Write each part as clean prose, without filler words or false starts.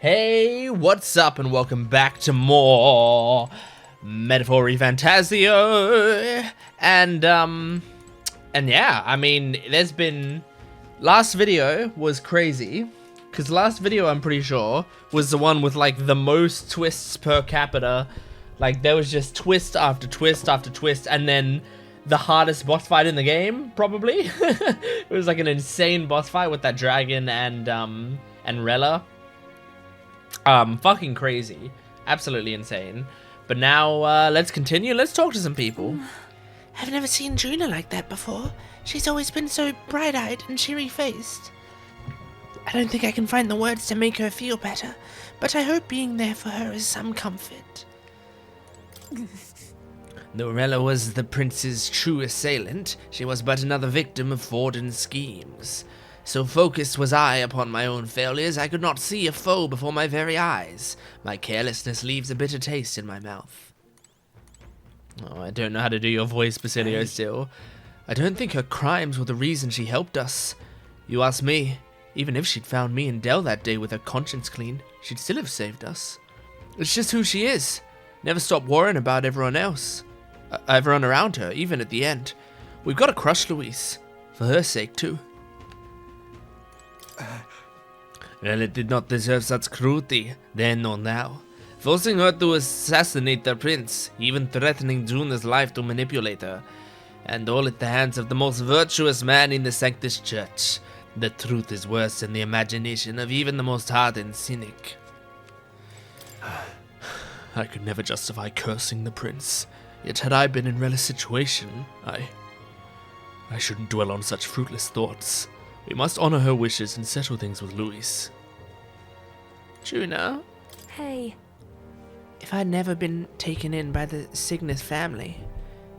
Hey, what's up, and welcome back to more Metaphor ReFantazio. And yeah, I mean, there's been... Last video was crazy, because last video, I'm pretty sure, was the one with, like, the most twists per capita. Like, there was just twist after twist after twist, and then the hardest boss fight in the game, probably. It was, like, an insane boss fight with that dragon and Rella. Fucking crazy. Absolutely insane. But now, let's continue. Let's talk to some people. I've never seen Juna like that before. She's always been so bright-eyed and cheery-faced. I don't think I can find the words to make her feel better, but I hope being there for her is some comfort. Though Rella was the prince's true assailant, she was but another victim of Forden's schemes. So focused was I upon my own failures, I could not see a foe before my very eyes. My carelessness leaves a bitter taste in my mouth. Oh, I don't know how to do your voice, Basilio, still. I don't think her crimes were the reason she helped us. You ask me, even if she'd found me and Dell that day with her conscience clean, she'd still have saved us. It's just who she is. Never stop worrying about everyone else. Everyone around her, even at the end. We've got to crush Louise. For her sake, too. Well, it did not deserve such cruelty, then or now. Forcing her to assassinate the prince, even threatening Juna's life to manipulate her. And all at the hands of the most virtuous man in the Sanctus Church. The truth is worse than the imagination of even the most hardened cynic. I could never justify cursing the prince. Yet had I been in Rella's situation, I shouldn't dwell on such fruitless thoughts. We must honor her wishes and settle things with Louise. Juna? Hey. If I'd never been taken in by the Cygnus family,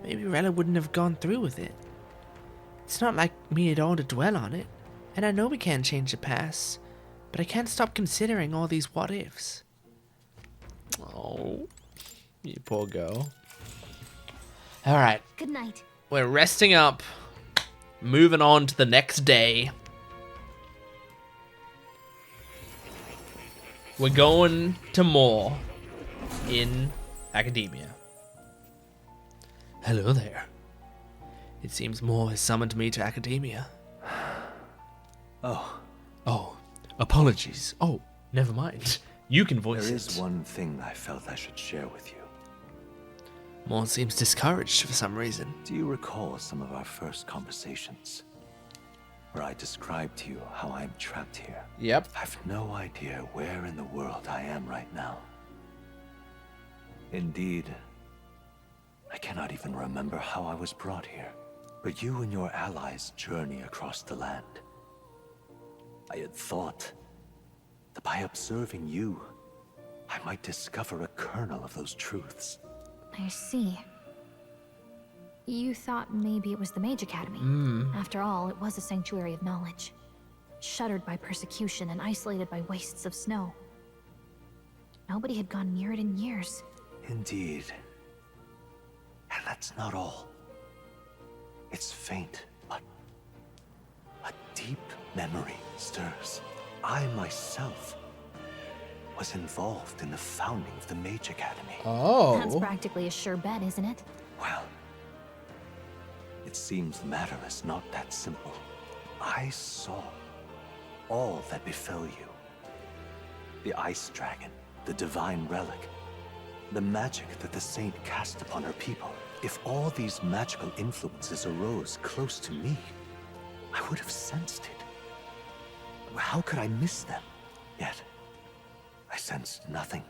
maybe Rella wouldn't have gone through with it. It's not like me at all to dwell on it, and I know we can't change the past, but I can't stop considering all these what-ifs. Oh, you poor girl. Alright. Good night. We're resting up. Moving on to the next day. We're going to more in academia. Hello there. It seems Moore has summoned me to academia. Oh, apologies. Oh, never mind. You can voice it. There is one thing I felt I should share with you. Moore seems discouraged for some reason. Do you recall some of our first conversations? Where I described to you how I am trapped here? Yep. I've no idea where in the world I am right now. Indeed, I cannot even remember how I was brought here. But you and your allies journey across the land. I had thought that by observing you, I might discover a kernel of those truths. I see. You thought maybe it was the Mage Academy. After all, it was a sanctuary of knowledge. Shuttered by persecution and isolated by wastes of snow. Nobody had gone near it in years. Indeed. And that's not all. It's faint, but a deep memory stirs. I myself was involved in the founding of the Mage Academy. Oh. That's practically a sure bet, isn't it? Well, it seems the matter is not that simple. I saw all that befell you. The ice dragon, the divine relic, the magic that the saint cast upon her people. If all these magical influences arose close to me, I would have sensed it. How could I miss them? Yet, I sensed nothing.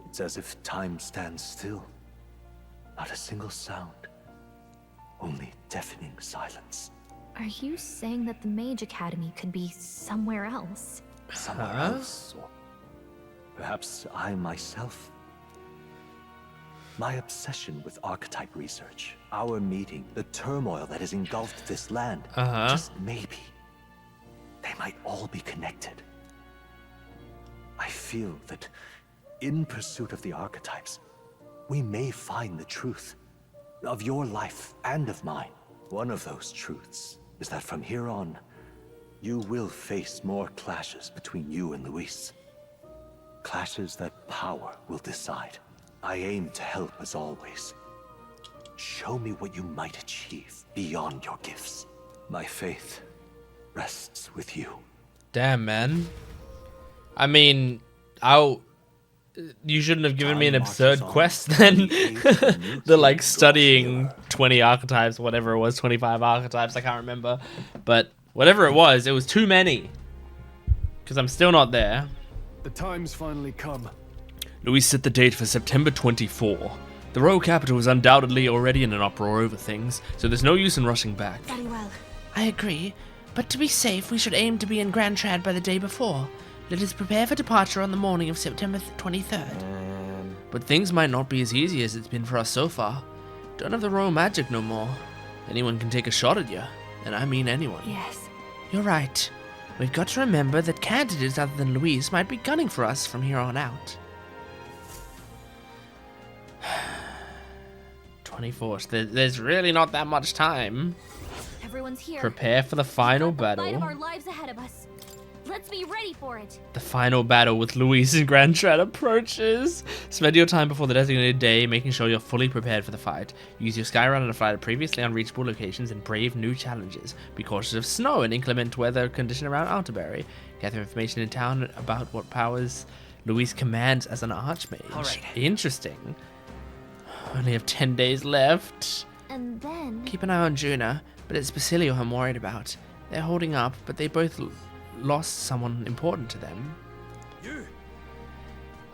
It's as if time stands still. Not a single sound. Only deafening silence. Are you saying that the Mage Academy could be somewhere else? Somewhere else, or perhaps I myself. My obsession with archetype research, our meeting, the turmoil that has engulfed this land, just maybe, they might all be connected. I feel that in pursuit of the archetypes, we may find the truth of your life and of mine. One of those truths is that from here on, you will face more clashes between you and Luis. clashes that power will decide. I aim to help as always. Show me what you might achieve beyond your gifts. My faith rests with you. Damn, man. I mean, you shouldn't have given me an absurd quest then. The like studying 20 archetypes, whatever it was, 25 archetypes, I can't remember. But whatever it was too many. Because I'm still not there. The time's finally come. Luis set the date for September 24. The royal capital is undoubtedly already in an uproar over things, so there's no use in rushing back. Very well. I agree, but to be safe, we should aim to be in Grand Trad by the day before. Let us prepare for departure on the morning of September 23rd. But things might not be as easy as it's been for us so far. Don't have the royal magic no more. Anyone can take a shot at you, and I mean anyone. Yes. You're right. We've got to remember that candidates other than Louise might be gunning for us from here on out. 24th. There's really not that much time. Everyone's here. Prepare for the final We've got the fight battle. of our lives ahead of us. Let's be ready for it. The final battle with Luis and Grand Trad approaches. Spend your time before the designated day making sure you're fully prepared for the fight. Use your Skyrunner to fly to previously unreachable locations and brave new challenges. Be cautious of snow and inclement weather condition around Altaberry. Gather information in town about what powers Luis commands as an archmage. All right. Interesting. Only have 10 days left. And then... Keep an eye on Juna, but it's Basilio I'm worried about. They're holding up, but they both lost someone important to them.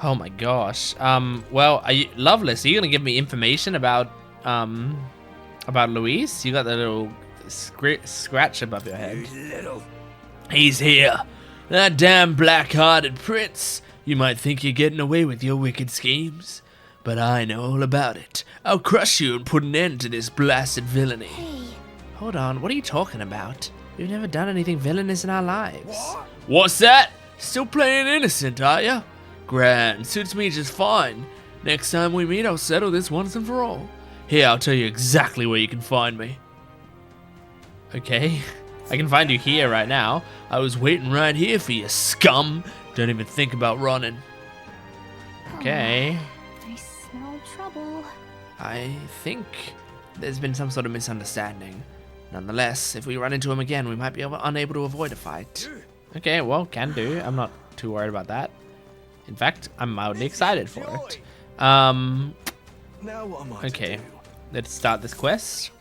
Oh my gosh. Well, Loveless, are you gonna give me information about Luis? You got that little scratch above your head. He's here. That damn black-hearted prince. You might think you're getting away with your wicked schemes, but I know all about it. I'll crush you and put an end to this blasted villainy. Hey, Hold on, what are you talking about? We've never done anything villainous in our lives. What's that? Still playing innocent, are ya? Grand, suits me just fine. Next time we meet, I'll settle this once and for all. Here, I'll tell you exactly where you can find me. Okay, I can find you here right now. I was waiting right here for you, scum. Don't even think about running. Okay. I smell trouble. I think there's been some sort of misunderstanding. Nonetheless, if we run into him again, we might be unable to avoid a fight. Okay, well, can do. I'm not too worried about that. In fact, I'm mildly excited for it. Now what am I Okay, to do? let's start this quest.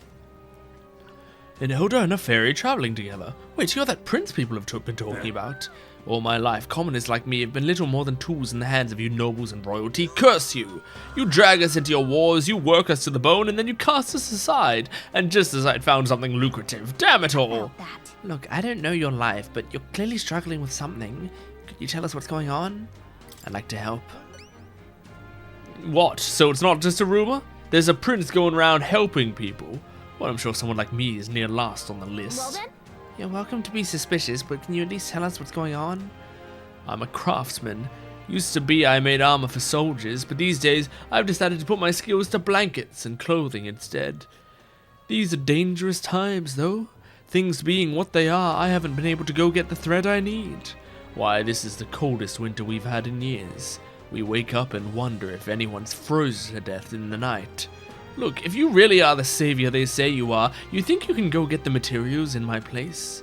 An elder and a fairy traveling together. Wait, you're that prince people have been talking about. All my life, commoners like me have been little more than tools in the hands of you nobles and royalty. Curse you! You drag us into your wars, you work us to the bone, and then you cast us aside. And just as I'd found something lucrative. Damn it all! About that. Look, I don't know your life, but you're clearly struggling with something. Could you tell us what's going on? I'd like to help. What? So it's not just a rumor? There's a prince going around helping people. Well, I'm sure someone like me is near last on the list. Well then, You're welcome to be suspicious, but can you at least tell us what's going on? I'm a craftsman. Used to be I made armor for soldiers, but these days I've decided to put my skills to blankets and clothing instead. These are dangerous times, though. Things being what they are, I haven't been able to go get the thread I need. Why, this is the coldest winter we've had in years. We wake up and wonder if anyone's frozen to death in the night. Look, if you really are the savior they say you are, you think you can go get the materials in my place?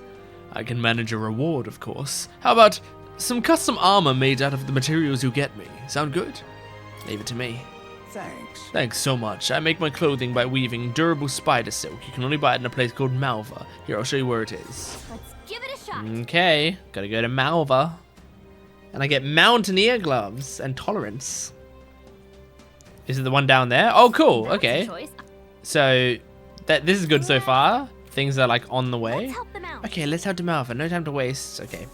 I can manage a reward, of course. How about some custom armor made out of the materials you get me? Sound good? Leave it to me. Thanks. Thanks so much. I make my clothing by weaving durable spider silk. You can only buy it in a place called Malva. Here, I'll show you where it is. let's give it a shot. Okay, gotta go to Malva. And I get mountaineer gloves and tolerance. Is it the one down there? Oh, cool. That's a Okay. choice. So, this is good so far. Things are like on the way. Let's help them out. Okay, let's head to Malva. No time to waste. Okay.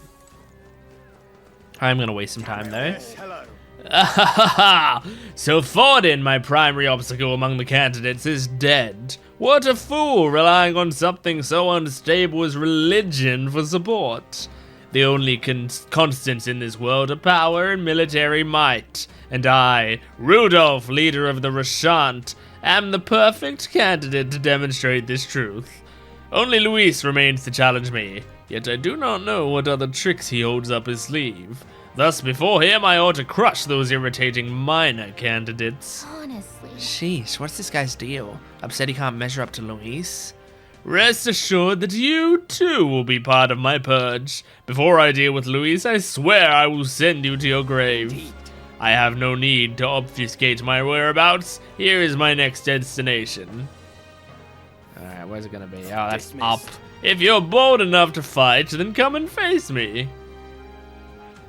I'm gonna waste some time though. Yes, hello. So Fordin, my primary obstacle among the candidates, is dead. What a fool, relying on something so unstable as religion for support. The only constants in this world are power and military might. And I, Rudolph, leader of the Rashant, am the perfect candidate to demonstrate this truth. Only Luis remains to challenge me, yet I do not know what other tricks he holds up his sleeve. Thus, before him, I ought to crush those irritating minor candidates. Honestly. Sheesh, what's this guy's deal? Upset he can't measure up to Luis? Rest assured that you, too, will be part of my purge. Before I deal with Luis, I swear I will send you to your grave. I have no need to obfuscate my whereabouts. Here is my next destination. Alright, where's it gonna be? Oh, that's Dismissed. up. If you're bold enough to fight, then come and face me.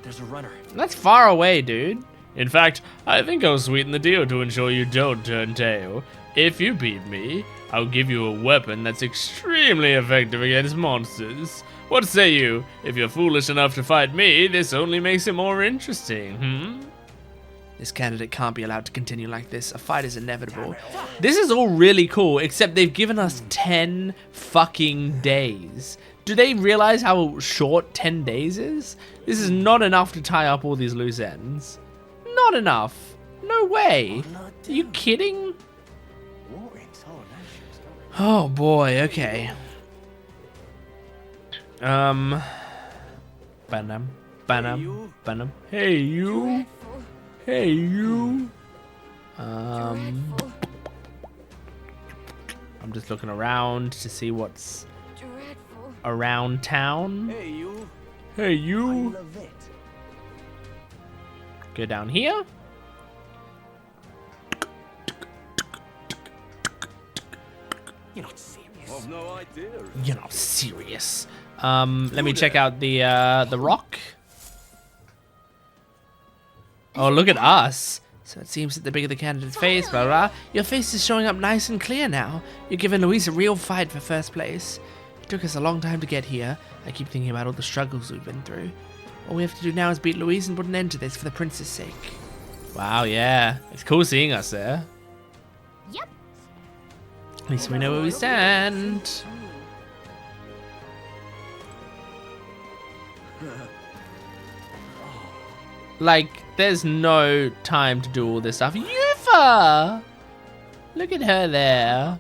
There's a runner. That's far away, dude. In fact, I think I'll sweeten the deal to ensure you don't turn tail. If you beat me, I'll give you a weapon that's extremely effective against monsters. What say you? If you're foolish enough to fight me, this only makes it more interesting, This candidate can't be allowed to continue like this. A fight is inevitable. This is all really cool, except they've given us 10 fucking days. Do they realize how short 10 days is? This is not enough to tie up all these loose ends. Not enough. No way. Are you kidding? Oh boy, okay. Banam. you. Banam. Hey, you. Hey, you. I'm just looking around to see what's around town. Hey, you. Hey, you. love it. Go down here. You're not serious. I've no idea. You're not serious. Let me check out the rock. Oh, look at us. So it seems that the bigger the candidate's face, blah blah, your face is showing up nice and clear now. You're giving Luis a real fight for first place. It took us a long time to get here. I keep thinking about all the struggles we've been through. All we have to do now is beat Luis and put an end to this for the prince's sake. Wow, yeah. It's cool seeing us there. Yep. At least we know where we stand. Like, there's no time to do all this stuff. Yufa! Look at her there.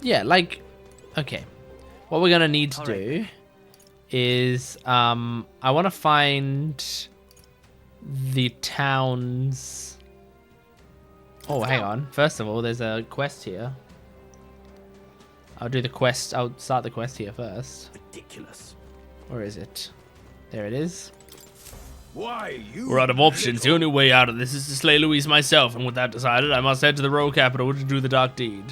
Yeah, like, okay. What we're gonna need to do is, I want to find the town's... Oh, hang on. First of all, there's a quest here. I'll do the quest. I'll start the quest here first. Ridiculous. Where is it? There it is. Why you? We're out of options. The only way out of this is to slay Louise myself, and with that decided, I must head to the royal capital to do the dark deed.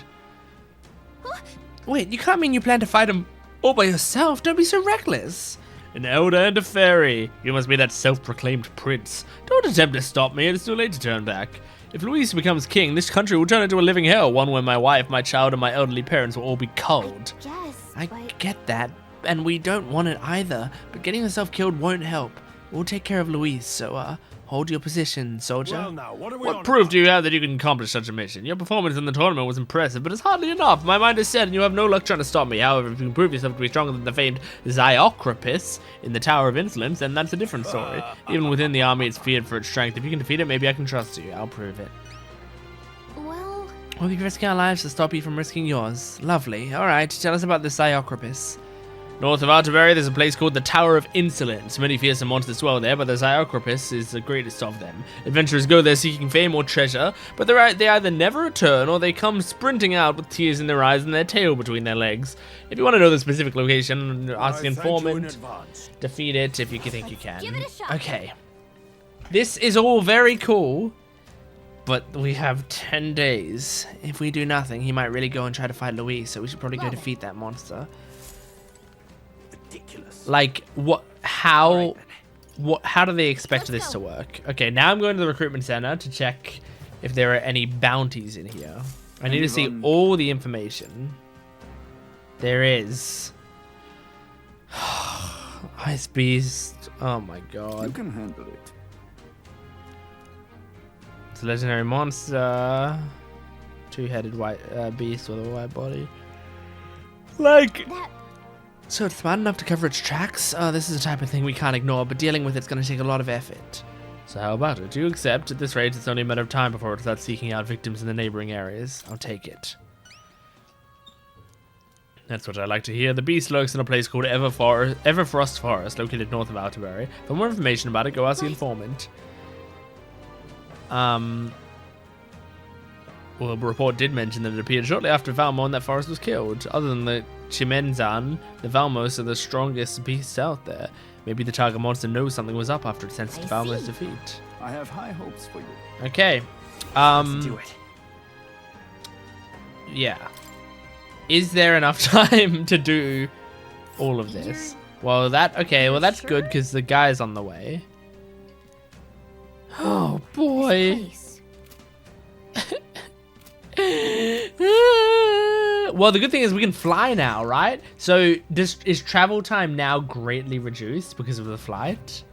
Wait, you can't mean you plan to fight him all by yourself? Don't be so reckless. An elder and a fairy. You must be that self-proclaimed prince. Don't attempt to stop me. It's too late to turn back. If Louise becomes king, this country will turn into a living hell, one where my wife, my child, and my elderly parents will all be culled. Yes, I but get that, and we don't want it either, but getting yourself killed won't help. We'll take care of Louise, so, hold your position, soldier. Well, now, what are we What on proof about? do you have that you can accomplish such a mission? Your performance in the tournament was impressive, but it's hardly enough. My mind is set, and you have no luck trying to stop me. However, if you can prove yourself to be stronger than the famed Xiocropus in the Tower of Insolence, then that's a different story. Even within the army, it's feared for its strength. If you can defeat it, maybe I can trust you. I'll prove it. well, We'll be risking our lives to stop you from risking yours. Lovely. Alright, tell us about the Xiocropus. North of Arterbury, there's a place called the Tower of Insolence. Many fearsome monsters dwell there, but the Xiocropus is the greatest of them. Adventurers go there seeking fame or treasure, but they either never return or they come sprinting out with tears in their eyes and their tail between their legs. If you want to know the specific location, ask the I thank you in informant. advance. Defeat it if you think you can. give it a shot. Okay. This is all very cool, but we have 10 days. If we do nothing, he might really go and try to fight Louise, so we should probably go Love it. defeat that monster. Ridiculous. Like, what? How? What? How do they expect this to work? Okay, now I'm going to the recruitment center to check if there are any bounties in here. I need to see Anyone- all the information. There is. Ice Beast. Oh my You god. can handle it. It's a legendary monster. Two-headed white beast with a white body. Like, that So it's smart enough to cover its tracks? This is the type of thing we can't ignore, but dealing with it's going to take a lot of effort. so how about it? Do you accept? At this rate, it's only a matter of time before it starts seeking out victims in the neighboring areas. I'll take it. That's what I like to hear. The beast lurks in a place called Everfrost Forest, located north of Outerbury. For more information about it, go ask the informant. Well, the report did mention that it appeared shortly after Valmont that Forest was killed. Other than the Chimenzan, the Valmos are the strongest beasts out there. Maybe the target monster knows something was up after it sensed Valmos' defeat. I have high hopes for you. Okay. Let's do it. Yeah. Is there enough time to do all of this? Well, that's good because the guy's on the way. Oh boy. Well, the good thing is we can fly now, right? So is travel time now greatly reduced because of the flight?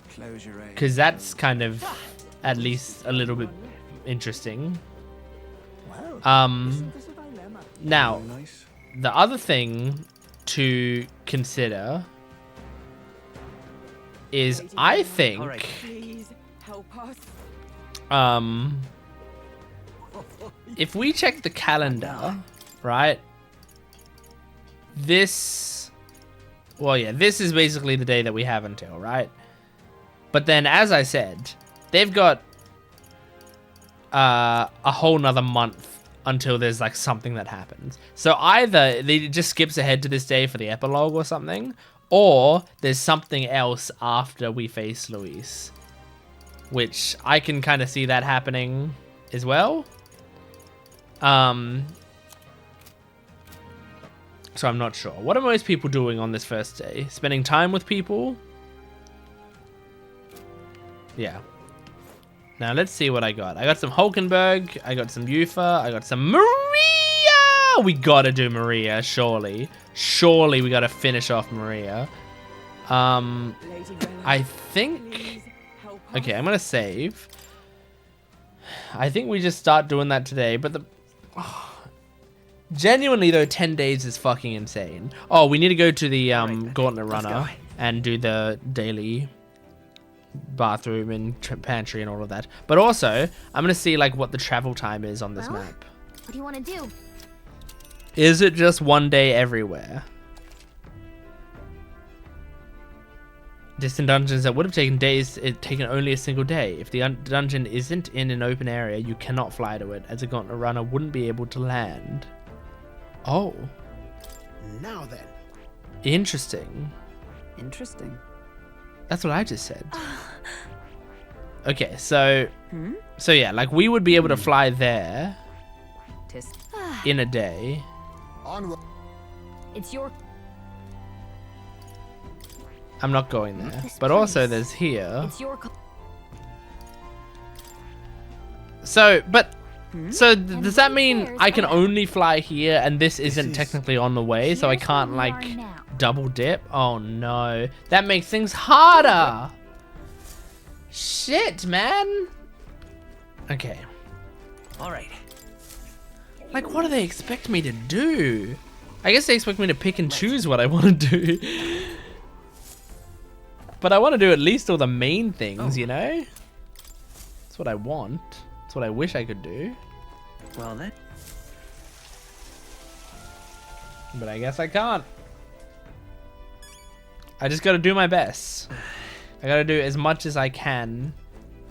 Close your eyes. Because that's kind of at least a little bit interesting. Now, the other thing to consider is I think Please help us. if we check the calendar, right? This is basically the day that we have until, right? But then, as I said, they've got a whole nother month until there's like something that happens. So either they just skips ahead to this day for the epilogue or something, or there's something else after we face Luis, which I can kind of see that happening as well. So I'm not sure. What are most people doing on this first day? Spending time with people? Yeah. Now let's see what I got. I got some Hulkenberg. I got some Yufa. I got some Maria. We gotta do Maria, surely. Surely we gotta finish off Maria. I think... Okay, I'm gonna save. I think we just start doing that today, but genuinely though, 10 days is fucking insane. Oh, we need to go to the Gauntlet Runner and do the daily bathroom and pantry and all of that. But also, I'm gonna see like what the travel time is on this map. What do you want to do? Is it just one day everywhere? Distant dungeons that would have taken days, it taken only a single day. If the dungeon isn't in an open area, you cannot fly to it, as a Gauntlet Runner wouldn't be able to land. Oh. Now then. Interesting. Interesting. That's what I just said. Okay, so yeah, like we would be able to fly there in a day. Onward. It's your... I'm not going there. This But also place. there's here. It's your... So, does that mean there's I can that. only fly here and this isn't is- technically on the way, so I Here's can't where we like are now. double dip? Oh no. That makes things harder. Shit, man. Okay. All right. Like, what do they expect me to do? I guess they expect me to pick and choose what I want to do. But I want to do at least all the main things, you know? That's what I want. That's what I wish I could do. Well then. But I guess I can't. I just gotta do my best. I gotta do as much as I can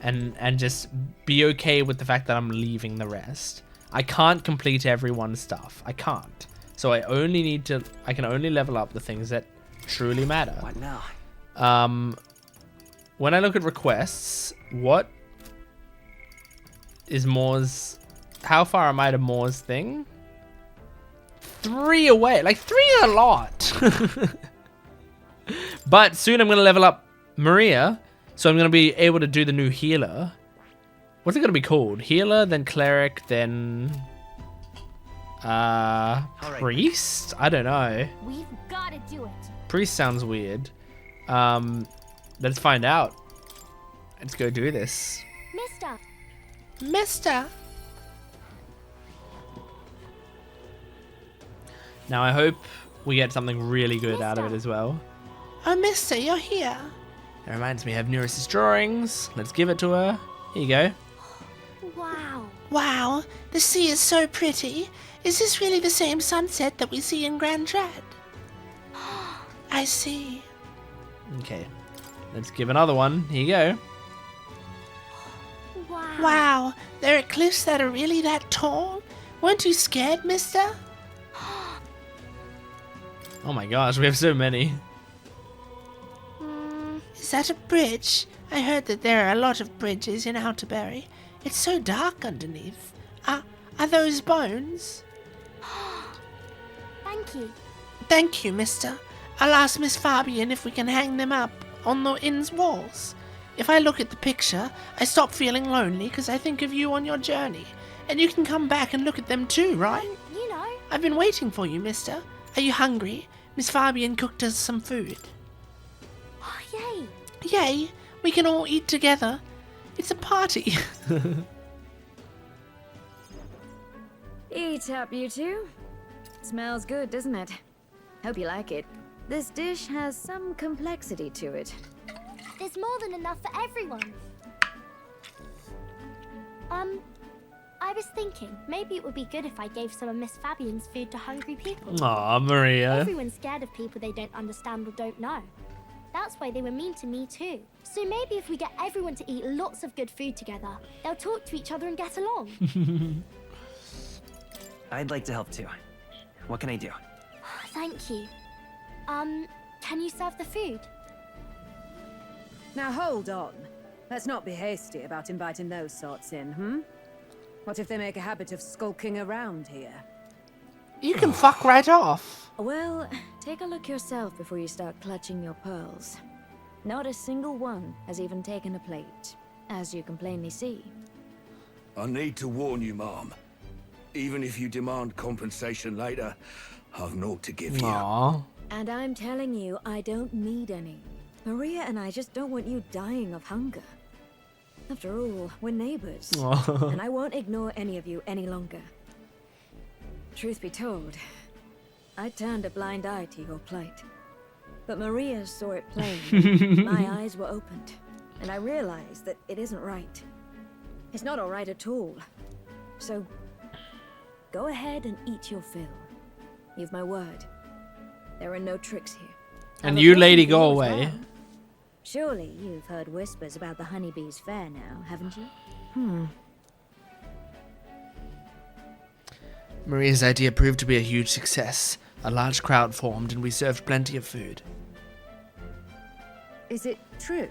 and just be okay with the fact that I'm leaving the rest. I can't complete everyone's stuff. I can't. So I can only level up the things that truly matter. What now? When I look at requests, what is Moore's... How far am I to Moore's thing? 3 away. Like, 3 is a lot. But soon I'm going to level up Maria, so I'm going to be able to do the new healer. What's it going to be called? Healer, then cleric, then... priest? I don't know. We've got to do it. Priest sounds weird. Let's find out. Let's go do this. Mister. Now I hope we get something really good out of it as well. Oh, mister, you're here. That reminds me, I have Neurus's drawings. Let's give it to her. Here you go. Wow. Wow, the sea is so pretty. Is this really the same sunset that we see in Grand Trad? I see. Okay, let's give another one. Here you go. Wow. Wow, there are cliffs that are really that tall? Weren't you scared, mister? Oh my gosh, we have so many. Is that a bridge? I heard that there are a lot of bridges in Outerbury. It's so dark underneath. Are those bones? Thank you. Thank you, mister. I'll ask Miss Fabian if we can hang them up on the inn's walls. If I look at the picture, I stop feeling lonely because I think of you on your journey. And you can come back and look at them too, right? You know. I've been waiting for you, mister. Are you hungry? Miss Fabian cooked us some food. Oh, yay. Yay! We can all eat together. It's a party. Eat up, you two. Smells good, doesn't it? Hope you like it. This dish has some complexity to it. There's more than enough for everyone. I was thinking maybe it would be good if I gave some of Miss Fabian's food to hungry people. Aw, Maria. Everyone's scared of people they don't understand or don't know. That's why they were mean to me too. So maybe if we get everyone to eat lots of good food together, they'll talk to each other and get along. I'd like to help too. What can I do? Thank you. Can you serve the food? Now hold on. Let's not be hasty about inviting those sorts in, What if they make a habit of skulking around here? You can fuck right off. Well, take a look yourself before you start clutching your pearls. Not a single one has even taken a plate, as you can plainly see. I need to warn you, Mom. Even if you demand compensation later, I've naught to give you. Aw. And I'm telling you, I don't need any. Maria and I just don't want you dying of hunger. After all, we're neighbors, Aw. and I won't ignore any of you any longer. Truth be told, I turned a blind eye to your plight. But Maria saw it plain. My eyes were opened, and I realized that it isn't right. It's not all right at all. So, go ahead and eat your fill. You've my word. There are no tricks here. And I've you, a lady, question for go you as away. well. Surely you've heard whispers about the honeybees fair now, haven't you? Maria's idea proved to be a huge success. A large crowd formed and we served plenty of food. Is it true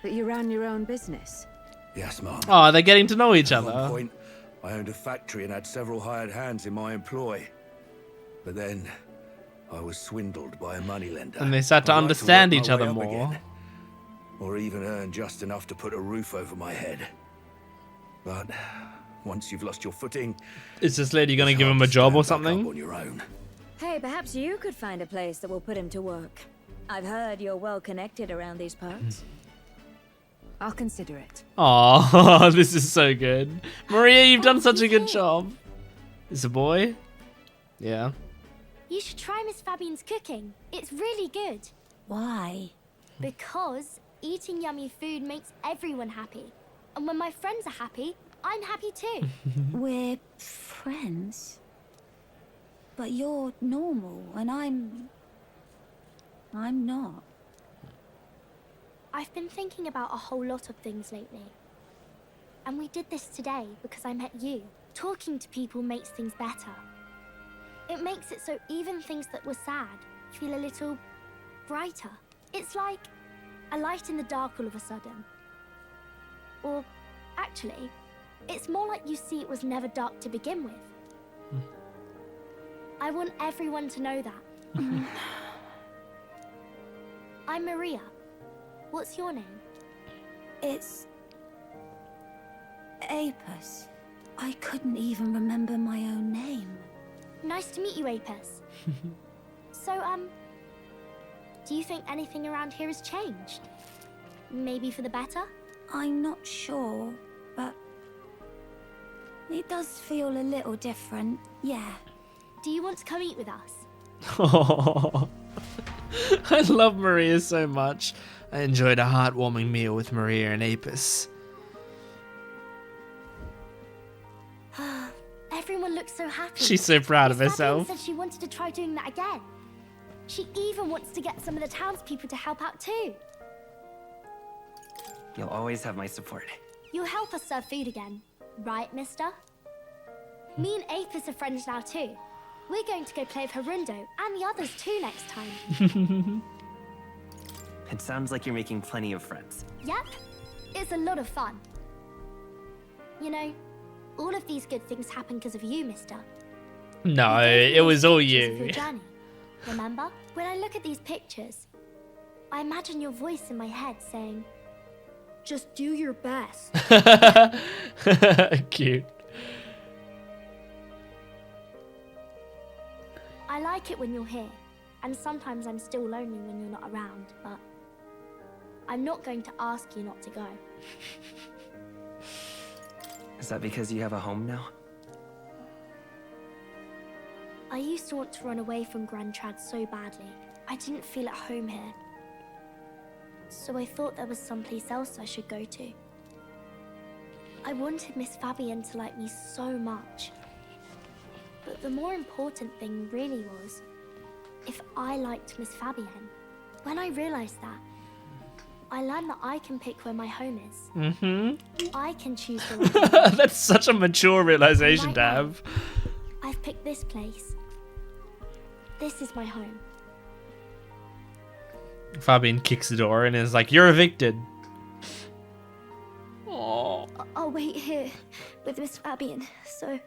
that you ran your own business? Yes, Mom. Oh, they're getting to know each At one other. point, I owned a factory and had several hired hands in my employ. But then, I was swindled by a moneylender. And they start to I'd like understand work each my other way up more. again, or even earn just enough to put a roof over my head. But once you've lost your footing, Is this lady gonna it's give hard him a to job or stand back up something? on your own. Hey, perhaps you could find a place that will put him to work. I've heard you're well connected around these parts. I'll consider it. Oh, this is so good. Maria, you've done such a good job. Is a boy? Yeah. You should try Miss Fabian's cooking. It's really good. Why? Because eating yummy food makes everyone happy. And when my friends are happy, I'm happy too. We're friends. But you're normal, and I'm not. I've been thinking about a whole lot of things lately. And we did this today because I met you. Talking to people makes things better. It makes it so even things that were sad feel a little brighter. It's like a light in the dark all of a sudden. Or actually, it's more like you see it was never dark to begin with. I want everyone to know that. I'm Maria. What's your name? It's Apis. I couldn't even remember my own name. Nice to meet you, Apis. So, do you think anything around here has changed? Maybe for the better? I'm not sure, but it does feel a little different, yeah. Do you want to come eat with us? Oh, I love Maria so much. I enjoyed a heartwarming meal with Maria and Apis. Everyone everyone looks so happy. She's so proud of Miss Fabian herself. said she wanted to try doing that again. She even wants to get some of the townspeople to help out too. You'll always have my support. You'll help us serve food again, right, mister? Me and Apis are friends now too. We're going to go play with Harundo and the others too next time. It sounds like you're making plenty of friends. Yep, it's a lot of fun. You know, all of these good things happen because of you, mister. No, You gave me it was all pictures of your you. journey. Remember? When I look at these pictures, I imagine your voice in my head saying, just do your best. Cute. I like it when you're here, and sometimes I'm still lonely when you're not around, but I'm not going to ask you not to go. Is that because you have a home now? I used to want to run away from Grand Trad so badly. I didn't feel at home here. So I thought there was someplace else I should go to. I wanted Miss Fabian to like me so much. But the more important thing really was if I liked Miss Fabian. When I realized that, I learned that I can pick where my home is. I can choose the right. That's such a mature realization to Right now, have. I've picked this place. This is my home. Fabian kicks the door and is like, "You're evicted." Oh. I'll wait here with Miss Fabian, so...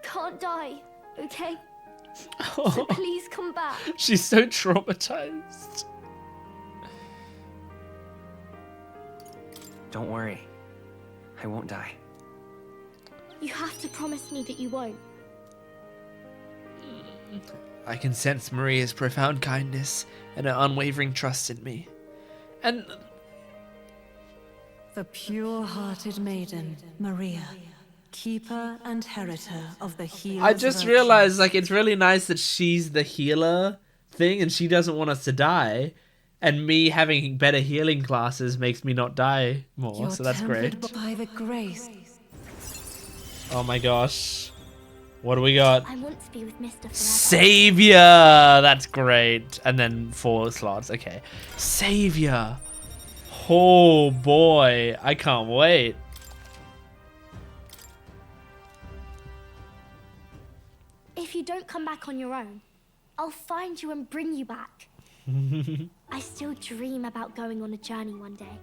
Can't die, okay? So please come back. She's so traumatized. Don't worry. I won't die. You have to promise me that you won't. I can sense Maria's profound kindness and her unwavering trust in me. And The pure-hearted maiden, Maria, keeper and heritor of the healer's I just virtue. realized, like, it's really nice that she's the healer thing and she doesn't want us to die. And me having better healing classes makes me not die more, You're so that's tempered great. by the grace. Oh my gosh. What do we got? I want to be with Mr. Forever. Savior! That's great. And then 4 slots. Okay. Savior. Oh boy. I can't wait. If you don't come back on your own, I'll find you and bring you back. I still dream about going on a journey one day.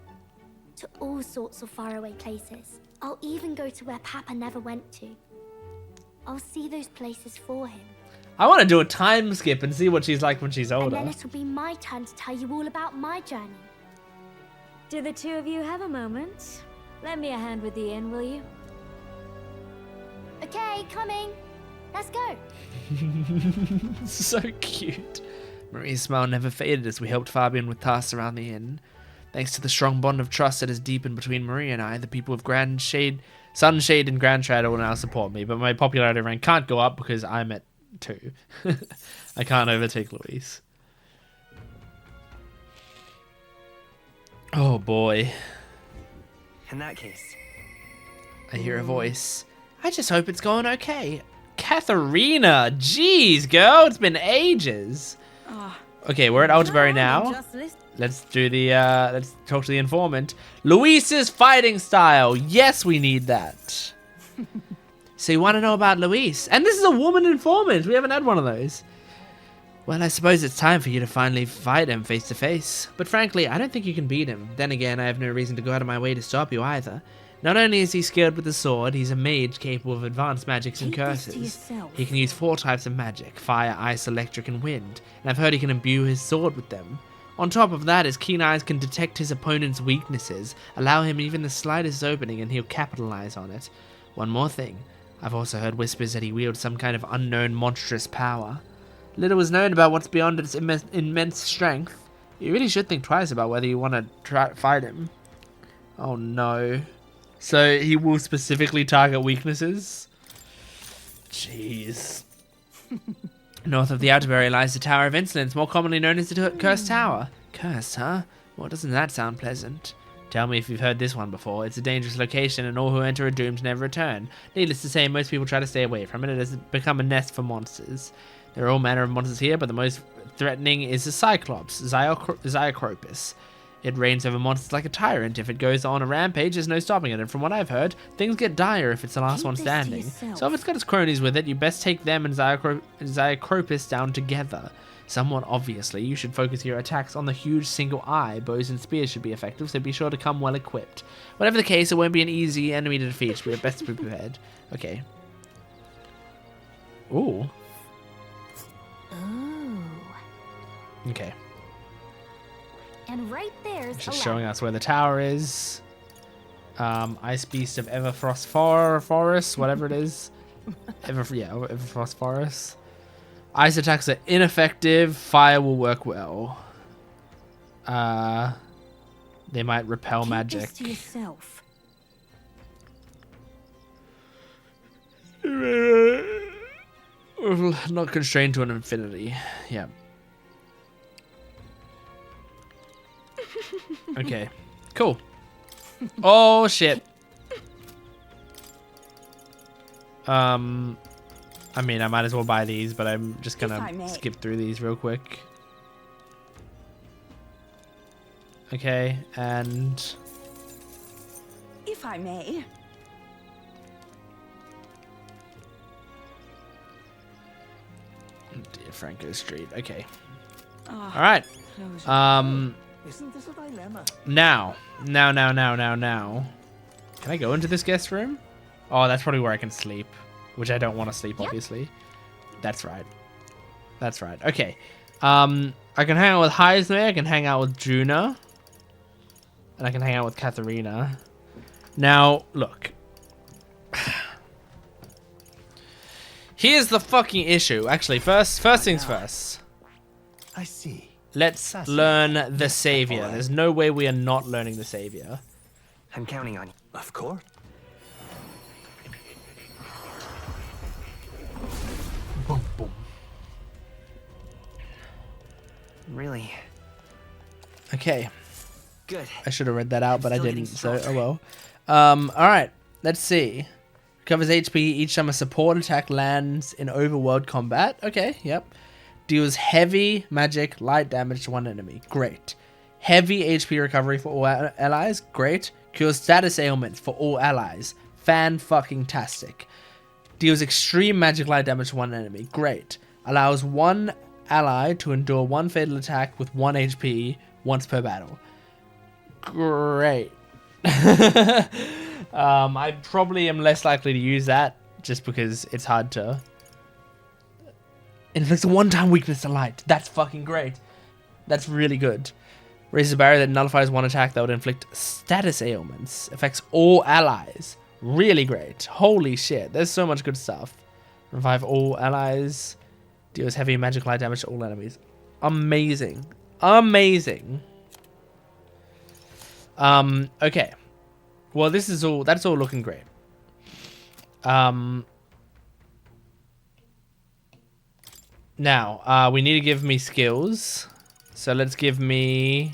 To all sorts of faraway places. I'll even go to where Papa never went to. I'll see those places for him. I want to do a time skip and see what she's like when she's And older. then it'll be my turn to tell you all about my journey. Do the two of you have a moment? Lend me a hand with the inn, will you? Okay, coming. Let's go. So cute. Maria's smile never faded as we helped Fabian with tasks around the inn. Thanks to the strong bond of trust that has deepened between Maria and I, the people of Sunshade and Grand Trad will now support me, but my popularity rank can't go up because I'm at 2. I can't overtake Luis. Oh boy. In that case, I hear a voice. I just hope it's going okay. Katharina! Jeez, girl, it's been ages. Okay, we're at Alderbury now. Just listen. Let's do the, let's talk to the informant. Luis's fighting style. Yes, we need that. So you want to know about Luis? And this is a woman informant. We haven't had one of those. Well, I suppose it's time for you to finally fight him face to face. But frankly, I don't think you can beat him. Then again, I have no reason to go out of my way to stop you either. Not only is he skilled with the sword, he's a mage capable of advanced magics and Keep this to curses. yourself. He can use 4 types of magic: fire, ice, electric, and wind. And I've heard he can imbue his sword with them. On top of that, his keen eyes can detect his opponent's weaknesses, allow him even the slightest opening, and he'll capitalize on it. One more thing. I've also heard whispers that he wields some kind of unknown monstrous power. Little is known about what's beyond its immense strength. You really should think twice about whether you want to try fight him. Oh no. So he will specifically target weaknesses? Jeez. North of the Outerbury lies the Tower of Insolence, more commonly known as the Cursed Tower. Cursed, huh? Well, doesn't that sound pleasant? Tell me if you've heard this one before. It's a dangerous location, and all who enter are doomed to never return. Needless to say, most people try to stay away from it. It has become a nest for monsters. There are all manner of monsters here, but the most threatening is the Cyclops, Zyacropus. It reigns over monsters like a tyrant. If it goes on a rampage, there's no stopping it. And from what I've heard, things get dire if it's the last one standing. So if it's got its cronies with it, you best take them and Zyacropus down together. Somewhat obviously, you should focus your attacks on the huge single eye. Bows and spears should be effective, so be sure to come well equipped. Whatever the case, it won't be an easy enemy to defeat, but best to be prepared. Okay. Ooh. Ooh. Okay. And right there's Just a showing ladder. us where the tower is. Ice Beast of Everfrost Forest, whatever it is. Everfrost Forest. Ice attacks are ineffective. Fire will work well. They might repel magic. Keep this to yourself. Not constrained to an infinity. Yeah. Okay. Cool. Oh shit. I mean, I might as well buy these, but I'm just gonna skip through these real quick. Okay, and If I may. dear Franco Street. Okay. Oh, All right. Isn't this a dilemma? Now. Can I go into this guest room? Oh, that's probably where I can sleep, which I don't want to sleep, obviously. That's right. That's right. Okay. I can hang out with Heisme, I can hang out with Juna, and I can hang out with Katharina. Now, look. Here's the fucking issue. Actually, first things first. I see. Let's learn the Savior. There's no way we are not learning the Savior. I'm counting on you. Of course. Boom, boom. Really? Okay. Good. I should have read that out, but I Still getting didn't, so oh stronger. well. Alright, let's see. Recovers HP each time a support attack lands in overworld combat. Okay, yep. Deals heavy magic light damage to one enemy. Great. Heavy HP recovery for all allies. Great. Cures status ailments for all allies. Fan-fucking-tastic. Deals extreme magic light damage to one enemy. Great. Allows one ally to endure one fatal attack with 1 HP once per battle. Great. I probably am less likely to use that just because it's hard to. Inflicts a one-time weakness to light. That's fucking great. That's really good. Raises a barrier that nullifies one attack that would inflict status ailments. Affects all allies. Really great. Holy shit. There's so much good stuff. Revive all allies. Deals heavy magic light damage to all enemies. Amazing. Amazing. Okay. Well, that's all looking great. Now, we need to give me skills. So let's give me,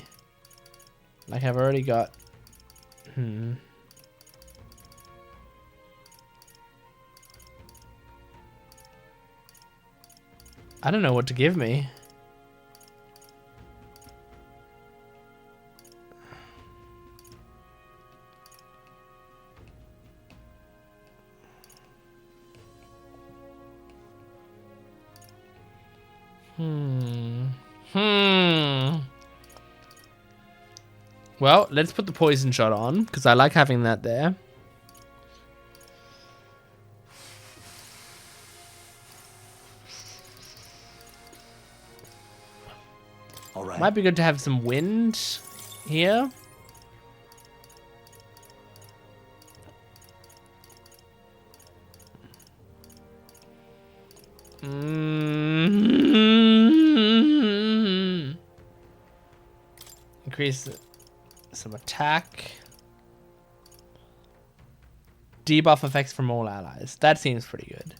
like I've already got. I don't know what to give me. Well, let's put the poison shot on, because I like having that there. All right. Might be good to have some wind here. Increase some attack. Debuff effects from all allies. That seems pretty good.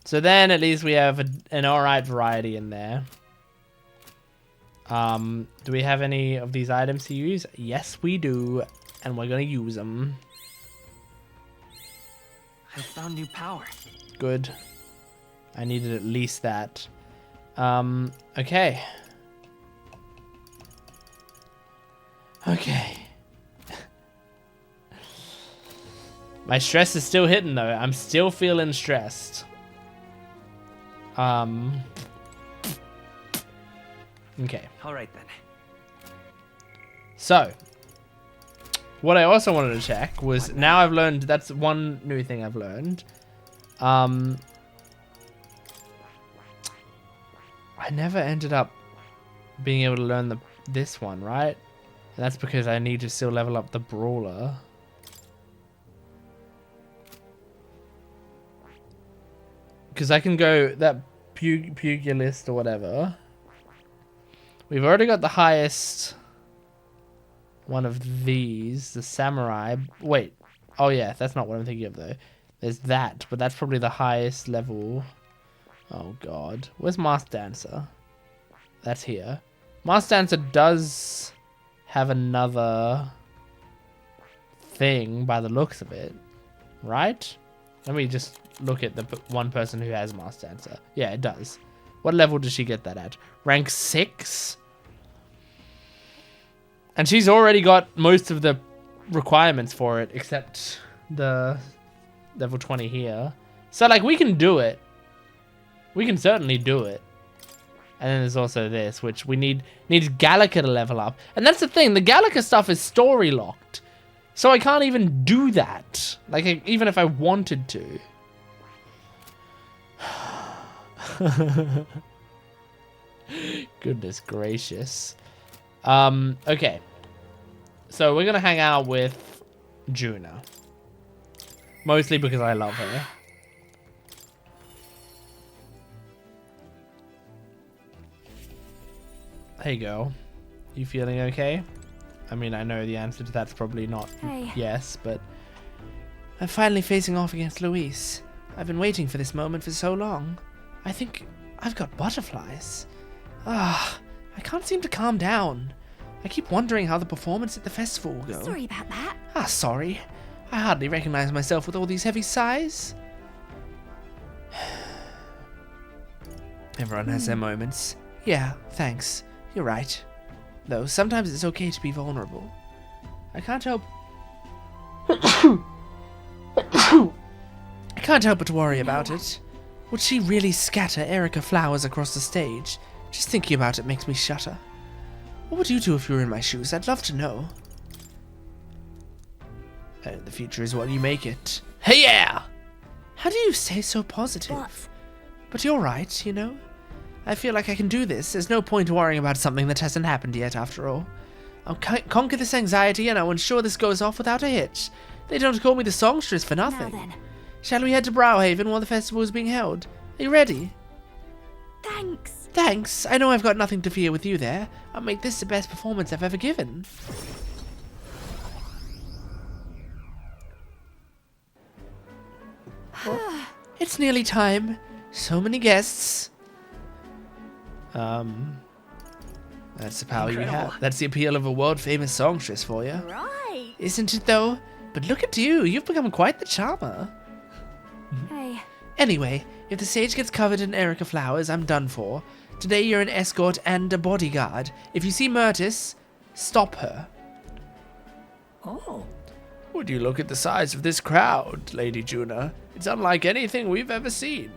So then at least we have an alright variety in there. Do we have any of these items to use? Yes, we do. And we're going to use them. I found new power. Good. I needed at least that. Okay. Okay. My stress is still hitting though. I'm still feeling stressed. Okay. Alright then. So, what I also wanted to check was, now I've learned, that's one new thing I've learned. I never ended up being able to learn this one, right? And that's because I need to still level up the brawler. Because I can go that pugilist or whatever. We've already got the highest one of these, the samurai. Wait, oh yeah, that's not what I'm thinking of though. There's that, but that's probably the highest level. Oh god, where's Masked Dancer? That's here. Masked Dancer does have another thing by the looks of it, right? Let me just look at the one person who has Masked Dancer. Yeah, it does. What level does she get that at? Rank 6? And she's already got most of the requirements for it, except the level 20 here. So, like, we can do it. We can certainly do it. And then there's also this, which we needs Gallica to level up. And that's the thing, the Gallica stuff is story locked. So I can't even do that. Like, even if I wanted to. Goodness gracious. Okay. So we're gonna hang out with Juna. Mostly because I love her. Hey girl. You feeling okay? I mean, I know the answer to that's probably not yes, but... I'm finally facing off against Luis. I've been waiting for this moment for so long. I think I've got butterflies. I can't seem to calm down. I keep wondering how the performance at the festival will go. Sorry about that. Sorry. I hardly recognize myself with all these heavy sighs. Everyone has their moments. Yeah, thanks. You're right. Though sometimes it's okay to be vulnerable. I can't help... I can't help but worry about it. Would she really scatter Erica flowers across the stage? Just thinking about it makes me shudder. What would you do if you were in my shoes? I'd love to know. The future is what you make it. Hey, yeah! How do you stay so positive? What? But you're right, you know? I feel like I can do this. There's no point worrying about something that hasn't happened yet, after all. I'll conquer this anxiety and I'll ensure this goes off without a hitch. They don't call me the songstress for nothing. Now then. Shall we head to Browhaven while the festival is being held? Are you ready? Thanks. Thanks. I know I've got nothing to fear with you there. I'll make this the best performance I've ever given. Oh, it's nearly time. So many guests. That's the power you have. That's the appeal of a world-famous songstress for you. Right. Isn't it, though? But look at you. You've become quite the charmer. Hey. Anyway, if the stage gets covered in Erica flowers, I'm done for. Today you're an escort and a bodyguard. If you see Myrtis, stop her. Oh. Would you look at the size of this crowd, Lady Juna? It's unlike anything we've ever seen.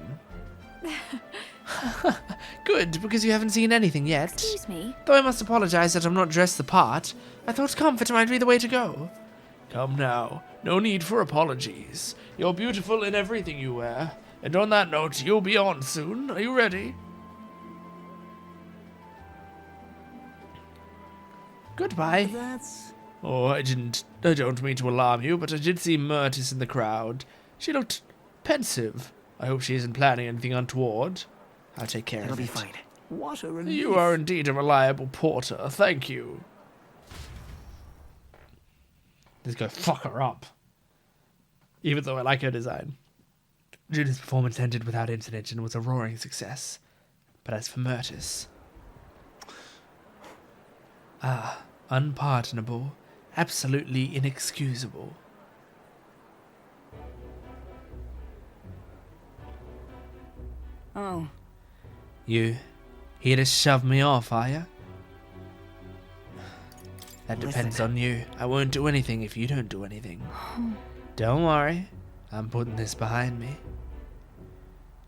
Good, because you haven't seen anything yet. Excuse me. Though I must apologize that I'm not dressed the part. I thought comfort might be the way to go. Come now, no need for apologies. You're beautiful in everything you wear. And on that note, you'll be on soon. Are you ready? Goodbye. That's... Oh, I don't mean to alarm you, but I did see Myrtis in the crowd. She looked pensive. I hope she isn't planning anything untoward. I'll take care It'll of be it. fine. What a relief. You are indeed a reliable porter. Thank you. Let's go fuck her up. Even though I like her design. Juna's performance ended without incident and was a roaring success. But as for Myrtis... Unpardonable. Absolutely inexcusable. Oh, You here to shove me off, are you? That depends on you. I won't do anything if you don't do anything. Don't worry. I'm putting this behind me.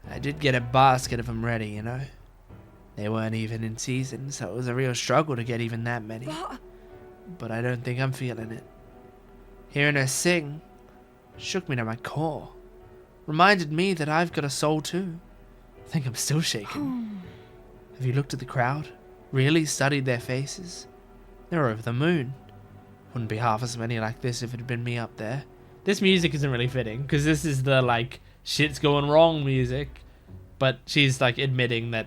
I did get a basket of them ready, you know. They weren't even in season, so it was a real struggle to get even that many. But I don't think I'm feeling it. Hearing her sing shook me to my core. Reminded me that I've got a soul too. I think I'm still shaking. Have you looked at the crowd? Really studied their faces? They're over the moon. Wouldn't be half as many like this if it had been me up there. This music isn't really fitting, because this is the, like, shit's going wrong music. But she's, like, admitting that,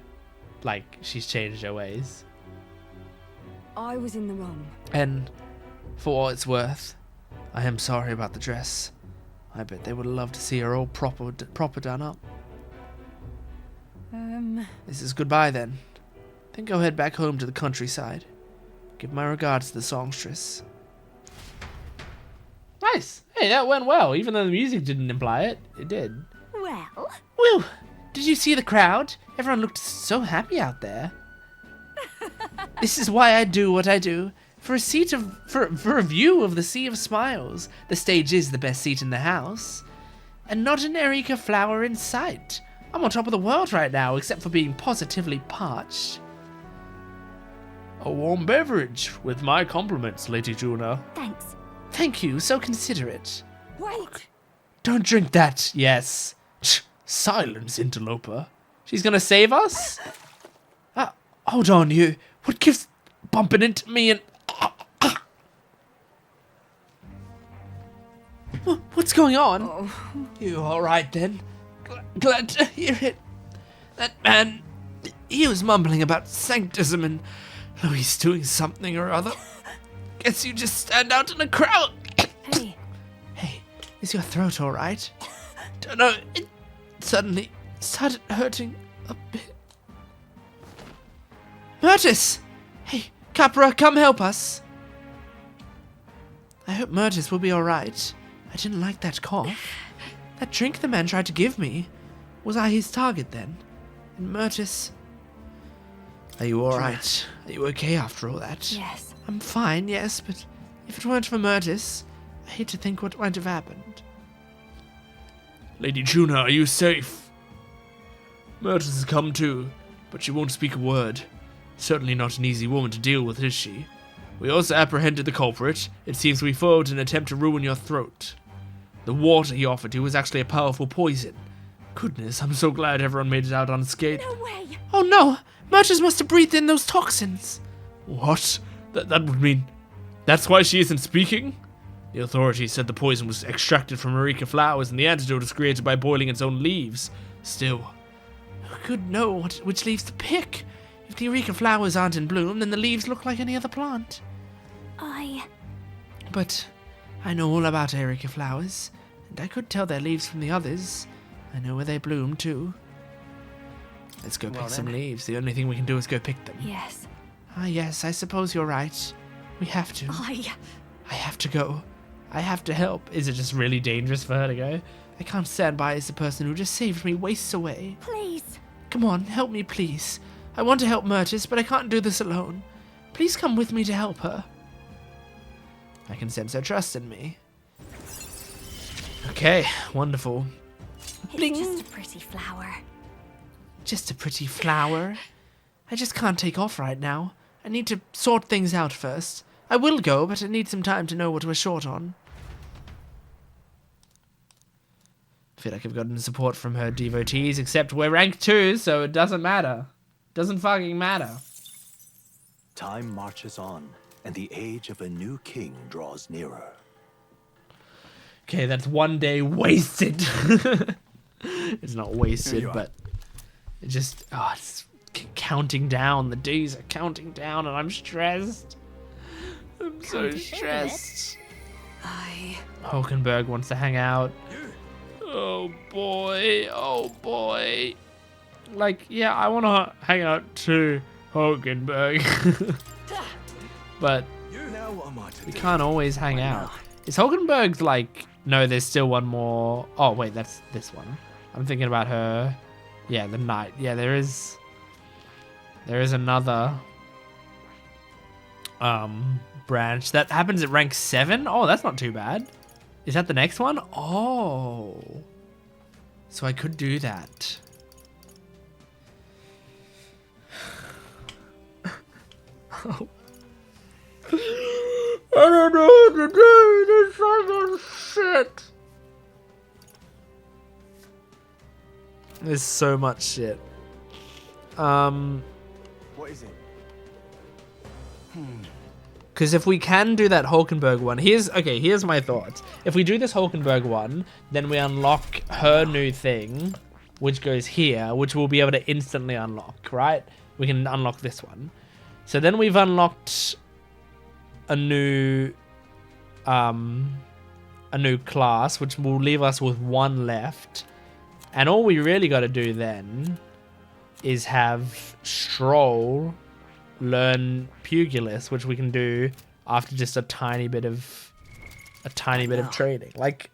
like, she's changed her ways. I was in the wrong. And, for all it's worth, I am sorry about the dress. I bet they would love to see her all proper done up. This is goodbye then. Think I'll head back home to the countryside. Give my regards to the songstress. Nice. Hey, that went well. Even though the music didn't imply it, it did. Well, Woo! Did you see the crowd? Everyone looked so happy out there. This is why I do what I do. For a view of the Sea of Smiles. The stage is the best seat in the house. And not an Eureka flower in sight. I'm on top of the world right now, except for being positively parched. A warm beverage, with my compliments, Lady Juna. thanks. Thank you, so considerate. Wait! Don't drink that, yes. Silence, interloper. She's gonna save us? Hold on, you. What gives bumping into me and... What's going on? Oh. You alright then? Glad to hear it. That man, he was mumbling about sanctism and Louis doing something or other. Guess you just stand out in a crowd. Hey. Hey, is your throat alright? Don't know, it suddenly started hurting a bit. Myrtis! Hey, Capra, come help us. I hope Myrtis will be alright. I didn't like that cough. That drink the man tried to give me. Was I his target then? And Myrtis... Are you alright? Are you okay after all that? Yes. I'm fine, yes, but if it weren't for Myrtis, I hate to think what might have happened. Lady Juna, are you safe? Myrtis has come too, but she won't speak a word. Certainly not an easy woman to deal with, is she? We also apprehended the culprit. It seems we foiled an attempt to ruin your throat. The water he offered you was actually a powerful poison. Goodness, I'm so glad everyone made it out unscathed. No way! Oh no! Myrtis must have breathed in those toxins. What? That would mean... That's why she isn't speaking? The authorities said the poison was extracted from Eureka flowers and the antidote was created by boiling its own leaves. Still, who could know which leaves to pick? If the Eureka flowers aren't in bloom, then the leaves look like any other plant. But I know all about Eureka flowers, and I could tell their leaves from the others. I know where they bloom, too. Let's go pick some leaves. The only thing we can do is go pick them. Yes. Ah, yes, I suppose you're right. We have to. I have to go. I have to help. Is it just really dangerous for her to go? I can't stand by as the person who just saved me wastes away. Please. Come on, help me, please. I want to help Myrtis, but I can't do this alone. Please come with me to help her. I can sense her trust in me. Okay, wonderful. It's just a pretty flower. Just a pretty flower. I just can't take off right now. I need to sort things out first. I will go, but I need some time to know what we're short on. I feel like I've gotten support from her devotees, except we're rank 2, so it doesn't matter. Doesn't fucking matter. Time marches on, and the age of a new king draws nearer. Okay, that's one day wasted. It's not wasted, but it just... Oh, it's counting down. The days are counting down, and I'm stressed. I'm so stressed. Hulkenberg wants to hang out. Oh boy, oh boy. Like, yeah, I want to hang out too, Hulkenberg. but we can't always hang out. Is Hulkenberg's like... No, there's still one more. Oh, wait, that's this one. I'm thinking about her. Yeah, the knight. Yeah, there is another branch that happens at rank 7. Oh, that's not too bad. Is that the next one? Oh. So I could do that. Oh. I don't know what to do. There's so much shit. There's so much shit. What is it? Because if we can do that Hulkenberg one, here's my thoughts. If we do this Hulkenberg one, then we unlock her new thing, which goes here, which we'll be able to instantly unlock, right? We can unlock this one. So then we've unlocked a new class, which will leave us with one left. And all we really got to do then is have Stroll learn Pugilist, which we can do after just a tiny bit of training. Like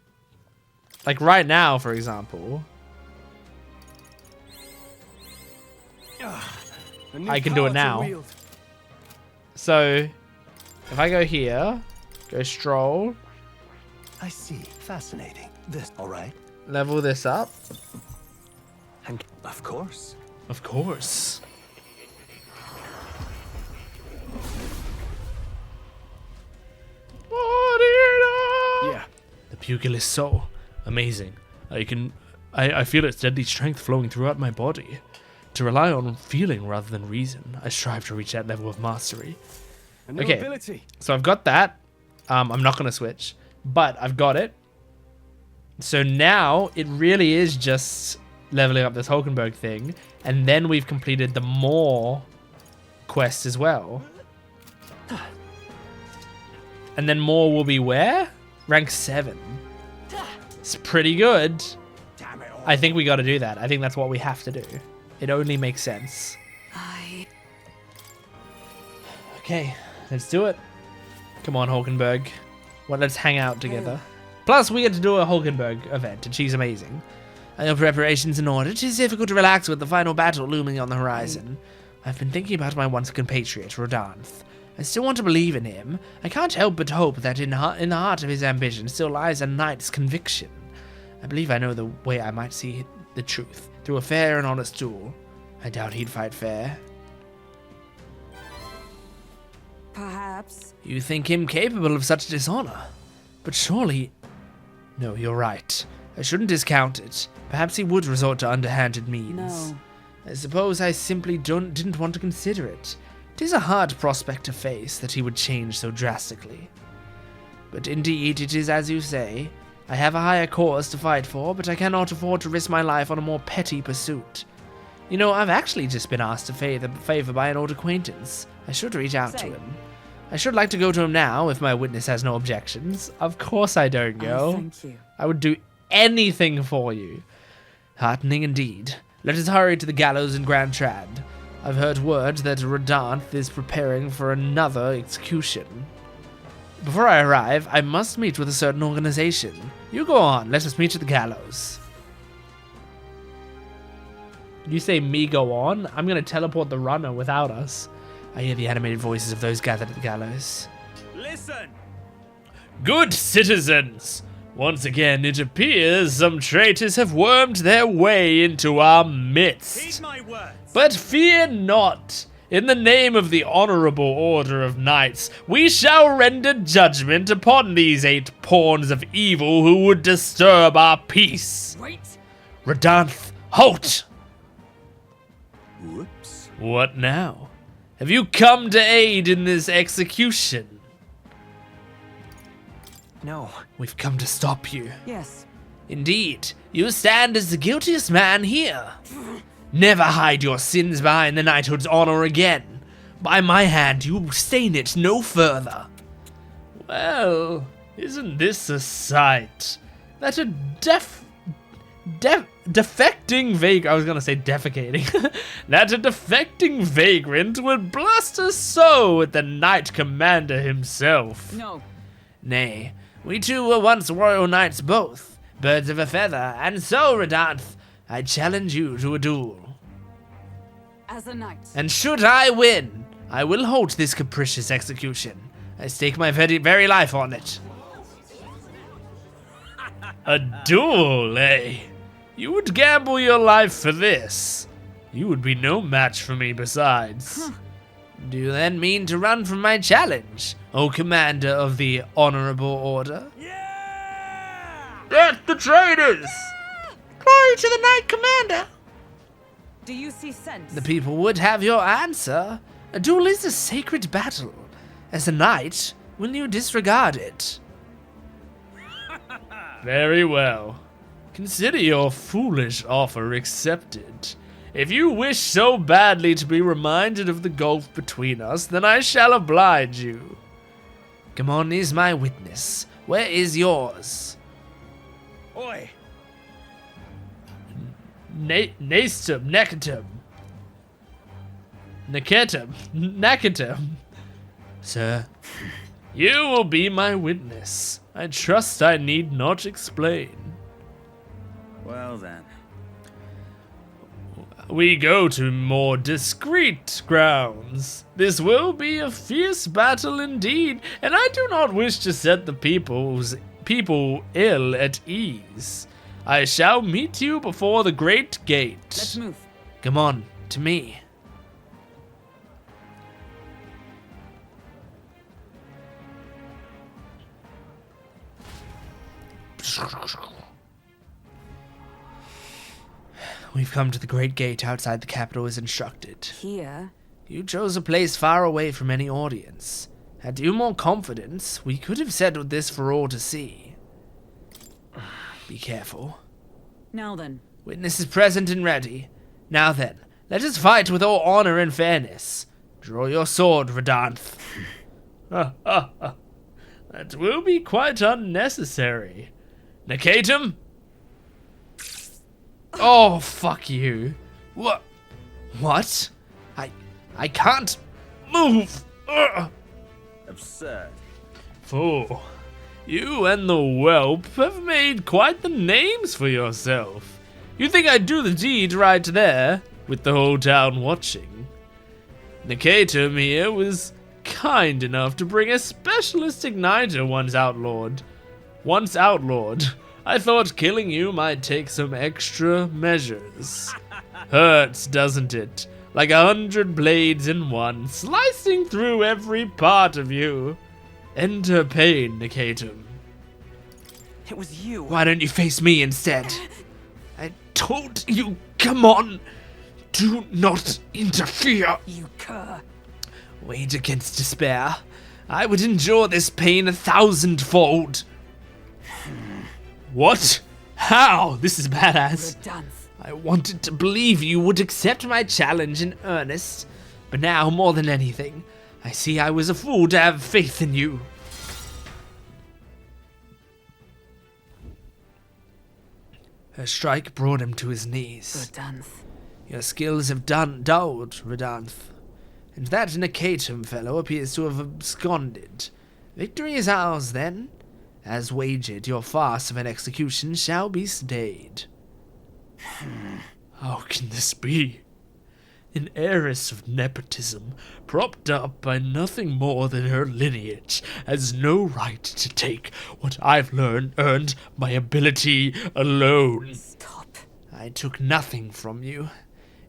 right now, for example, I can do it now. So if I go here, go Stroll. I see. Fascinating. This, all right? Level this up. And of course. Of course. Yeah. The Pugilist soul. Amazing. I feel its deadly strength flowing throughout my body. To rely on feeling rather than reason, I strive to reach that level of mastery. Okay. Ability. So I've got that. I'm not going to switch, but I've got it. So now it really is just leveling up this Hulkenberg thing, and then we've completed the more quest as well. And then more will be where? Rank 7. It's pretty good. I think we got to do that. I think that's what we have to do. It only makes sense. Okay, let's do it. Come on, Hulkenberg. Well, let's hang out together. Plus, we get to do a Hulkenberg event, and she's amazing. Are your preparations in order? It is difficult to relax with the final battle looming on the horizon. I've been thinking about my once compatriot, Rodanth. I still want to believe in him. I can't help but hope that in the heart of his ambition still lies a knight's conviction. I believe I know the way I might see the truth, through a fair and honest duel. I doubt he'd fight fair. Perhaps. You think him capable of such dishonor? But surely... No, you're right. I shouldn't discount it. Perhaps he would resort to underhanded means. No. I suppose I simply didn't want to consider it. It is a hard prospect to face that he would change so drastically. But indeed, it is as you say. I have a higher cause to fight for, but I cannot afford to risk my life on a more petty pursuit. You know, I've actually just been asked a favor by an old acquaintance. I should reach out to him. I should like to go to him now, if my witness has no objections. Of course I don't, girl. Thank you. I would do anything for you. Heartening indeed. Let us hurry to the gallows in Grand Trad. I've heard word that Rodanth is preparing for another execution. Before I arrive, I must meet with a certain organization. You go on, let us meet at the gallows. You say me go on? I'm going to teleport the runner without us. I hear the animated voices of those gathered at the gallows. Listen! Good citizens! Once again, it appears some traitors have wormed their way into our midst. Heed my words. But fear not. In the name of the honorable order of knights, we shall render judgment upon these 8 pawns of evil who would disturb our peace. Wait. Rodanth, halt! Whoops. What now? Have you come to aid in this execution? No. We've come to stop you. Yes. Indeed, you stand as the guiltiest man here. Never hide your sins behind the knighthood's honor again. By my hand, you stain it no further. Well, isn't this a sight? That a defecting I was gonna say defecating. That a defecting vagrant would bluster so at the Knight Commander himself. No. Nay, we two were once royal knights both, birds of a feather, and so, Redanth, I challenge you to a duel. As a knight. And should I win, I will halt this capricious execution. I stake my very life on it. A duel, eh? You would gamble your life for this. You would be no match for me besides. Do you then mean to run from my challenge, O Commander of the Honorable Order? Death the traitors! Glory to the Knight Commander! Do you see sense? The people would have your answer. A duel is a sacred battle. As a knight, will you disregard it? Very well. Consider your foolish offer accepted. If you wish so badly to be reminded of the gulf between us, then I shall oblige you. Gamon is my witness. Where is yours? Oi! Nastum, Nekatum. Nakatum. Sir, You will be my witness. I trust I need not explain. Well then. We go to more discreet grounds. This will be a fierce battle indeed, and I do not wish to set the people ill at ease. I shall meet you before the great gate. Let's move. Gamon, to me. We've come to the great gate outside the capital as instructed. Here? You chose a place far away from any audience. Had you more confidence, we could have settled this for all to see. Be careful. Now then. Witnesses present and ready. Now then, let us fight with all honor and fairness. Draw your sword, Redanth. That will be quite unnecessary. Nakatum? Oh, fuck you. What? What? I can't move. Absurd. Fool. You and the whelp have made quite the names for yourself. You think I'd do the deed right there, with the whole town watching? Nakatum here was kind enough to bring a specialist igniter once outlawed. I thought killing you might take some extra measures. Hurts, doesn't it? Like 100 blades in one, slicing through every part of you. Enter pain, Nakatum. It was you. Why don't you face me instead? I told you, come on. Do not interfere. You cur. Wage against despair. I would endure this pain 1,000-fold. What? How? This is badass. I wanted to believe you would accept my challenge in earnest, but now, more than anything, I see I was a fool to have faith in you. Her strike brought him to his knees. Redanth. Your skills have dulled, Redanth, and that Nakatum fellow appears to have absconded. Victory is ours, then. As wagered, your farce of an execution shall be stayed. How can this be? An heiress of nepotism, propped up by nothing more than her lineage, has no right to take what I've earned by ability alone. Stop. I took nothing from you.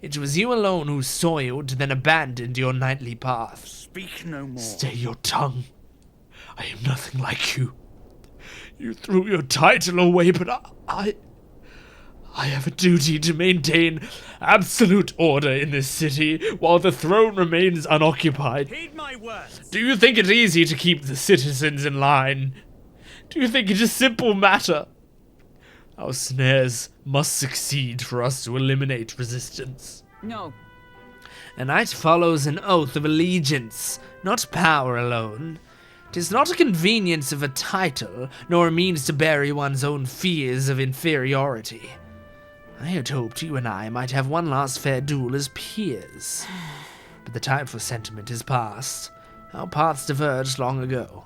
It was you alone who soiled, then abandoned your knightly path. Speak no more. Stay your tongue. I am nothing like you. You threw your title away, but I have a duty to maintain absolute order in this city while the throne remains unoccupied. Heed my words. Do you think it easy to keep the citizens in line? Do you think it a simple matter? Our snares must succeed for us to eliminate resistance. No. A knight follows an oath of allegiance, not power alone. 'Tis not a convenience of a title, nor a means to bury one's own fears of inferiority. I had hoped you and I might have one last fair duel as peers. But the time for sentiment is past. Our paths diverged long ago.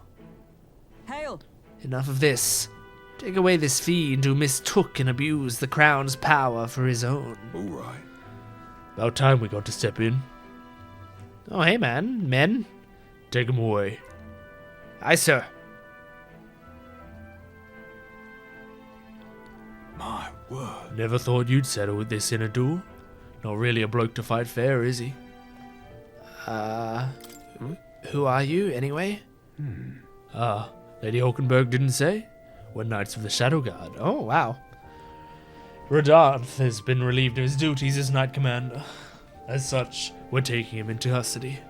Hail! Enough of this. Take away this fiend who mistook and abused the crown's power for his own. All right. About time we got to step in. Oh, hey, man. Men. Take him away. Aye, sir. My word. Never thought you'd settle with this in a duel. Not really a bloke to fight fair, is he? Who are you, anyway? Lady Hulkenberg didn't say? We're Knights of the Shadow Guard. Oh, wow. Radarth has been relieved of his duties as Knight Commander. As such, we're taking him into custody.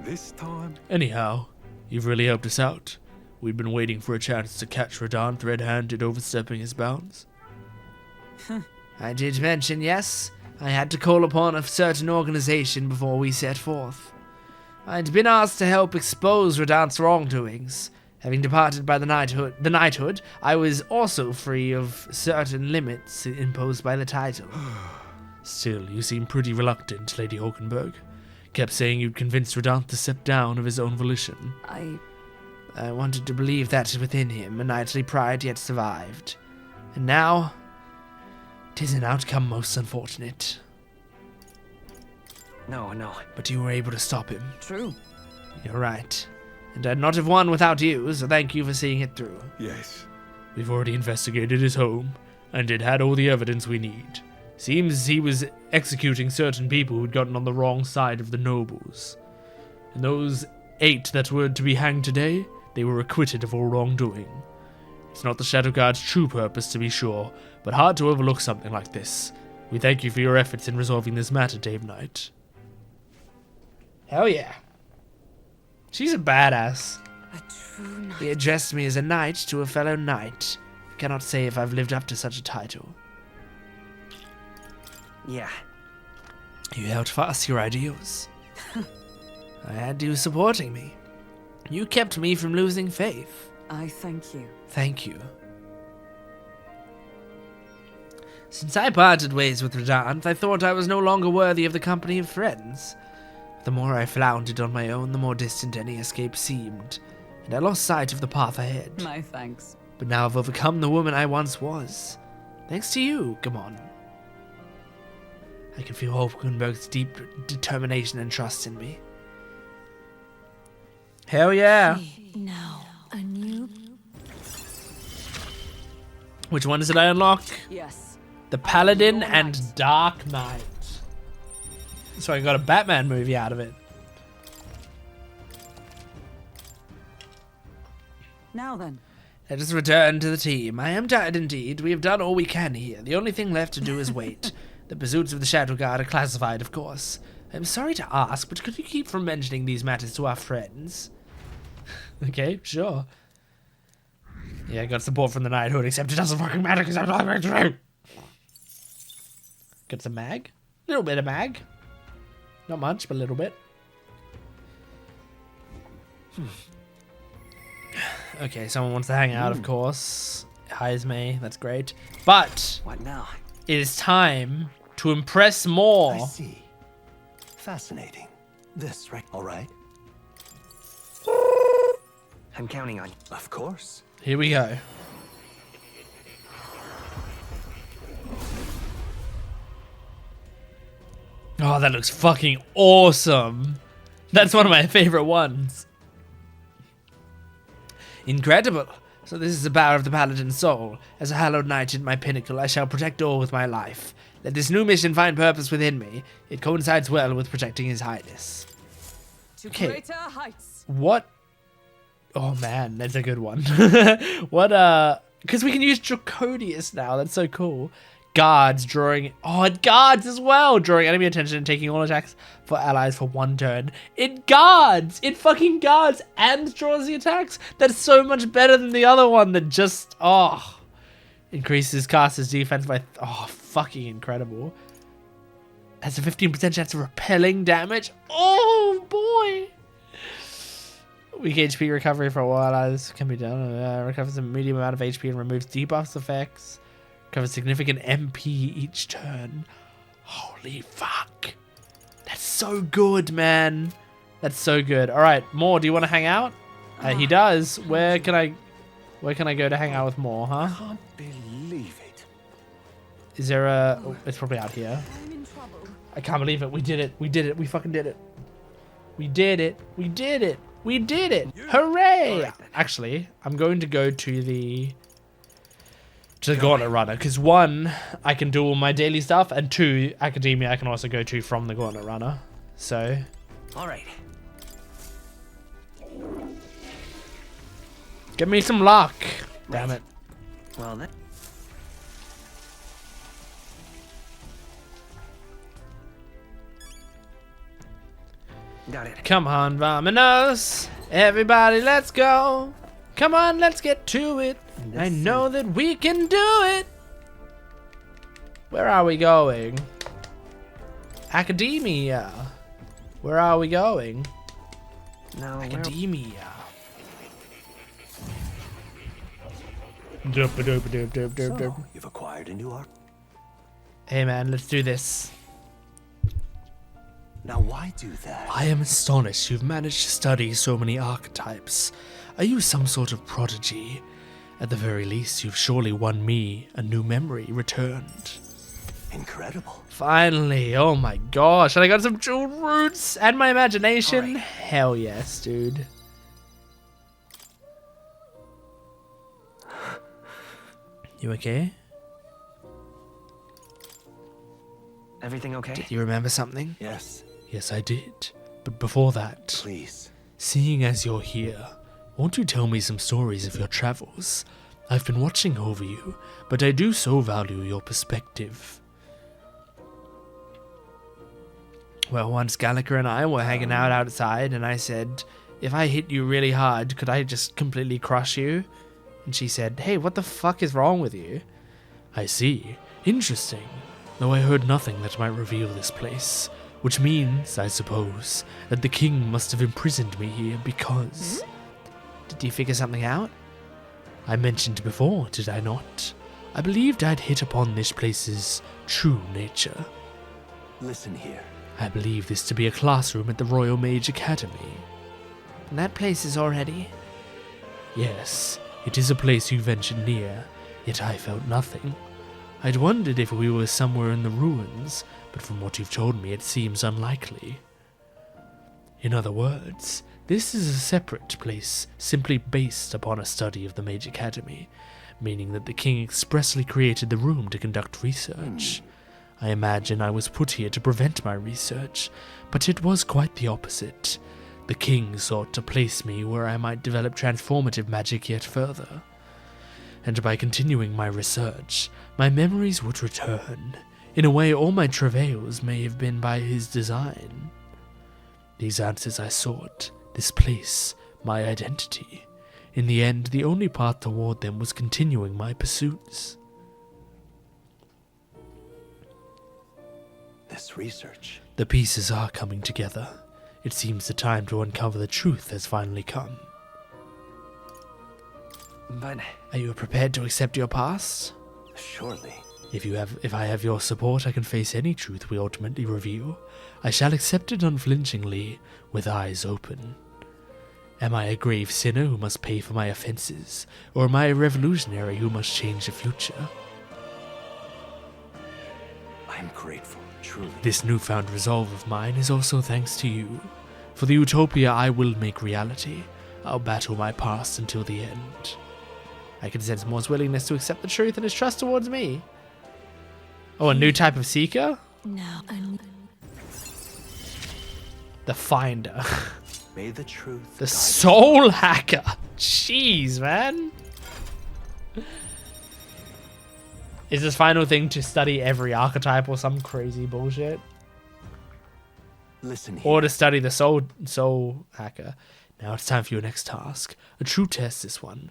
This time? Anyhow, you've really helped us out. We've been waiting for a chance to catch Radarth red-handed overstepping his bounds. I did mention, yes. I had to call upon a certain organization before we set forth. I'd been asked to help expose Radarth's wrongdoings. Having departed by the knighthood, I was also free of certain limits imposed by the title. Still, you seem pretty reluctant, Lady Hulkenberg. Kept saying you'd convince Radarth to step down of his own volition. I wanted to believe that within him a knightly pride yet survived. And now, 'tis an outcome most unfortunate. No. But you were able to stop him. True. You're right. And I'd not have won without you, so thank you for seeing it through. Yes. We've already investigated his home, and it had all the evidence we need. Seems he was executing certain people who'd gotten on the wrong side of the nobles. And those 8 that were to be hanged today, they were acquitted of all wrongdoing. It's not the Shadow Guard's true purpose, to be sure, but hard to overlook something like this. We thank you for your efforts in resolving this matter, Dame Knight. Hell yeah. She's a badass. A true knight. He addressed me as a knight to a fellow knight. I cannot say if I've lived up to such a title. Yeah. You held fast to your ideals. I had you supporting me. You kept me from losing faith. I thank you. Thank you. Since I parted ways with Radarth, I thought I was no longer worthy of the company of friends. The more I floundered on my own, the more distant any escape seemed, and I lost sight of the path ahead. My thanks. But now I've overcome the woman I once was. Thanks to you, Gamon. I can feel Hulkenberg's deep determination and trust in me. Hell yeah! Now, a new... Which ones did I unlock? Yes. The Paladin and Dark Knight. So I got a Batman movie out of it. Now then. Let us return to the team. I am tired indeed. We have done all we can here. The only thing left to do is wait. The pursuits of the Shadow Guard are classified, of course. I'm sorry to ask, but could you keep from mentioning these matters to our friends? Okay, sure. Yeah, I got support from the Knighthood, except it doesn't fucking matter because I'm not going through. Got some mag? A little bit of mag. Not much, but a little bit. Okay, someone wants to hang out, of course. Hires me, that's great. But What now? it is time to impress more. I see. Fascinating. This, right? All right. I'm counting on you. Of course. Here we go. Oh, that looks fucking awesome. That's one of my favorite ones. Incredible. So this is the power of the Paladin's soul. As a hallowed knight in my pinnacle, I shall protect all with my life. Let this new mission find purpose within me. It coincides well with protecting His Highness. To Okay. greater heights. What? Oh man, that's a good one. What, because we can use Dracodius now. That's so cool. Guards drawing. Oh, it guards as well. Drawing enemy attention and taking all attacks for allies for 1 turn. It guards. It fucking guards and draws the attacks. That's so much better than the other one that just, oh. Increases caster's defense by, oh, fucking incredible. Has a 15% chance of repelling damage. Oh, boy. Weak HP recovery for all allies can be done. Recovers a medium amount of HP and removes debuffs effects. Cover significant MP each turn. Holy fuck. That's so good, man. That's so good. All right, Moore, do you want to hang out? He does. Where can I go to hang out with Moore, huh? I can't believe it. Is there a... Oh, it's probably out here. I can't believe it. We did it. We did it. We fucking did it. We did it. We did it. We did it. Hooray! Actually, I'm going to go to the Gauntlet Runner. Because one, I can do all my daily stuff. And two, Academia I can also go to from the Gauntlet Runner. So... All right. Give me some luck. Damn it. Well, then. Got it. Come on, Vamonos. Everybody, let's go. Come on, let's get to it. I know that we can do it. Where are we going? Academia. Where are we going? No, Academia. So, you've acquired a new arc. Hey man, let's do this. Now, why do that? I am astonished you've managed to study so many archetypes. Are you some sort of prodigy? At the very least, you've surely won me a new memory returned. Incredible. Finally, oh my gosh, and I got some jeweled roots and my imagination. Right. Hell yes, dude. You okay? Everything okay? Did you remember something? Yes. Yes, I did. But before that, Please. Seeing as you're here, won't you tell me some stories of your travels? I've been watching over you, but I do so value your perspective. Well, once Gallagher and I were hanging out outside, and I said, if I hit you really hard, could I just completely crush you? And she said, hey, what the fuck is wrong with you? I see. Interesting. Though I heard nothing that might reveal this place. Which means, I suppose, that the king must have imprisoned me here because... Did you figure something out? I mentioned before, did I not? I believed I'd hit upon this place's true nature. Listen here. I believe this to be a classroom at the Royal Mage Academy. And that place is already... Yes, it is a place you ventured near, yet I felt nothing. I'd wondered if we were somewhere in the ruins, but from what you've told me it seems unlikely. In other words, this is a separate place, simply based upon a study of the Mage Academy, meaning that the king expressly created the room to conduct research. I imagine I was put here to prevent my research, but it was quite the opposite. The king sought to place me where I might develop transformative magic yet further. And by continuing my research, my memories would return. In a way, all my travails may have been by his design. These answers I sought, this place, my identity. In the end, the only path toward them was continuing my pursuits. This research. The pieces are coming together. It seems the time to uncover the truth has finally come. But... Are you prepared to accept your past? Surely. If I have your support, I can face any truth we ultimately reveal. I shall accept it unflinchingly, with eyes open. Am I a grave sinner who must pay for my offenses, or am I a revolutionary who must change the future? I'm grateful, truly. This newfound resolve of mine is also thanks to you. For the utopia I will make reality, I'll battle my past until the end. I can sense Moore's willingness to accept the truth and his trust towards me. Oh, a new type of seeker? No. The Finder. May the truth. The Soul Hacker. Jeez, man. Is this final thing to study every archetype or some crazy bullshit? Listen here. Or to study the soul hacker? Now it's time for your next task. A true test, this one.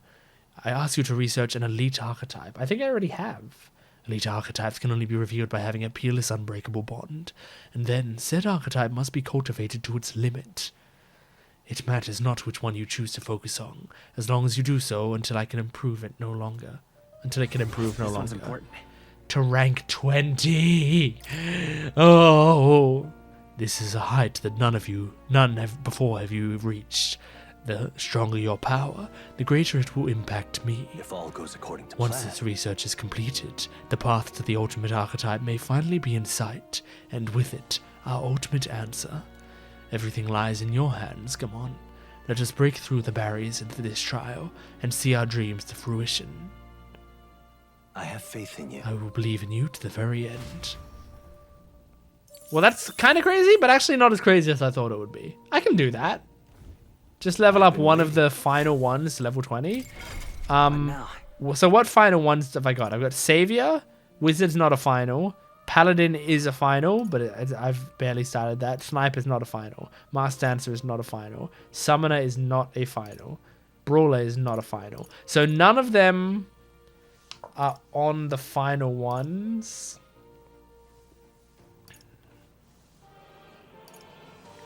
I ask you to research an elite archetype. I think I already have. Elite archetypes can only be revealed by having a peerless, unbreakable bond. And then, said archetype must be cultivated to its limit. It matters not which one you choose to focus on, as long as you do so until I can improve it no longer. Until it can improve no longer. Important. to rank 20. Oh, this is a height that none have before have you reached. The stronger your power, the greater it will impact me. If all goes according to Once plan. this research is completed, the path to the ultimate archetype may finally be in sight, and with it, our ultimate answer. Everything lies in your hands, come on. Let us break through the barriers into this trial, and see our dreams to fruition. I have faith in you. I will believe in you to the very end. Well, that's kind of crazy, but actually not as crazy as I thought it would be. I can do that. Just level up one of the final ones to level 20. So what final ones have I got? I've got Savior. Wizard's not a final. Paladin is a final, but I've barely started that. Sniper's not a final. Mass Dancer is not a final. Summoner is not a final. Brawler is not a final. So none of them are on the final ones.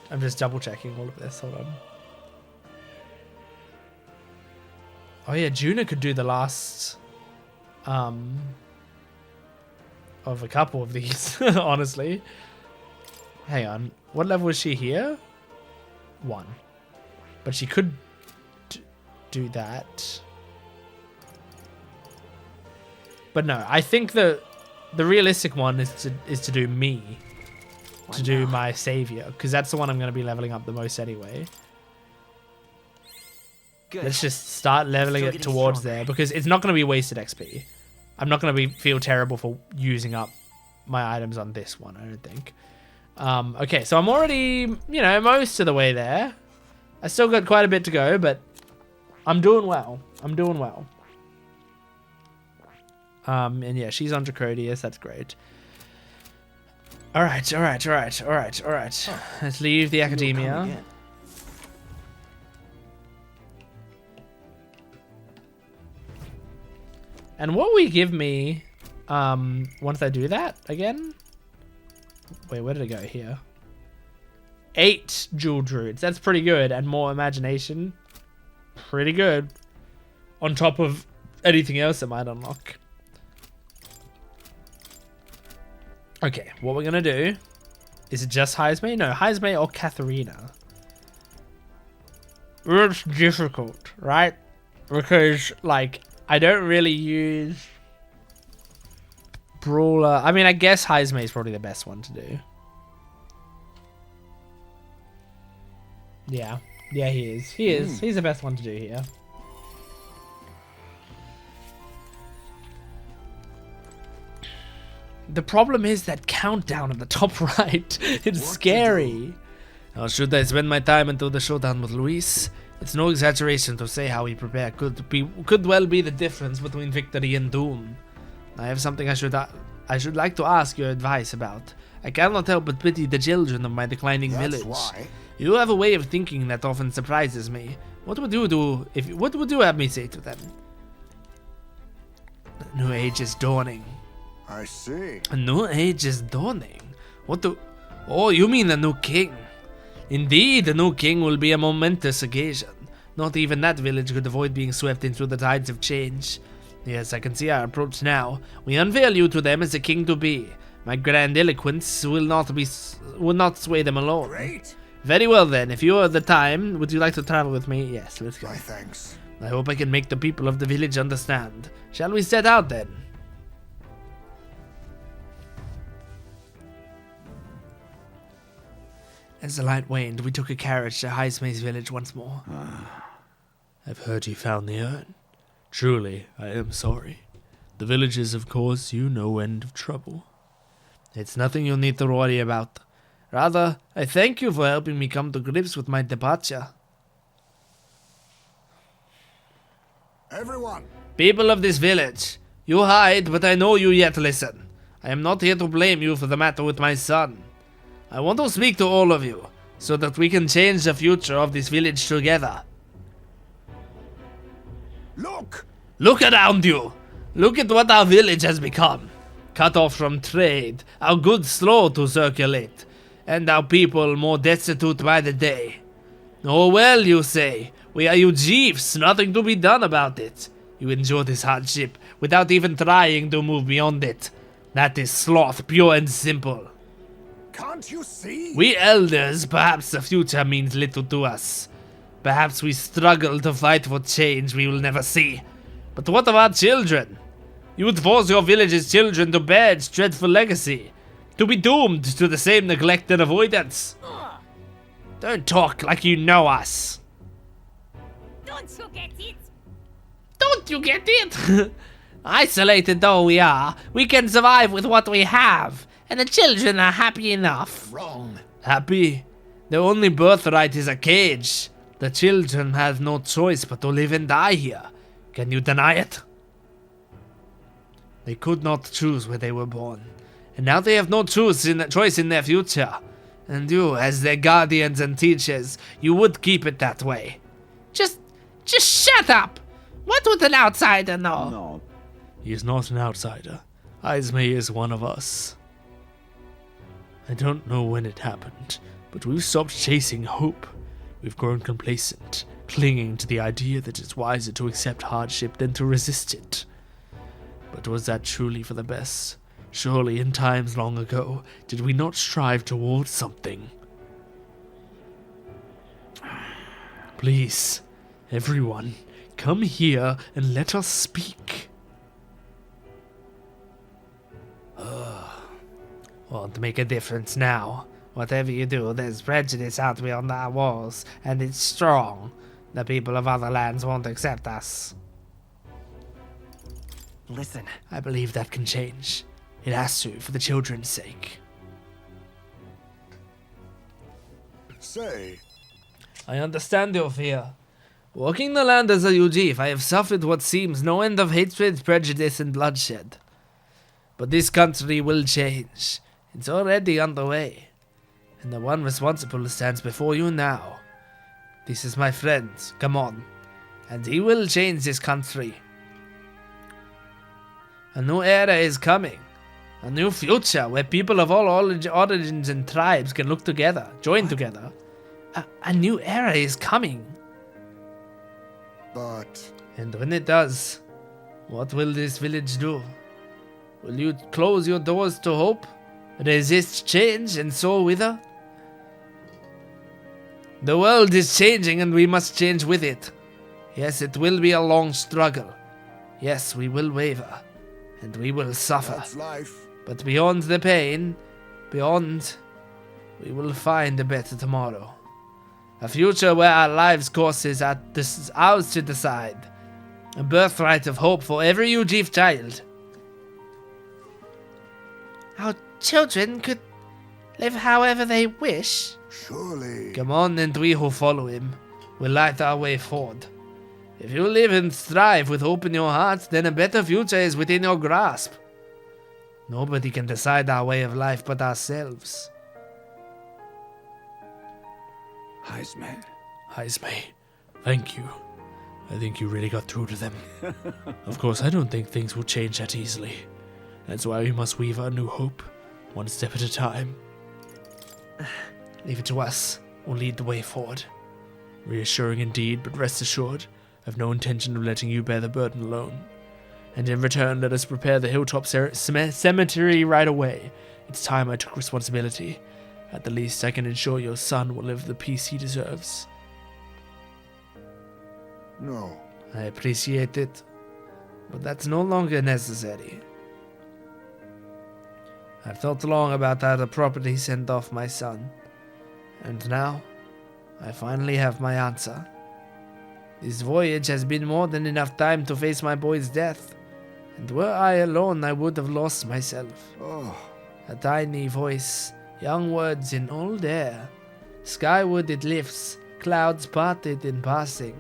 I'm just double checking all of this. Hold on. Oh yeah, Juna could do the last of a couple of these, honestly. Hang on. What level is she here? 1. But she could do that. But no, I think the realistic one is to do me. To do my Savior, because that's the one I'm going to be leveling up the most anyway. Good. Let's just start leveling it towards there, because it's not going to be wasted XP. I'm not going to feel terrible for using up my items on this one, I don't think. Okay, so I'm already, most of the way there. I still got quite a bit to go, but I'm doing well. I'm doing well. And yeah, she's on Dracodius. That's great. All right. Let's leave the academia. And what will you give me once I do that again? Wait, where did it go? Here. 8 Jewel Druids. That's pretty good. And more imagination. Pretty good. On top of anything else it might unlock. Okay, what we're going to do... Is it just Heisme? No, Heisme or Katharina. It's difficult, right? Because, like... I don't really use Brawler. I mean, I guess Heisme is probably the best one to do. Yeah. Yeah, he is. He is. He's the best one to do here. The problem is that countdown at the top right. It's scary. How should I spend my time until the showdown with Luis? It's no exaggeration to say how he prepared could well be the difference between victory and doom. I have something I should like to ask your advice about. I cannot help but pity the children of my declining village. Why? You have a way of thinking that often surprises me. What would you do what would you have me say to them? A new age is dawning. I see. A new age is dawning. Oh, you mean a new king? Indeed, the new king will be a momentous occasion. Not even that village could avoid being swept into the tides of change. Yes, I can see our approach now. We unveil you to them as a king-to-be. My grandiloquence will not sway them alone. Great. Very well then, if you have the time, would you like to travel with me? Yes, let's go. My thanks. I hope I can make the people of the village understand. Shall we set out then? As the light waned, we took a carriage to Heisme's village once more. I've heard you found the urn. Truly, I am sorry. The village is, of course, no end of trouble. It's nothing you'll need to worry about. Rather, I thank you for helping me come to grips with my departure. Everyone. People of this village, you hide, but I know you yet listen. I am not here to blame you for the matter with my son. I want to speak to all of you, so that we can change the future of this village together. Look! Look around you! Look at what our village has become. Cut off from trade, our goods slow to circulate, and our people more destitute by the day. Oh well, you say, we are you chiefs, nothing to be done about it. You endure this hardship without even trying to move beyond it. That is sloth, pure and simple. Can't you see? We elders, perhaps the future means little to us. Perhaps we struggle to fight for change we will never see. But what of our children? You would force your village's children to bear its dreadful legacy, to be doomed to the same neglect and avoidance. Don't talk like you know us. Don't you get it? Don't you get it? Isolated though we are, we can survive with what we have, and the children are happy enough. Wrong. Happy? Their only birthright is a cage. The children have no choice but to live and die here. Can you deny it? They could not choose where they were born, and now they have no choice in their future. And you, as their guardians and teachers, you would keep it that way. Just shut up! What would an outsider know? No. He is not an outsider. Isme is one of us. I don't know when it happened, but we've stopped chasing hope. We've grown complacent, clinging to the idea that it's wiser to accept hardship than to resist it. But was that truly for the best? Surely in times long ago, did we not strive towards something? Please, everyone, come here and let us speak. Won't make a difference now. Whatever you do, there's prejudice out beyond our walls, and it's strong. The people of other lands won't accept us. Listen. I believe that can change. It has to, for the children's sake. Say. I understand your fear. Walking the land as a Ujif, I have suffered what seems no end of hatred, prejudice, and bloodshed. But this country will change. It's already underway. And the one responsible stands before you now. This is my friend, come on. And he will change this country. A new era is coming. A new future where people of all origins and tribes can look together, join together. A new era is coming. But... And when it does, what will this village do? Will you close your doors to hope? Resist change and so wither? The world is changing and we must change with it. Yes, it will be a long struggle. Yes, we will waver. And we will suffer. That's life. But beyond the pain, we will find a better tomorrow. A future where our lives' courses are ours to decide. A birthright of hope for every Ujif child. Our children could live however they wish. Surely. Come on, and we who follow him will light our way forward. If you live and strive with hope in your heart, then a better future is within your grasp. Nobody can decide our way of life but ourselves. Isme, thank you. I think you really got through to them. Of course, I don't think things will change that easily. That's why we must weave our new hope, one step at a time. Leave it to us. We'll lead the way forward. Reassuring indeed, but rest assured, I've no intention of letting you bear the burden alone. And in return, let us prepare the hilltop cemetery right away. It's time I took responsibility. At the least, I can ensure your son will live the peace he deserves. No. I appreciate it, but that's no longer necessary. I've thought long about how to properly send off my son, and now I finally have my answer. This voyage has been more than enough time to face my boy's death, and were I alone, I would have lost myself. Oh. A tiny voice, young words in old air. Skyward it lifts, clouds parted in passing.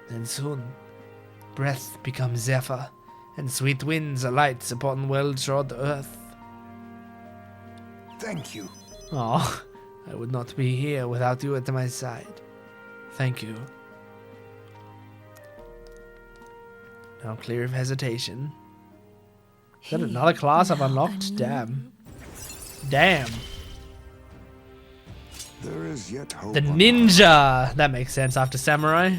And soon, breath becomes zephyr, and sweet winds alight upon well-trod earth. Thank you. Oh, I would not be here without you at my side. Thank you. Now clear of hesitation. Is that another class I've unlocked? Damn. Damn. There is yet hope. The ninja! That makes sense after samurai.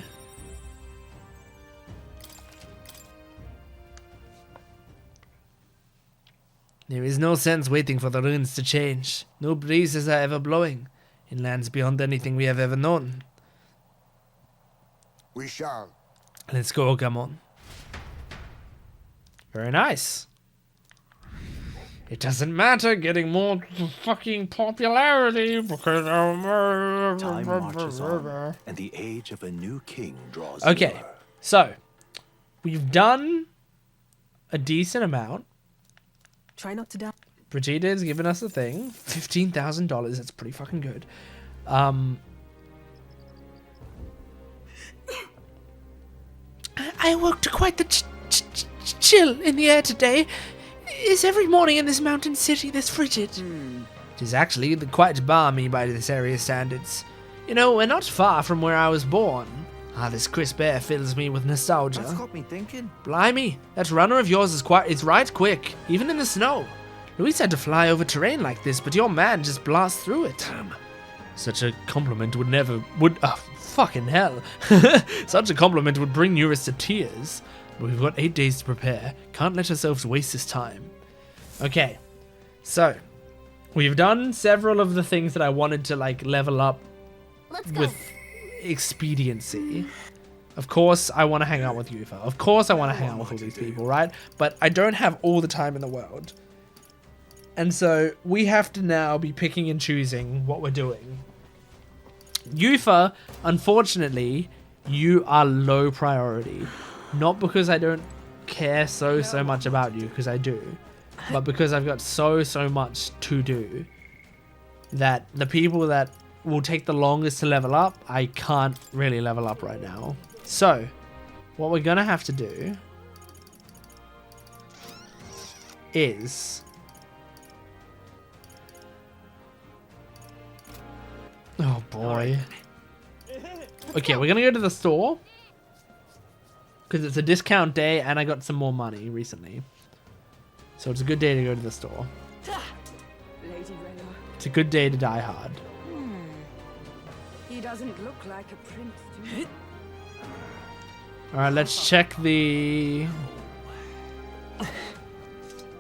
There is no sense waiting for the runes to change. No breezes are ever blowing in lands beyond anything we have ever known. We shall. Let's go, come on. Very nice. It doesn't matter getting more fucking popularity because Time marches on, and the age of a new king draws Okay, nearer. so we've done a decent amount. Try not to die. Brigida's given us a thing. $15,000. That's pretty fucking good. I awoke to quite the chill in the air today. Is every morning in this mountain city this frigid? it is actually quite balmy by this area's standards. You know, we're not far from where I was born. This crisp air fills me with nostalgia. That's got me thinking. Blimey, that runner of yours is right quick, even in the snow. Luis had to fly over terrain like this, but your man just blasts through it. Damn. Such a compliment fucking hell. Such a compliment would bring Eurus to tears. But we've got 8 days to prepare. Can't let ourselves waste this time. Okay, so we've done several of the things that I wanted to like level up with expediency. Of course, I want to hang out with Yufa. Of course, I want to hang out with all these people, right? But I don't have all the time in the world. And so we have to now be picking and choosing what we're doing. Yufa, unfortunately, you are low priority. Not because I don't care so much about you, because I do. But because I've got so much to do that the people that will take the longest to level up, I can't really level up right now. So, what we're going to have to do is... Oh boy. Okay, we're going to go to the store. Because it's a discount day and I got some more money recently. So it's a good day to go to the store. It's a good day to die hard. He doesn't look like a prince to me. Alright, let's check the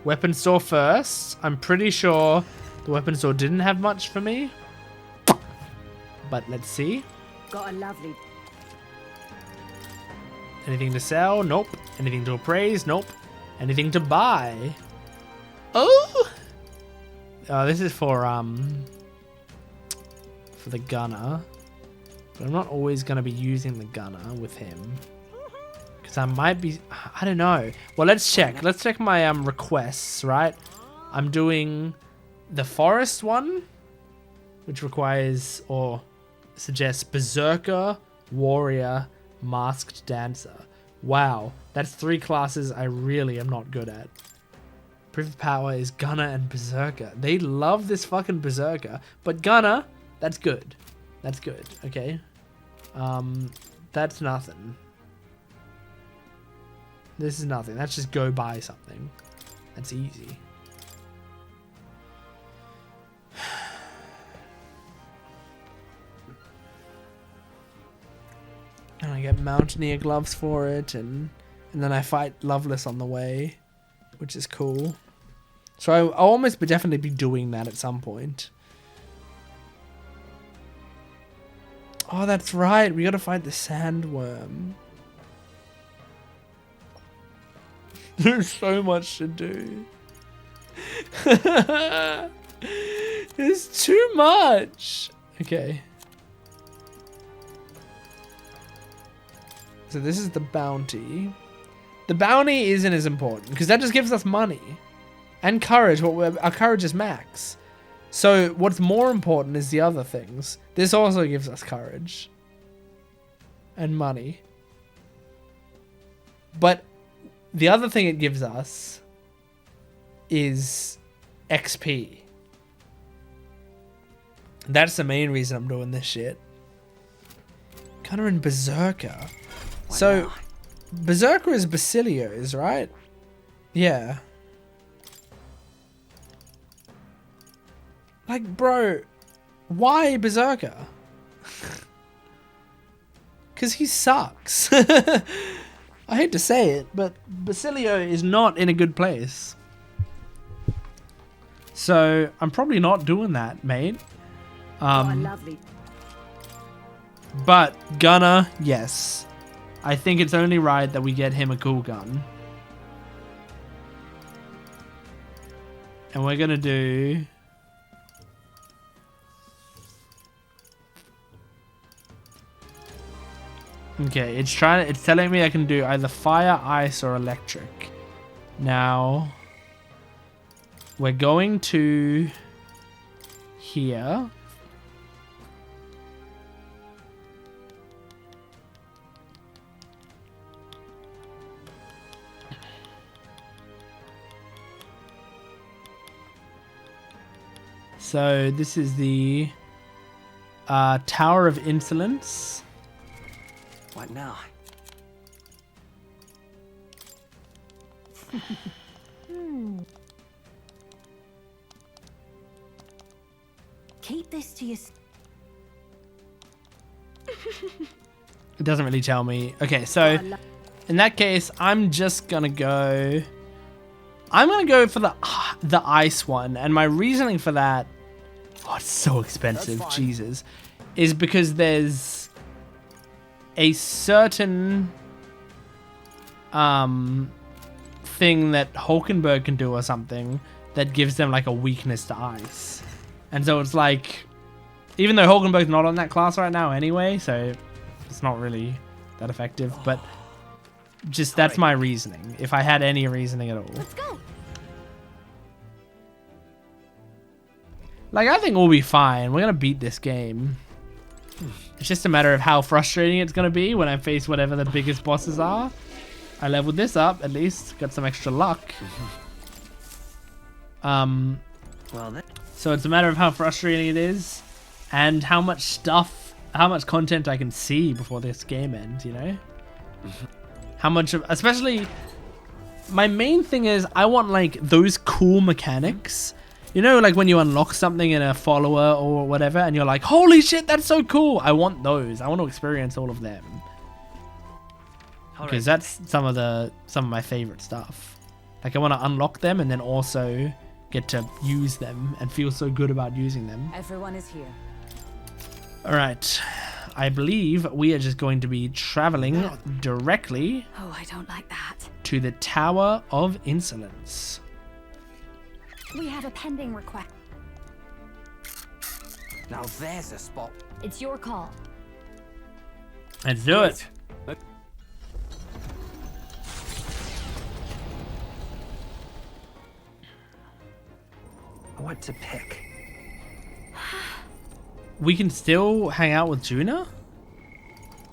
weapon store first. I'm pretty sure the weapon store didn't have much for me. But let's see. Got a lovely... Anything to sell? Nope. Anything to appraise? Nope. Anything to buy? Oh! This is for the gunner. But I'm not always going to be using the gunner with him. Because I might be... I don't know. Well, let's check. Let's check my requests, right? I'm doing the forest one, which requires or suggests Berserker, Warrior, Masked Dancer. Wow, that's 3 classes I really am not good at. Proof of Power is Gunner and Berserker. They love this fucking Berserker. But Gunner, that's good. That's good, okay? That's nothing. This is nothing. That's just go buy something. That's easy. And I get Mountaineer gloves for it, and then I fight Loveless on the way, which is cool. So I'll almost definitely be doing that at some point. Oh, that's right. We gotta fight the sandworm. There's so much to do. There's too much. Okay. So this is the bounty. The bounty isn't as important because that just gives us money and courage. Our courage is max. So what's more important is the other things. This also gives us courage and money. But the other thing it gives us is XP. That's the main reason I'm doing this shit. Gunner and Berserker. So, Berserker is Basilio's, right? Yeah. Like, bro, why Berserker? Because he sucks. I hate to say it, but Basilio is not in a good place. So I'm probably not doing that, mate. Lovely. But Gunner, yes. I think it's only right that we get him a cool gun. And we're gonna do... Okay, it's telling me I can do either fire, ice, or electric. Now, we're going to here. So this is the Tower of Insolence. What now? Keep this to yourself. It doesn't really tell me. Okay, so in that case, I'm just gonna go. I'm gonna go for the ice one, and my reasoning for that, oh, it's so expensive, Jesus, is because there's a certain thing that Hulkenberg can do or something that gives them like a weakness to ice, and so it's like, even though Hulkenberg's not on that class right now anyway, so it's not really that effective, but just that's my reasoning, if I had any reasoning at all. Let's go. Like, I think we'll be fine. We're gonna beat this game. It's just a matter of how frustrating it's gonna be when I face whatever the biggest bosses are. I leveled this up, at least. Got some extra luck. Well, then. So it's a matter of how frustrating it is, and how much stuff, how much content I can see before this game ends, you know? How much of, especially, my main thing is I want like those cool mechanics. You know, like when you unlock something in a follower or whatever, and you're like, holy shit, that's so cool. I want those. I want to experience all of them. Because that's some of my favorite stuff. Like, I want to unlock them and then also get to use them and feel so good about using them. Everyone is here. All right. I believe we are just going to be traveling directly Oh, I don't like that. to the Tower of Insolence. We have a pending request. Now there's a spot. It's your call. Let's do it. What to pick? We can still hang out with Juna?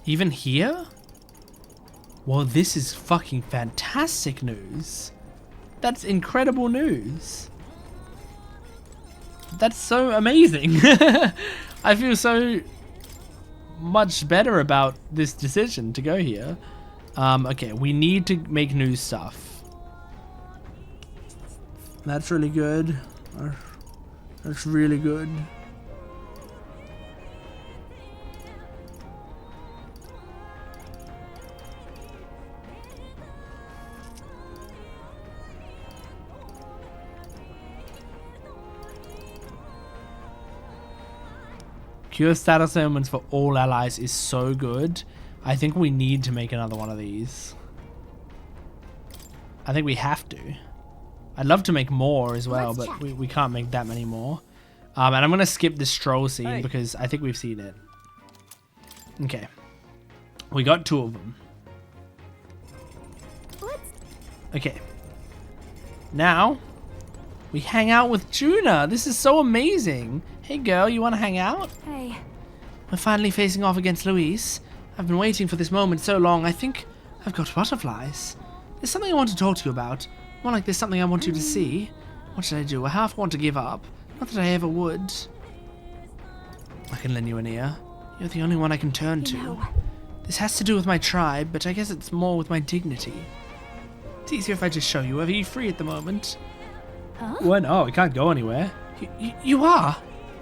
Even here? Well, this is fucking fantastic news. That's incredible news. That's so amazing. I feel so much better about this decision to go here. Okay, we need to make new stuff. That's really good. That's really good. Cure status ailments for all allies is so good. I think we need to make another one of these. I think we have to. I'd love to make more as well, but we can't make that many more. And I'm going to skip the stroll scene because I think we've seen it. Okay. We got 2 of them. Okay. Now, we hang out with Juna. This is so amazing. Hey girl, you want to hang out? Hey. We're finally facing off against Luis. I've been waiting for this moment so long, I think I've got butterflies. There's something I want to talk to you about. More like there's something I want you to see. What should I do? I half want to give up. Not that I ever would. I can lend you an ear. You're the only one I can turn to. This has to do with my tribe, but I guess it's more with my dignity. It's easier if I just show you. Are you free at the moment? Huh? What? Oh, we can't go anywhere. You are?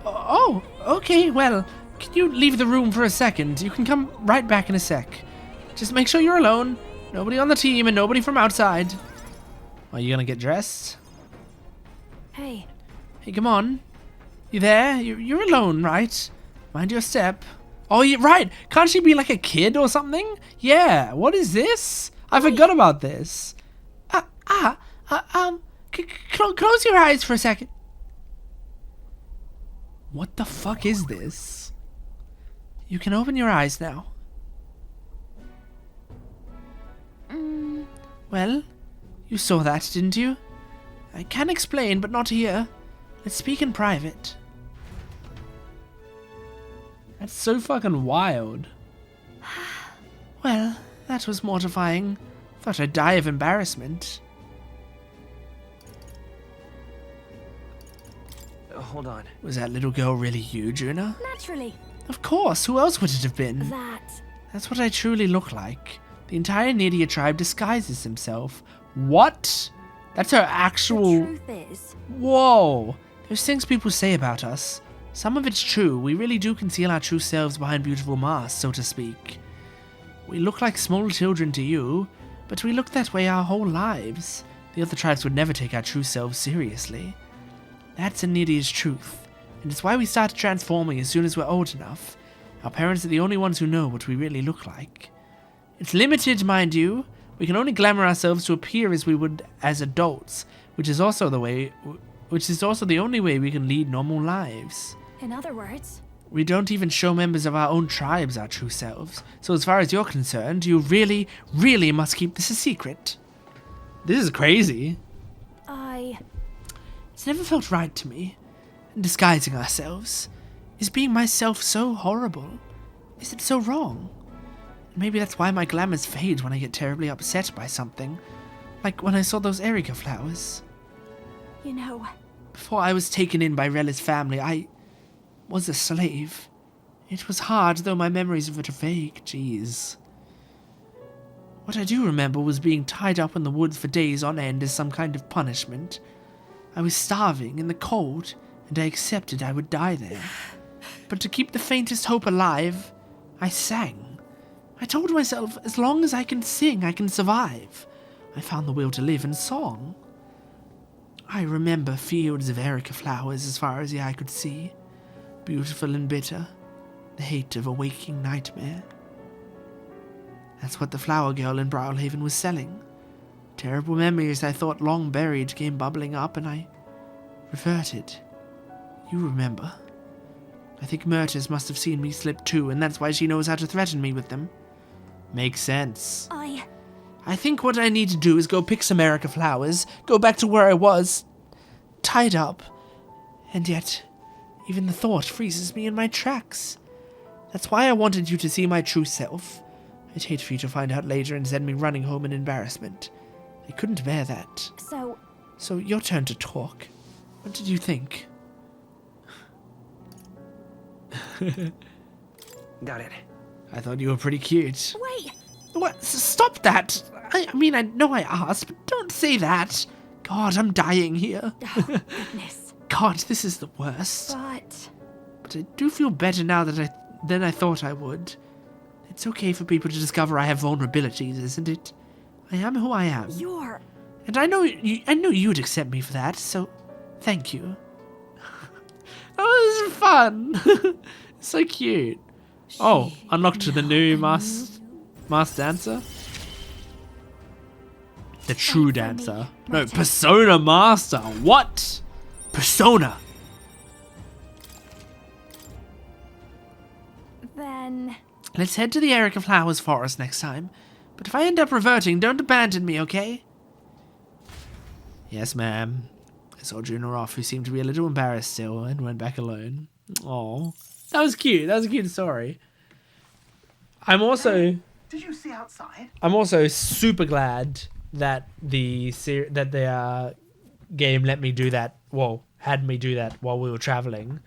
Oh, okay, well, can you leave the room for a second? You can come right back in a sec. Just make sure you're alone. Nobody on the team and nobody from outside. Are you gonna get dressed? Hey. Hey, come on. You there? You're alone, right? Mind your step. Oh, you're right. Can't she be like a kid or something? Yeah. What is this? I forgot about this. Close your eyes for a second. What the fuck is this? You can open your eyes now. Well, you saw that, didn't you? I can explain, but not here. Let's speak in private. That's so fucking wild. Well, that was mortifying. Thought I'd die of embarrassment. Hold on. Was that little girl really you, Juna? Naturally. Of course, who else would it have been? That. That's what I truly look like. The entire Nidia tribe disguises himself. What? That's her actual... The truth is... Whoa! There's things people say about us. Some of it's true. We really do conceal our true selves behind beautiful masks, so to speak. We look like small children to you, but we look that way our whole lives. The other tribes would never take our true selves seriously. That's Nidia's truth, and it's why we start transforming as soon as we're old enough. Our parents are the only ones who know what we really look like. It's limited, mind you. We can only glamour ourselves to appear as we would as adults, which is also the only way we can lead normal lives. In other words... We don't even show members of our own tribes our true selves, so as far as you're concerned, you really, really must keep this a secret. This is crazy. It's never felt right to me. Disguising ourselves. Is being myself so horrible? Is it so wrong? Maybe that's why my glamours fade when I get terribly upset by something. Like when I saw those Erica flowers. You know... Before I was taken in by Rella's family, I was a slave. It was hard, though my memories of it are vague. Jeez. What I do remember was being tied up in the woods for days on end as some kind of punishment. I was starving in the cold, and I accepted I would die there. But to keep the faintest hope alive, I sang. I told myself, as long as I can sing, I can survive. I found the will to live in song. I remember fields of Erica flowers as far as the eye could see, beautiful and bitter, the hate of a waking nightmare. That's what the flower girl in Brawlhaven was selling. Terrible memories I thought long buried came bubbling up, and I reverted. You remember. I think Myrtis must have seen me slip too, and that's why she knows how to threaten me with them. Makes sense. I think what I need to do is go pick some Erica flowers, go back to where I was, tied up. And yet, even the thought freezes me in my tracks. That's why I wanted you to see my true self. I'd hate for you to find out later and send me running home in embarrassment. I couldn't bear that. So your turn to talk. What did you think? Got it. I thought you were pretty cute. Wait! What? Stop that! I mean, I know I asked, but don't say that. God, I'm dying here. Oh, goodness. God, this is the worst. But I do feel better now than I thought I would. It's okay for people to discover I have vulnerabilities, isn't it? I am who I am. And I know you'd accept me for that, so thank you. That was fun. So cute. Oh, unlocked the new masked dancer? The true dancer. No, Persona Master. What? Persona. then... Let's head to the Erica Flowers Forest next time. But if I end up reverting, don't abandon me, okay? Yes, ma'am. I saw Juna off, who seemed to be a little embarrassed still, and went back alone. Aw. That was cute. That was a cute story. I'm also... Did you see outside? I'm also super glad that the game let me do that. Well, had me do that while we were traveling,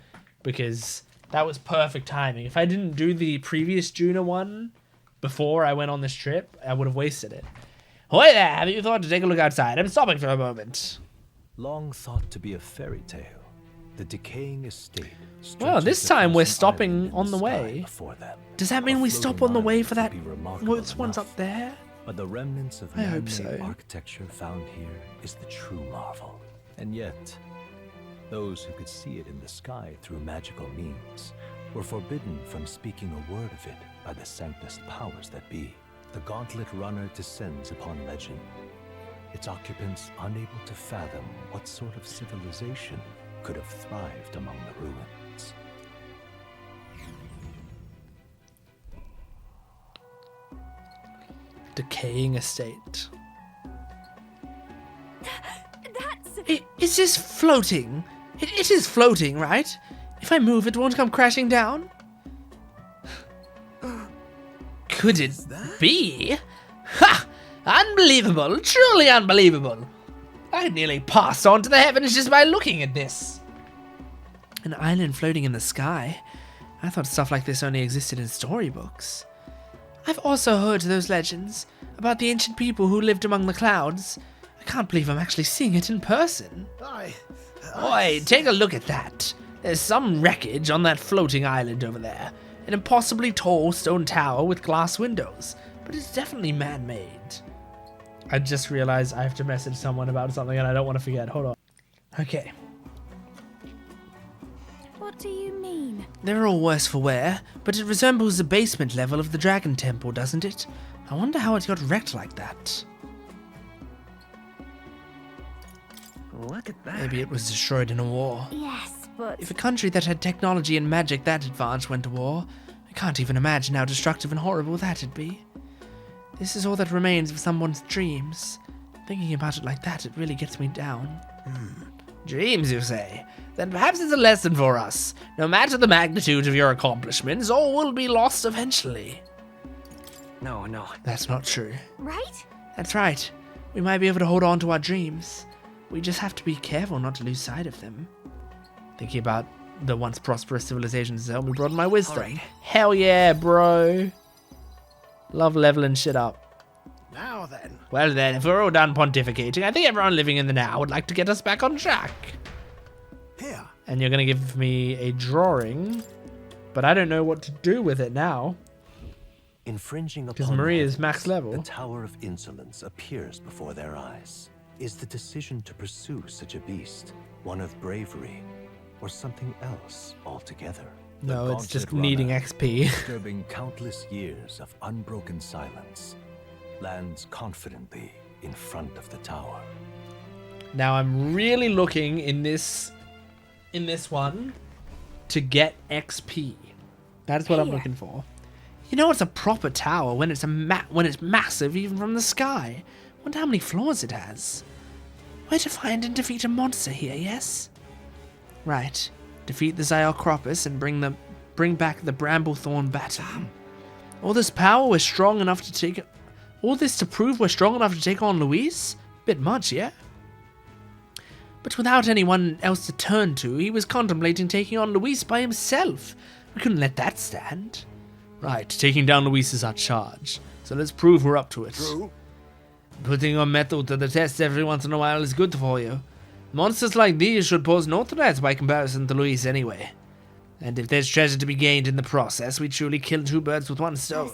because that was perfect timing. If I didn't do the previous Juna one before I went on this trip, I would have wasted it. Hoy there! Have you thought to take a look outside? I'm stopping for a moment. Long thought to be a fairy tale, the decaying estate. Well, this time we're stopping on the way. Does that mean we stop on the way for that? What's one's up there? But the remnants of I hope man-made so. architecture found here is the true marvel. And yet, Those who could see it in the sky through magical means were forbidden from speaking a word of it by the sanctus powers that be. The Gauntlet Runner descends upon legend, its occupants unable to fathom what sort of civilization could have thrived among the ruins. Decaying estate. That's... Is this floating? It is floating, right? If I move, it won't come crashing down? Could it be? Ha! Unbelievable! Truly unbelievable! I nearly passed on to the heavens just by looking at this. An island floating in the sky? I thought stuff like this only existed in storybooks. I've also heard those legends about the ancient people who lived among the clouds. I can't believe I'm actually seeing it in person. Oi, take a look at that. There's some wreckage on that floating island over there. An impossibly tall stone tower with glass windows, but it's definitely man-made. I just realized I have to message someone about something and I don't want to forget. Hold on. Okay. What do you mean? They're all worse for wear, but it resembles the basement level of the Dragon Temple, doesn't it? I wonder how it got wrecked like that. Look at that. Maybe it was destroyed in a war. Yes, but... If a country that had technology and magic that advanced went to war, I can't even imagine how destructive and horrible that'd be. This is all that remains of someone's dreams. Thinking about it like that, it really gets me down. Dreams, you say? Then perhaps it's a lesson for us. No matter the magnitude of your accomplishments, all will be lost eventually. No. That's not true. Right? That's right. We might be able to hold on to our dreams. We just have to be careful not to lose sight of them. Thinking about the once prosperous civilizations helped me broaden my wisdom. All right. Hell yeah, bro. Love leveling shit up. Now then. Well then, if we're all done pontificating, I think everyone living in the now would like to get us back on track. Here. And you're going to give me a drawing, but I don't know what to do with it now. Infringing Because upon Maria is heavens, max level. The Tower of Insolence appears before their eyes. Is the decision to pursue such a beast one of bravery, or something else altogether? No, The it's just Gauntlet needing Runner, XP. disturbing countless years of unbroken silence, lands confidently in front of the tower. Now I'm really looking in this one to get XP. That's what I'm looking for. You know it's a proper tower when it's massive even from the sky. Wonder how many floors it has. Where to find and defeat a monster here, yes? Right. Defeat the Zyocropus and bring back the Bramblethorn Baton. All this power was strong enough to take... All this to prove we're strong enough to take on Luis? Bit much, yeah? But without anyone else to turn to, he was contemplating taking on Luis by himself. We couldn't let that stand. Right, taking down Luis is our charge. So let's prove we're up to it. True. Putting your mettle to the test every once in a while is good for you. Monsters like these should pose no threats by comparison to Luis anyway. And if there's treasure to be gained in the process, we truly kill two birds with one stone.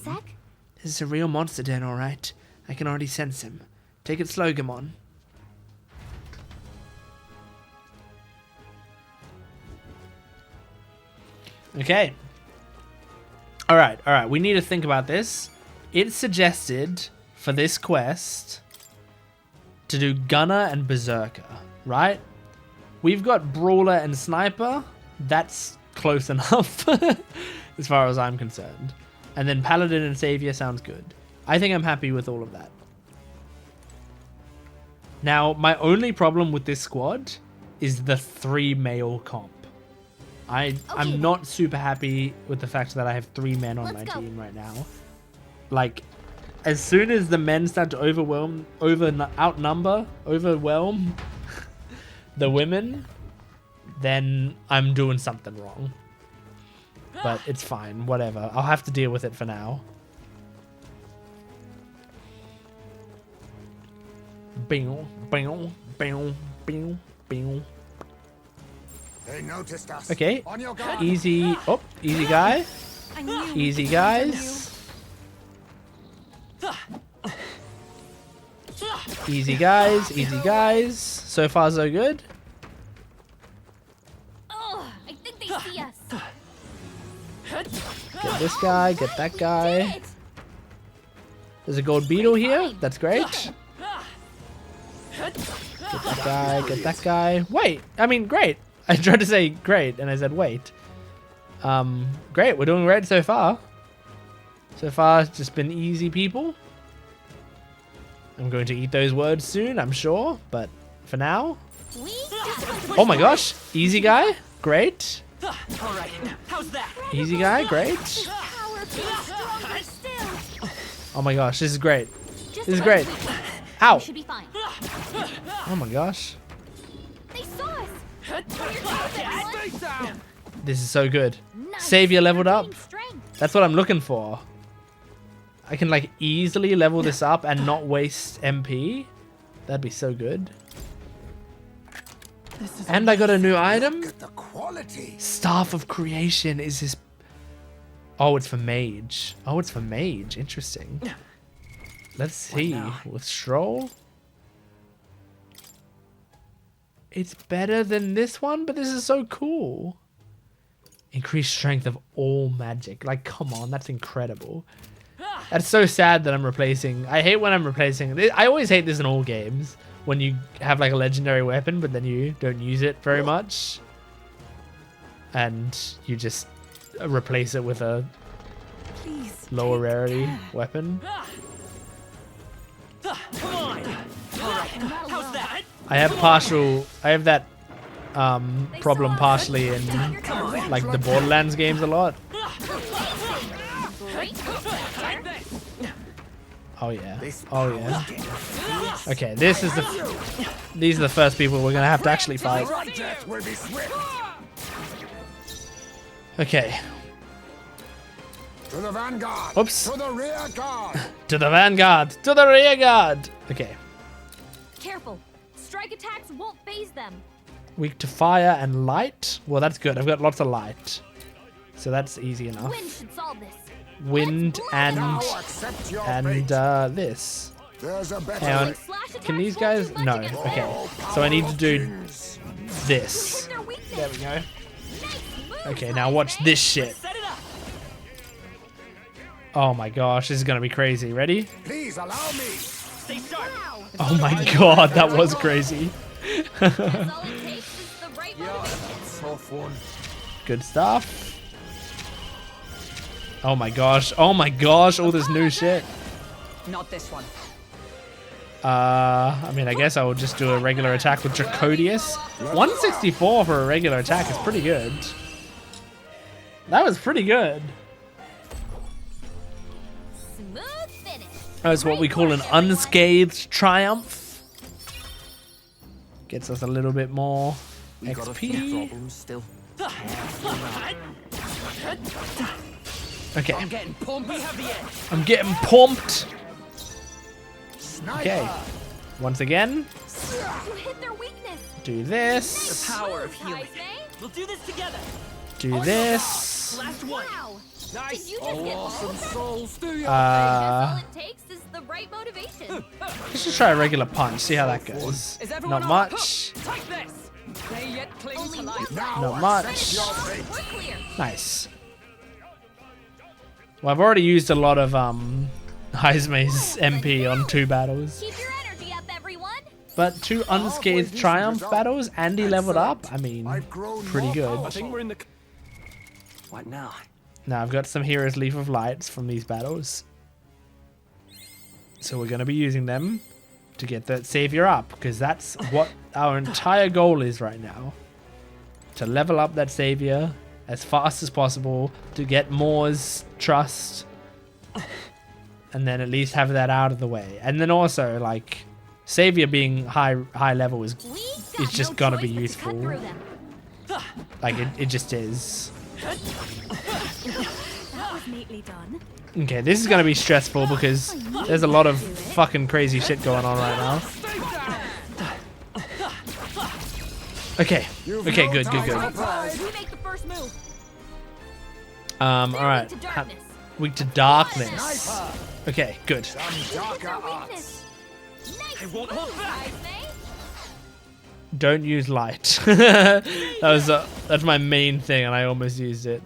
This is a real monster den, alright. I can already sense him. Take it slow, Gamon. Okay. Alright. We need to think about this. It's suggested for this quest to do Gunner and Berserker, right? We've got Brawler and Sniper. That's close enough as far as I'm concerned. And then Paladin and Savior sounds good. I think I'm happy with all of that. Now, my only problem with this squad is the 3 male comp. I'm not super happy with the fact that I have 3 men on my team right now. Like, as soon as the men start to overwhelm the women, then I'm doing something wrong. But it's fine, whatever. I'll have to deal with it for now. Bing, bing, bing, bing, bing. They noticed us. Okay, On your guard. easy. Oh, easy guy. Easy guys. Easy guys. Easy guys. So far, so good. Get this guy, get that guy. There's a gold beetle here. That's great. Get that guy, get that guy. Wait, I mean, great. I tried to say great, and I said wait. Great, we're doing great so far. So far, it's just been easy, people. I'm going to eat those words soon, I'm sure, but for now... Oh my gosh, easy guy, great. Alright, how's that? Easy guy, great. Oh my gosh, this is great. This is great. Ow! Should be fine. Oh my gosh. They saw us. This is so good. Savior leveled up. That's what I'm looking for. I can like easily level this up and not waste MP. That'd be so good. And I got a new item. Staff of Creation is his... Oh, it's for mage. Oh, it's for mage. Interesting. Let's see. With Stroll. It's better than this one, but this is so cool. Increased strength of all magic. Like, come on, that's incredible. That's so sad that I'm replacing. I hate when I'm replacing. I always hate this in all games. When you have like a legendary weapon, but then you don't use it very much. And you just replace it with a lower rarity weapon. Come on! How's that? I have that problem partially in like the Borderlands games a lot. Oh yeah. Oh yeah. Okay, these are the first people we're gonna have to actually fight. Okay. To the vanguard. Oops. To the rear guard. To the vanguard. To the rear guard. Okay. Careful. Strike attacks won't phase them. Weak to fire and light. Well, that's good. I've got lots of light, so that's easy enough. Wind should solve this. Wind and this. Hang on. Can these guys? No. Okay. So I need to do this. There we go. Okay, now watch this shit. Oh my gosh, this is gonna be crazy. Ready? Please allow me. Stay sharp. Oh my god, that was crazy. Good stuff. Oh my gosh. Oh my gosh, all this new shit. Not this one. I mean, I guess I will just do a regular attack with Dracodius. 164 for a regular attack is pretty good. That was pretty good. Smooth finish. That's what we call an unscathed triumph. Gets us a little bit more XP. Still. Okay. I'm getting pumped. We have the edge. I'm getting pumped. Okay. Once again. You hit their weakness. Do this. The power of healing. We'll do this together. Do this. Last one. Wow. Nice. Did you just get Awesome souls, do you? all it takes is the right motivation. Let's just try a regular punch. See how that goes. Not much. Take this. They yet cling to life. Not much. We're clear. Nice. Well, I've already used a lot of Heismay's MP on 2 battles. Keep your energy up, everyone. But 2 unscathed triumph battles and he leveled up. I mean, pretty I good. think we're in the... What now? Now I've got some Hero's Leaf of Lights from these battles. So we're going to be using them to get that Savior up. Because that's what our entire goal is right now. To level up that Savior as fast as possible. To get Moore's trust. And then at least have that out of the way. And then also, like, Savior being high level is just gonna be useful. Like, it just is. That was neatly done. Okay, this is gonna be stressful because there's a lot of fucking crazy shit going on right now. Okay, okay, good. We make the first move. Alright. Weak to darkness. Okay, good. I won't hold back. Don't use light. That's my main thing, and I almost used it.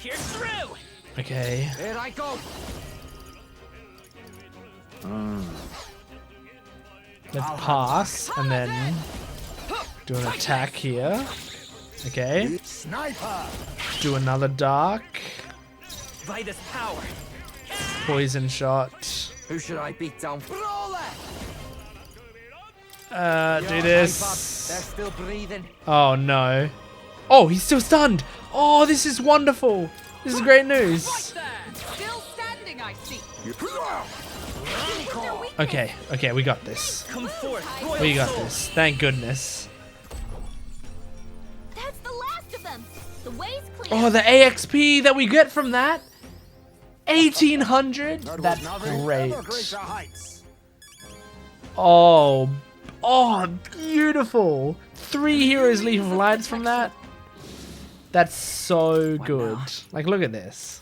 Pierce through. Okay. Here I go. Let's pass and then do an attack here. Okay. Sniper. Do another dark. Vitus power. Poison shot. Who should I beat down? Do this. They're still breathing. Oh no. Oh, he's still stunned. Oh, this is wonderful. This is great news. Still standing, I see. Okay, okay, we got this. Come forth. We got this. Thank goodness. That's the last of them. The way's clear. Oh, the AXP that we get from that. 1800. That's great. Oh, oh, beautiful. 3 heroes leave of lights from that. That's so good. Like, look at this.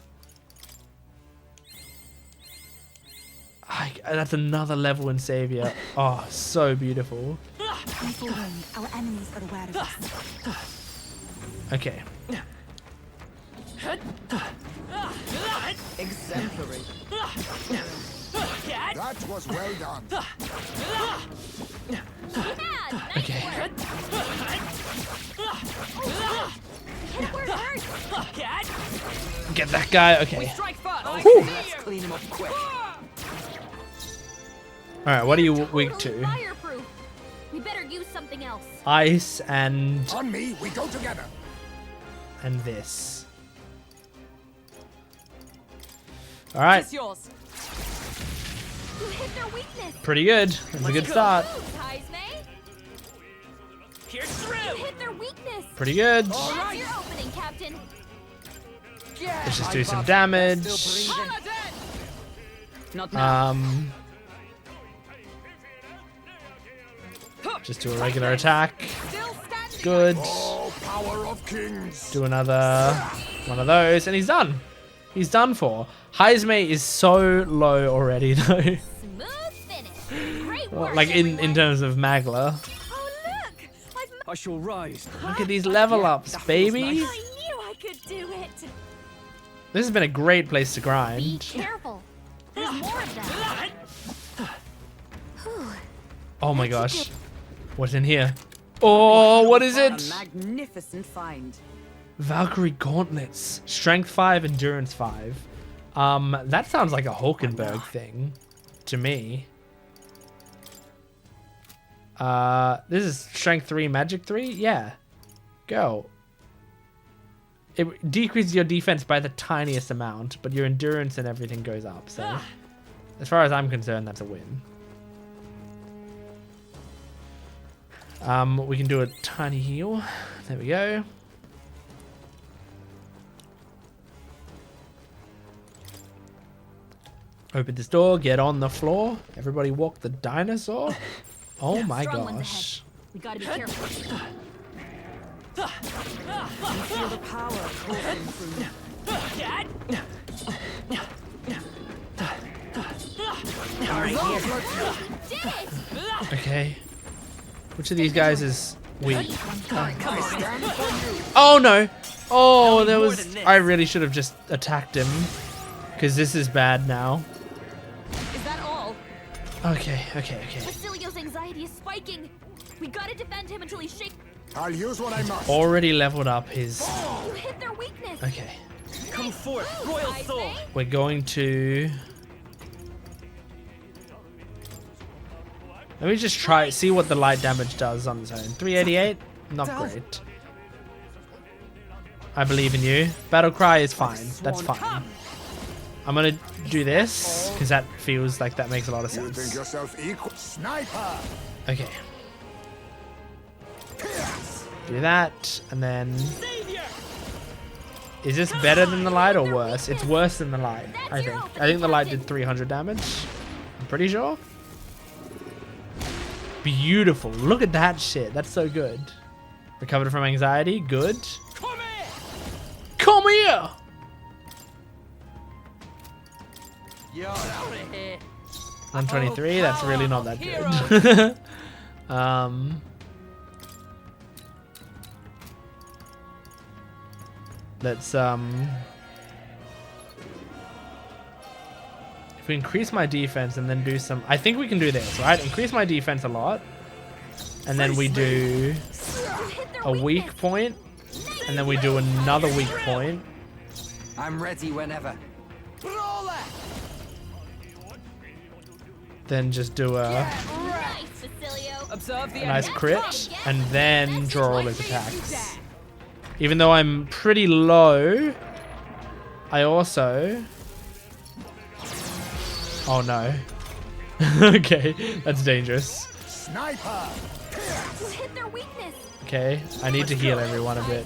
That's another level in Savior. Oh, so beautiful. Our enemies are aware of us. Okay. Exemplary. That was well done. Okay. Get that guy. Okay. Whew. Let's clean him up quick. Alright, what are you weak to? Fireproof. We better use something else. Ice and On me, we go together. this. Alright, It's yours. You hit their weakness. pretty good. That's a good start. Pierce You through. hit their weakness. Pretty good. That's your opening, Captain. Let's just do some damage. Not now. Just do a regular attack. Still standing. Good. Oh, power of kings. Do another one of those, and he's done. He's done for. Heismate is so low already, though. Smooth finish. Great work. Like in terms of Magla. Oh look! I shall rise. Look at these level ups, baby. I knew I could do it. This has been a great place to Be grind. careful. There's more of them. Oh my gosh. What's in here? Oh, what is A it? magnificent find. Valkyrie gauntlets. Strength 5, endurance 5. That sounds like a Hulkenberg thing to me. This is strength 3, magic 3? Yeah. Go. It decreases your defense by the tiniest amount, but your endurance and everything goes up. So, as far as I'm concerned, that's a win. We can do a tiny heal. There we go. Open this door, get on the floor. Everybody walk the dinosaur. Oh my Strong one's gosh. We gotta be careful. Feel the power coursing through. Okay. Which of these guys is weak? Oh no! Oh, there was... I really should have just attacked him. Because this is bad now. Is that all? Okay. Basilio's anxiety is spiking. We gotta defend him until he's shaken. I'll use what I must. Already leveled up his... You hit their weakness. Okay. Come forth, royal soul. We're going to... Let me just see what the light damage does on its own. 388? Not great. I believe in you. Battle cry is fine. That's fine. I'm gonna do this, because that feels like that makes a lot of You think sense. yourself equal? Sniper. Okay. Do that, and then... Is this better than the light or worse? It's worse than the light, I think. I think the light did 300 damage. I'm pretty sure. Beautiful. Look at that shit. That's so good. Recovered from anxiety. Good. Come here! You're out of here. 123. That's really not that good. Let's If we increase my defense and then do some... I think we can do this, right? Increase my defense a lot. And then we do a weak point. And then we do another weak point. I'm ready whenever. Then just do a Observe the nice crit. And then draw all his attacks. Even though I'm pretty low, I also... Oh no. Okay, that's dangerous. Sniper! You hit their weakness. Okay, I need to heal everyone a bit.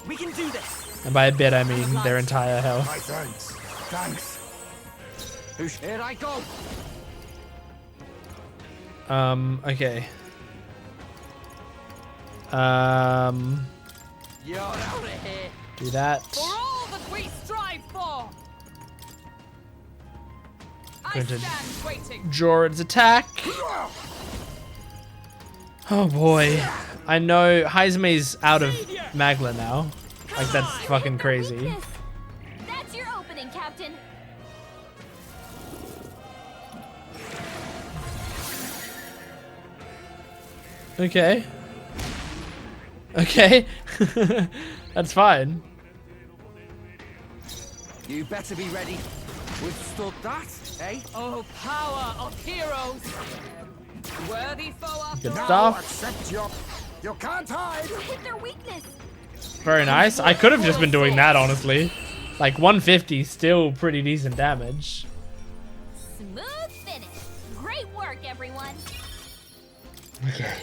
We can do this. And by a bit, I mean their entire health. My thanks. Thanks. Here I go. Okay. You're out of here. Do that. For all that we strive for. Going to Stand waiting. draw its attack. Oh boy. I know Heiseme's out of Magla now. Like, that's fucking crazy. That's your opening, Captain. Okay. Okay. That's fine. You better be ready. Withstood that, eh? Oh, power of heroes! Worthy foe after Good all. stuff. Accept your... You can't hide! You hit their weakness. Very nice. I could have just been doing that, honestly. Like, 150 still pretty decent damage. Smooth finish. Great work, everyone. Okay.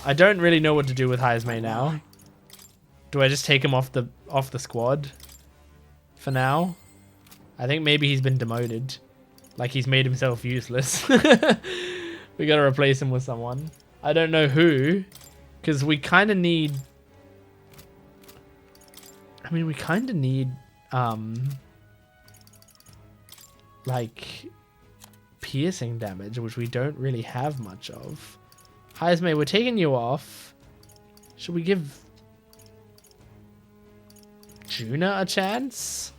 I don't really know what to do with Heisme now. Do I just take him off the squad? For now? I think maybe he's been demoted. Like, he's made himself useless. We gotta replace him with someone. I don't know who. Because we kind of need... I mean, we kind of need... like... piercing damage, which we don't really have much of. Heisme, we're taking you off. Should we give... Juna a chance?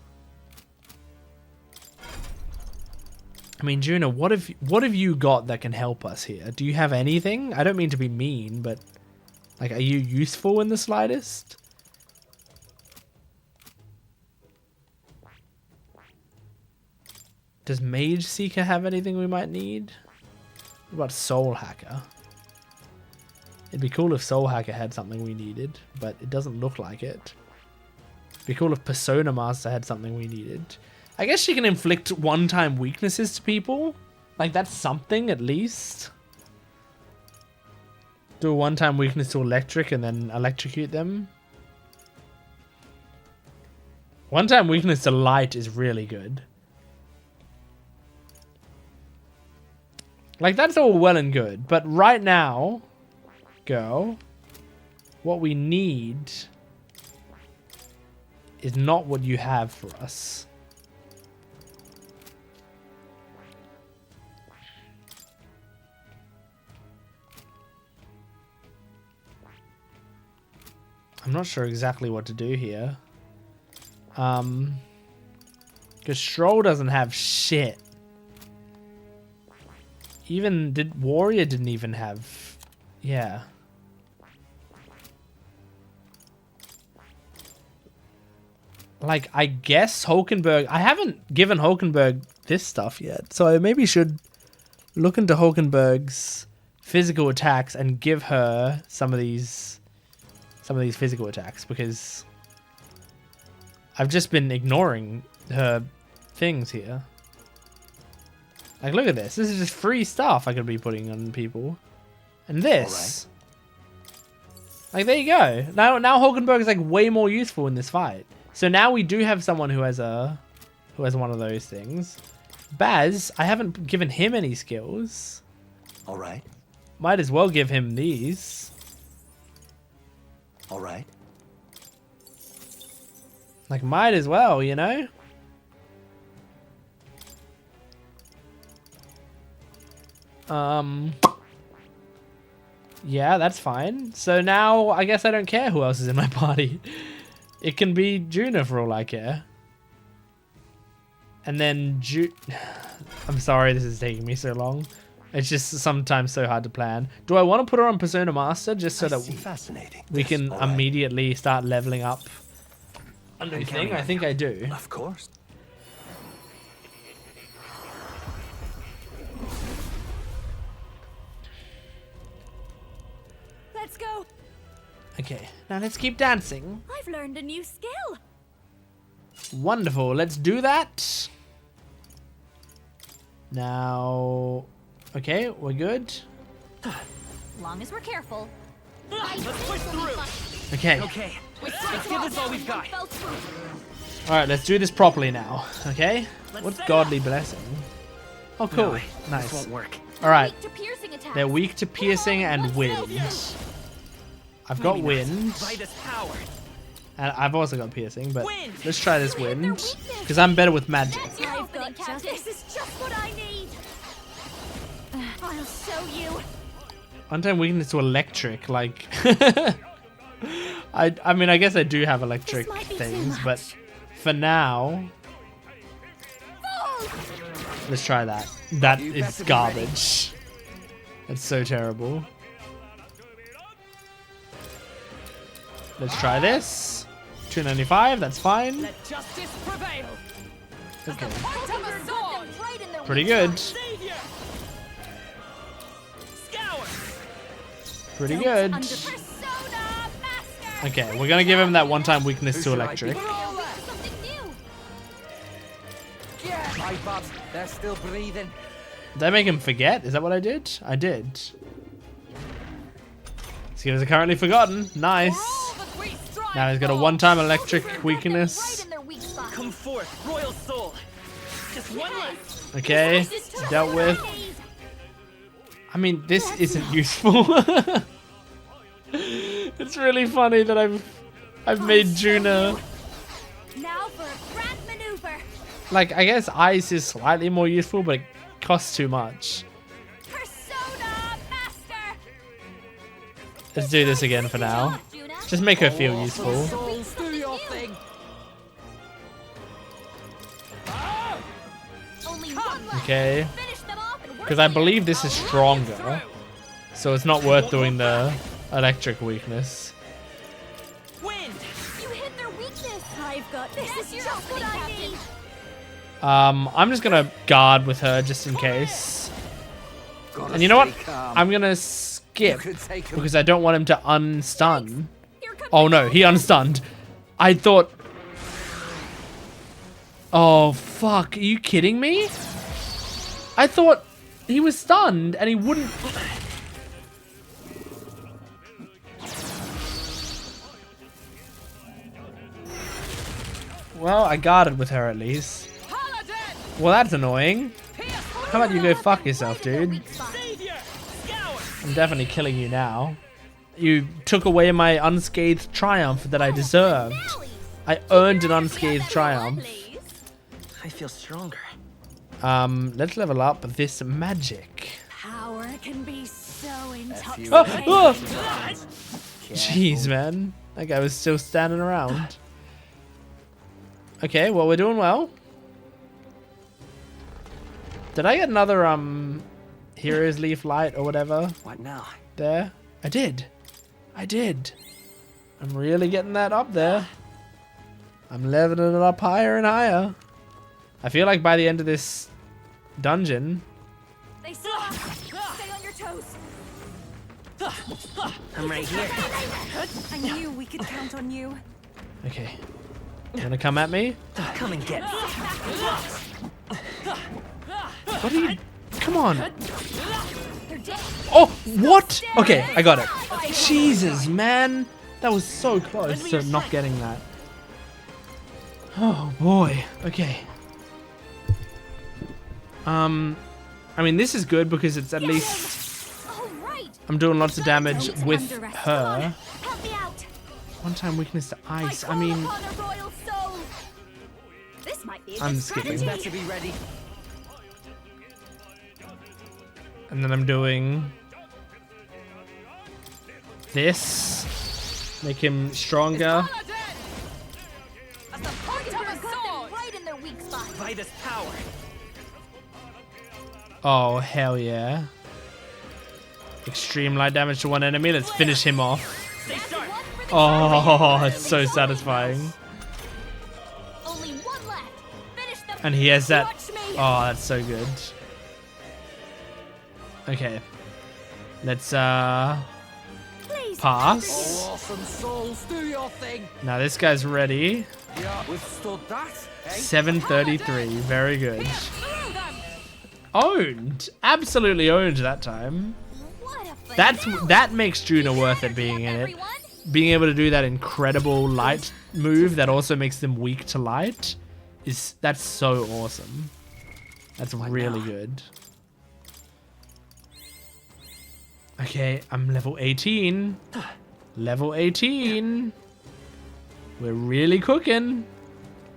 I mean, Juna, what have you got that can help us here? Do you have anything? I don't mean to be mean, but like, are you useful in the slightest? Does Mage Seeker have anything we might need? What about Soul Hacker? It'd be cool if Soul Hacker had something we needed, but it doesn't look like it. It'd be cool if Persona Master had something we needed. I guess she can inflict one-time weaknesses to people. Like, that's something, at least. Do a one-time weakness to electric and then electrocute them. One-time weakness to light is really good. Like, that's all well and good. But right now, girl, what we need is not what you have for us. I'm not sure exactly what to do here. Because Stroll doesn't have shit. Warrior didn't even have... Yeah. Like, I guess Hulkenberg... I haven't given Hulkenberg this stuff yet. So I maybe should look into Hulkenberg's physical attacks and give her some of these physical attacks, because I've just been ignoring her things here. Like, look at this. This is just free stuff I could be putting on people. And this. Like, there you go. Now Hulkenberg is like way more useful in this fight. So now we do have someone who has one of those things. Baz, I haven't given him any skills. All right. Might as well give him these. All right. Like, might as well, you know? Yeah, that's fine. So now, I guess I don't care who else is in my party. It can be Juna for all I care. And then I'm sorry this is taking me so long. It's just sometimes so hard to plan. Do I want to put her on Persona Master just so that we can immediately start leveling up a new thing? I think I do. Of course. Let's go. Okay, now let's keep dancing. I've learned a new skill. Wonderful, let's do that. Now, okay, we're good. Long as we're careful. Let's push through. Okay. Okay. Let's give this all we've got. Alright, let's do this properly now. Okay? What's godly blessing? Oh, cool. No, nice. This won't work. Alright. They're They're weak to piercing and wind. I've got wind. By this power. And I've also got piercing, but let's try this wind. Because I'm better with magic. I've got this is just what I need. I'll show you. One-time weakness to electric, like... I mean, I guess I do have electric things, but for now... Let's try that. That is garbage. That's so terrible. Let's try this. 295, that's fine. Let justice prevail. Okay. Right Pretty good. Savior. Scour. Pretty good. Okay, we're gonna give him that one-time weakness to electric. Pipe up. They're still breathing. Did I make him forget? Is that what I did? I did. Skills are currently forgotten. Nice. Now he's got a one-time electric weakness. Come forth, royal soul. Just one left. Okay, dealt with. I mean, this isn't useful. It's really funny that I've made Juna. Now for a grand maneuver. Like, I guess ice is slightly more useful, but it costs too much. Persona Master. Let's do this again for now. Just make her feel useful. Souls, do your thing. Okay. Because I believe this is stronger. So it's not worth doing the electric weakness. Wind. You hit their weakness. I've got this. Is just what I need. I'm just gonna guard with her just in case. And you know what? I'm gonna skip because I don't want him to unstun. Oh no, he unstunned. I thought... Oh fuck, are you kidding me? I thought he was stunned and he wouldn't... Well, I guarded with her at least. Well, that's annoying. How about you go fuck yourself, dude? I'm definitely killing you now. You took away my unscathed triumph that I deserved. I earned an unscathed triumph. I feel stronger. Let's level up this magic. Power can be so intoxicating. Oh, jeez, man. That guy was still standing around. Okay, well, we're doing well. Did I get another, Hero's Leaf Light or whatever? What now? There? I did. I did. I'm really getting that up there. I'm leveling it up higher and higher. I feel like by the end of this dungeon... They saw. Stay on your toes. I'm right here. I knew we could count on you. Okay. You wanna come at me? Come and get me. What are you... Come on. Oh, what? Okay, I got it. Jesus, man. That was so close to not getting that. Oh, boy. Okay. I mean, this is good because it's at least... I'm doing lots of damage with her. One-time weakness to ice. I mean... I'm skipping. Better be ready. And then I'm doing this. Make him stronger. Right in their weak spot. this power. Oh, hell yeah. Extreme light damage to one enemy. Let's finish him off. Stay sharp. Oh, it's so satisfying. Only one left. Finish them. And he has that. Watch me. Oh, that's so good. Okay. Let's Please. pass. Awesome souls, do your thing. Now this guy's ready. Yeah, withstood that. Eh? 733. Very good. Through them. Owned. Absolutely owned that time. What a That makes Juno worth it being in it. everyone. Being able to do that incredible light move that also makes them weak to light that's so awesome. That's really good. Okay, I'm level 18. Level 18. We're really cooking.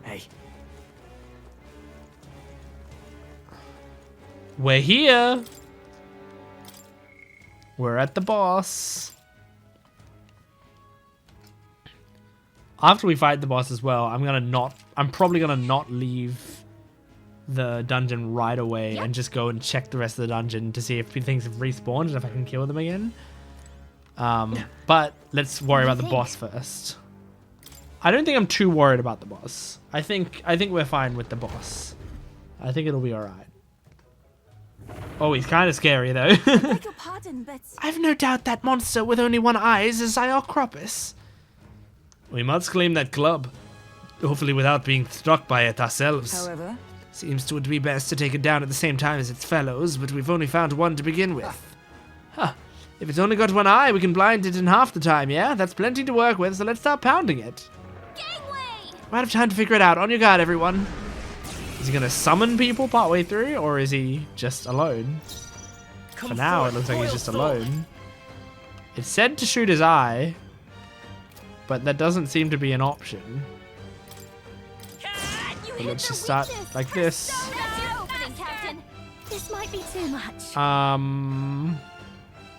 Hey, We're here. We're at the boss. After we fight the boss as well, I'm probably gonna not leave the dungeon right away and just go and check the rest of the dungeon to see if things have respawned and if I can kill them again. But let's worry about the boss first. I don't think I'm too worried about the boss. I think we're fine with the boss. I think it'll be alright. Oh, he's kind of scary though. Beg your pardon, but I've no doubt that monster with only one eye is a Zyocropus. We must claim that club. Hopefully without being struck by it ourselves. However, Seems to be best to take it down at the same time as its fellows, but we've only found one to begin with. Huh. If it's only got one eye, we can blind it in half the time, yeah? That's plenty to work with, so let's start pounding it. Gangway. Might have time to figure it out. On your guard, everyone. Is he gonna summon people partway through, or is he just alone? For now, it looks like he's just alone. It said to shoot his eye, but that doesn't seem to be an option. But let's just start like this. That's your opening, Captain. this might be too much.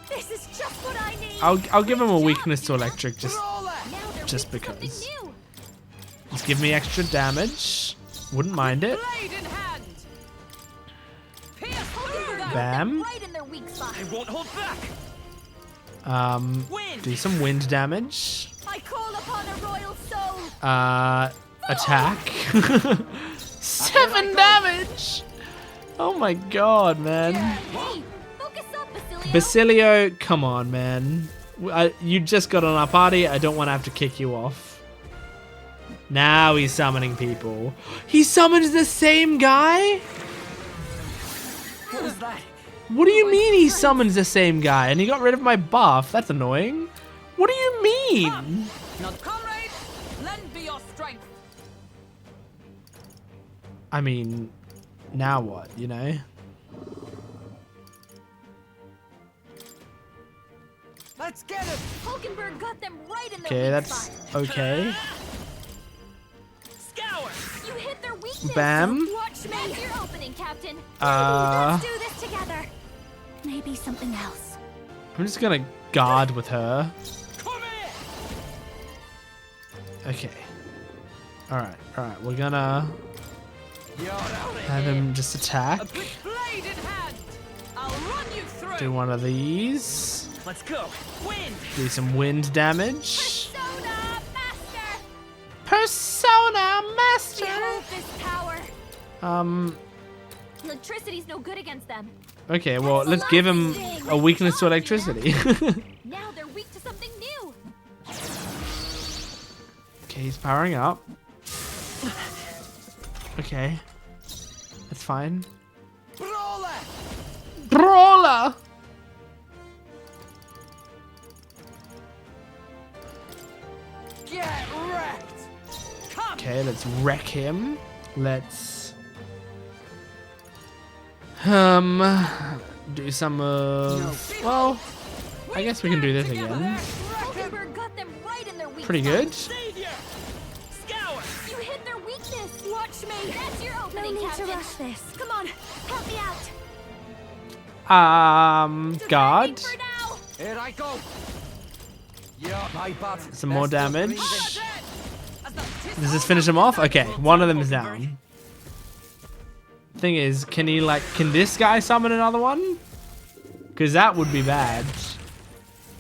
This is just what I need. I'll give him a weakness to electric just Now they're just weak to something because. new. Just give me extra damage. Wouldn't mind it. Blade in hand. Pierce through them. Bam. Right in their weak spot. I won't hold back. Wind. Do some wind damage. I call upon a royal soul. Attack. 7 damage. Oh my god, man. Hey, focus up, Basilio. Basilio, come on, man. You just got on our party. I don't want to have to kick you off. Now he's summoning people. He summons the same guy? what was that? What do you mean he summons the same guy? And he got rid of my buff? That's annoying. What do you mean? Now, comrades, lend me your strength. I mean, now what, you know? Let's get him. Hulkenberg got them right in their Okay, weak that's spot. okay. Scour. You hit their weakness. Bam. Watch me. That's your opening, Captain. Let's do this together. Maybe something else. I'm just gonna guard with her. Come here. Okay. Alright, we're gonna You're out of have here. him just attack. A big blade in hand. I'll run you through. Do one of these. Let's go. Wind. Do some wind damage. Persona Master. Persona Master! Behold this power. Electricity's no good against them. Okay, well, let's give him a weakness to electricity. Now they're weak to something new. Okay, he's powering up. Okay. That's fine. Brawler. Brawler! Get wrecked. Come. Okay, let's wreck him. Let's do some well, I guess we can do this again. Hulkenberg got them right in their weak Pretty spot. good. Savior. Scour. You hit their weakness. Watch me. That's your No opening, need to Captain. rush this. Come on, help me out. Guard. For now. Here I go. Yeah, my bad. Some more damage. As the Does this finish him off? Okay, one of them is down. thing is, can this guy summon another one? Because that would be bad.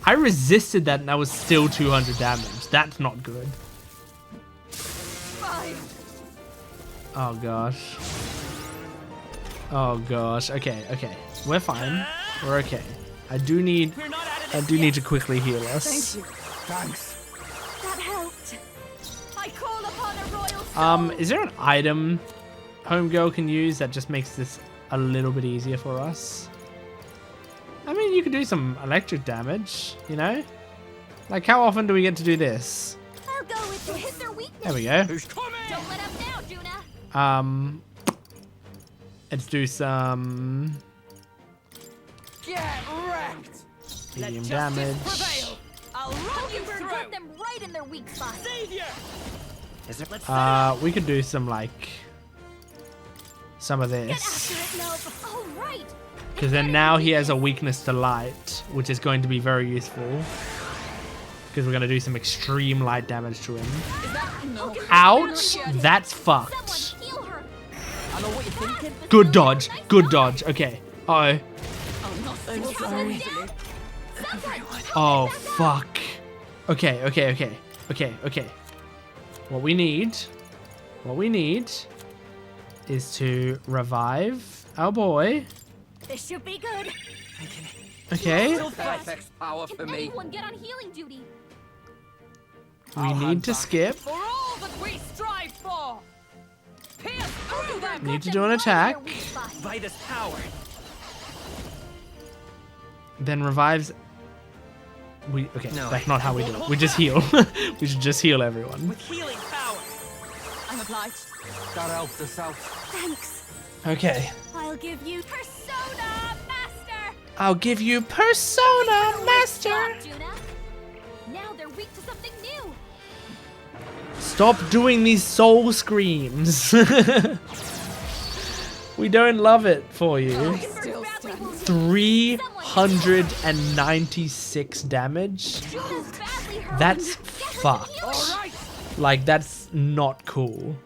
I resisted that and that was still 200 damage. That's not good. Oh gosh. Oh gosh. Okay, okay. We're fine. We're okay. I do need to quickly heal us. Thank you. Thanks. That helped. I call upon a royal Is there an item Homegirl can use that just makes this a little bit easier for us? I mean, you could do some electric damage, you know? Like, how often do we get to do this? I'll go with you. Hit their weakness. There we go. Don't let up now, Juna. Let's do some Get wrecked. medium Let damage. justice prevail. I'll run you Burn through. got them right in their weak spot. Savior. We could do some like some of Get this. after it, love. All right. Because then now he has a weakness to light, which is going to be very useful. Because we're going to do some extreme light damage to him. Is that no? Ouch! That's fucked. Someone heal her. I know what you're thinking. Good dodge. Good dodge. Okay. Uh-oh. I'm not so easily. Oh, fuck. Okay, okay, okay. Okay, okay. What we need is to revive our boy. This should be good. Okay. Perfect power for Can me. anyone get on healing duty? We need to skip. For all that we strive for. Pierce through them. Need to do an attack. By this power. Then revives. Okay, No. that's not how we do it. We just heal. We should just heal everyone. With healing power. I'm obliged. That helped us out. Thanks. Okay. I'll give you Persona Master. I'll give you Persona Master. Stop, Juna. Now they're weak to something new. Stop doing these soul screams. We don't love it for you. Still standing. 396 damage. Juna's badly hurt. That's Get her some fucked. healing. All right. Like, that's not cool.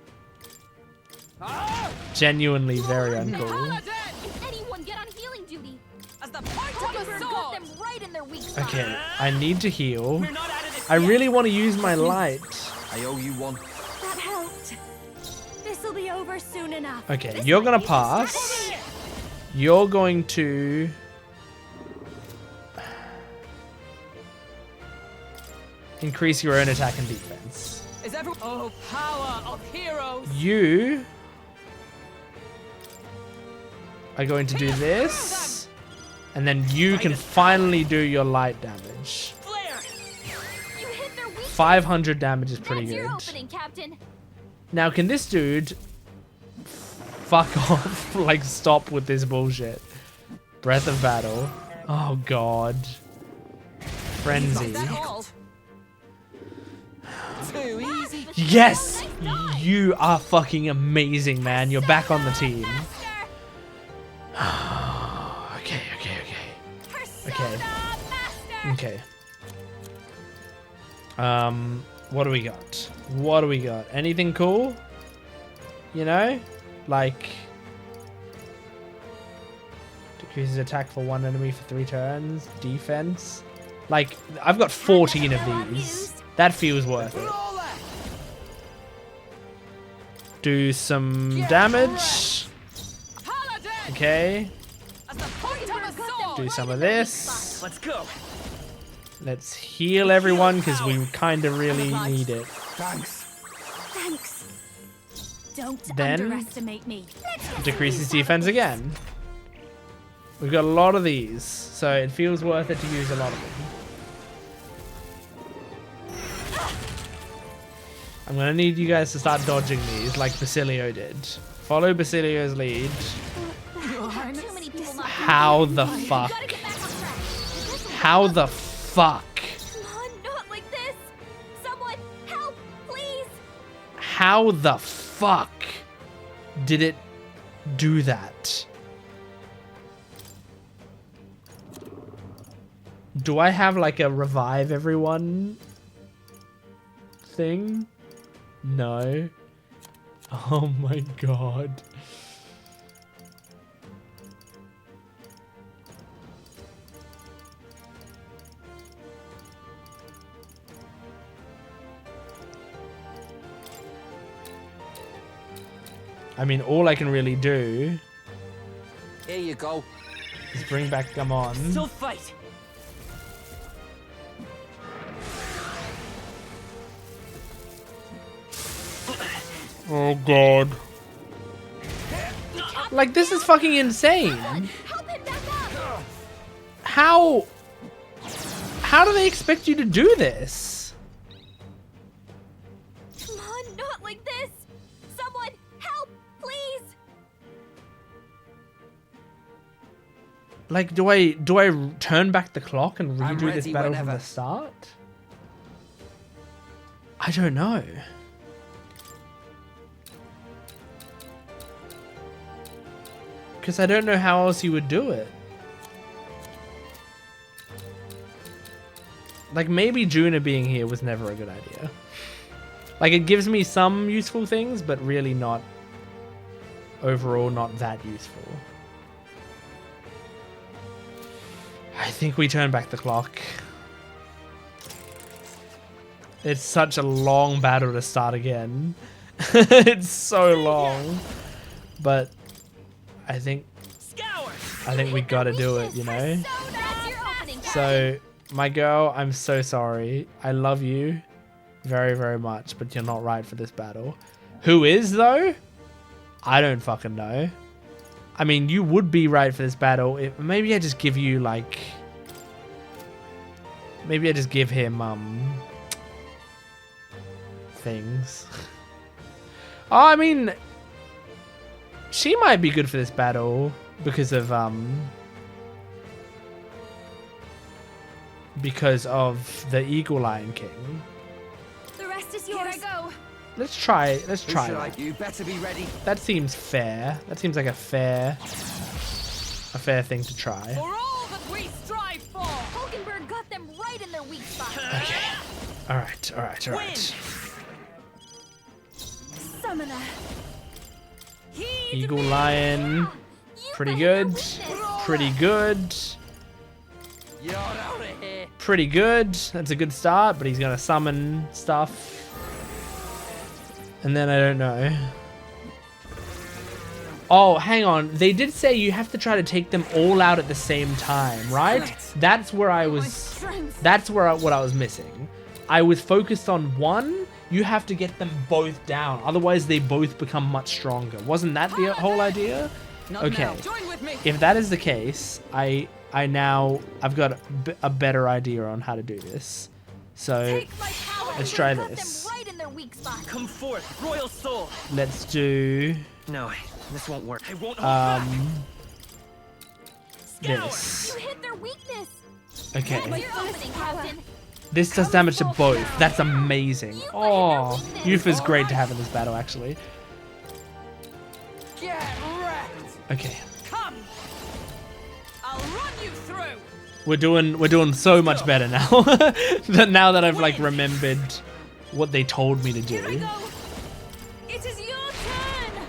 Genuinely very uncool. Paladin. Can anyone get on healing duty? As the point of Hawkenberg a got sword. them right in their weak spot. Okay, I need to heal. We're not out of this I yet. really want to use my light. I owe you one. That helped. This'll be over soon enough. Okay, you're gonna pass. You're going to... increase your own attack and defense. Is everyone? Oh, power of heroes. You are going to do this, and then you can finally do your light damage. Flare. You hit their weak 500 damage is pretty That's your good. opening, Captain. Now, can this dude fuck off? Like, stop with this bullshit. Breath of Battle. Oh, God. Frenzy. That all. Too easy. Yes! You are fucking amazing, man. You're back on the team. Okay, okay, okay. Okay. What do we got? What do we got? Anything cool? You know? Like... decreases attack for one enemy for 3 turns. Defense. Like, I've got 14 of these. That feels worth it. Do some damage. Paladin. Okay. As the point of a sword. Do some of this. Let's go. Let's heal everyone because we kind of really need it. Thanks. Thanks. Don't Then- underestimate me. Decreases defense again. We've got a lot of these, so it feels worth it to use a lot of them. I'm gonna need you guys to start dodging these like Basilio did. Follow Basilio's lead. Too many people not How the fuck? Gotta get back on track. This will How the fuck? Come on, not like this. Someone help, please. How the fuck did it do that? Do I have like a revive everyone thing? No. Oh my god. I mean, all I can really do Here you go. is bring back Gamon. Still fight. Oh god. Like, this is fucking insane. How do they expect you to do this? Come on, not like this! Someone, help, please! Like, do I turn back the clock and redo this ready battle whenever. from the start? I don't know. Because I don't know how else you would do it. Like, maybe Juna being here was never a good idea. Like, it gives me some useful things, but really not, overall, not that useful. I think we turn back the clock. It's such a long battle to start again. It's so long. But I think we gotta do it, you know? So, my girl, I'm so sorry. I love you very, very much, but you're not right for this battle. Who is, though? I don't fucking know. I mean, you would be right for this battle. Maybe I just give you, like... Maybe I just give him, things. Oh, I mean... She might be good for this battle because of the Eagle Lion King. The rest is yours. Here I go. Let's try that. You better be ready. That seems fair. That seems like a fair thing to try. For all that we strive for. Hulkenberg got them right in their weak spot. Okay. All right. Summoner. Eagle Lion. Pretty good. Pretty good. You're out of here. Pretty good. That's a good start, but he's gonna summon stuff. And then I don't know. Oh, hang on. They did say you have to try to take them all out at the same time, right? That's where I was. That's where what I was missing. I was focused on one. You have to get them both down, otherwise they both become much stronger. Wasn't that the whole idea? Okay. If that is the case, I've got a better idea on how to do this. So let's try this. Come forth, royal soul. Let's do. No, this won't work. I won't hold back. This. You hit their weakness. Okay. You're opening, Captain. This does damage to both. That's amazing. Oh, Yufa's great to have in this battle, actually. Get wrecked. Okay. Come. I'll run you through. We're doing so much better now. Now that I've like remembered what they told me to do. Here I go. It is your turn.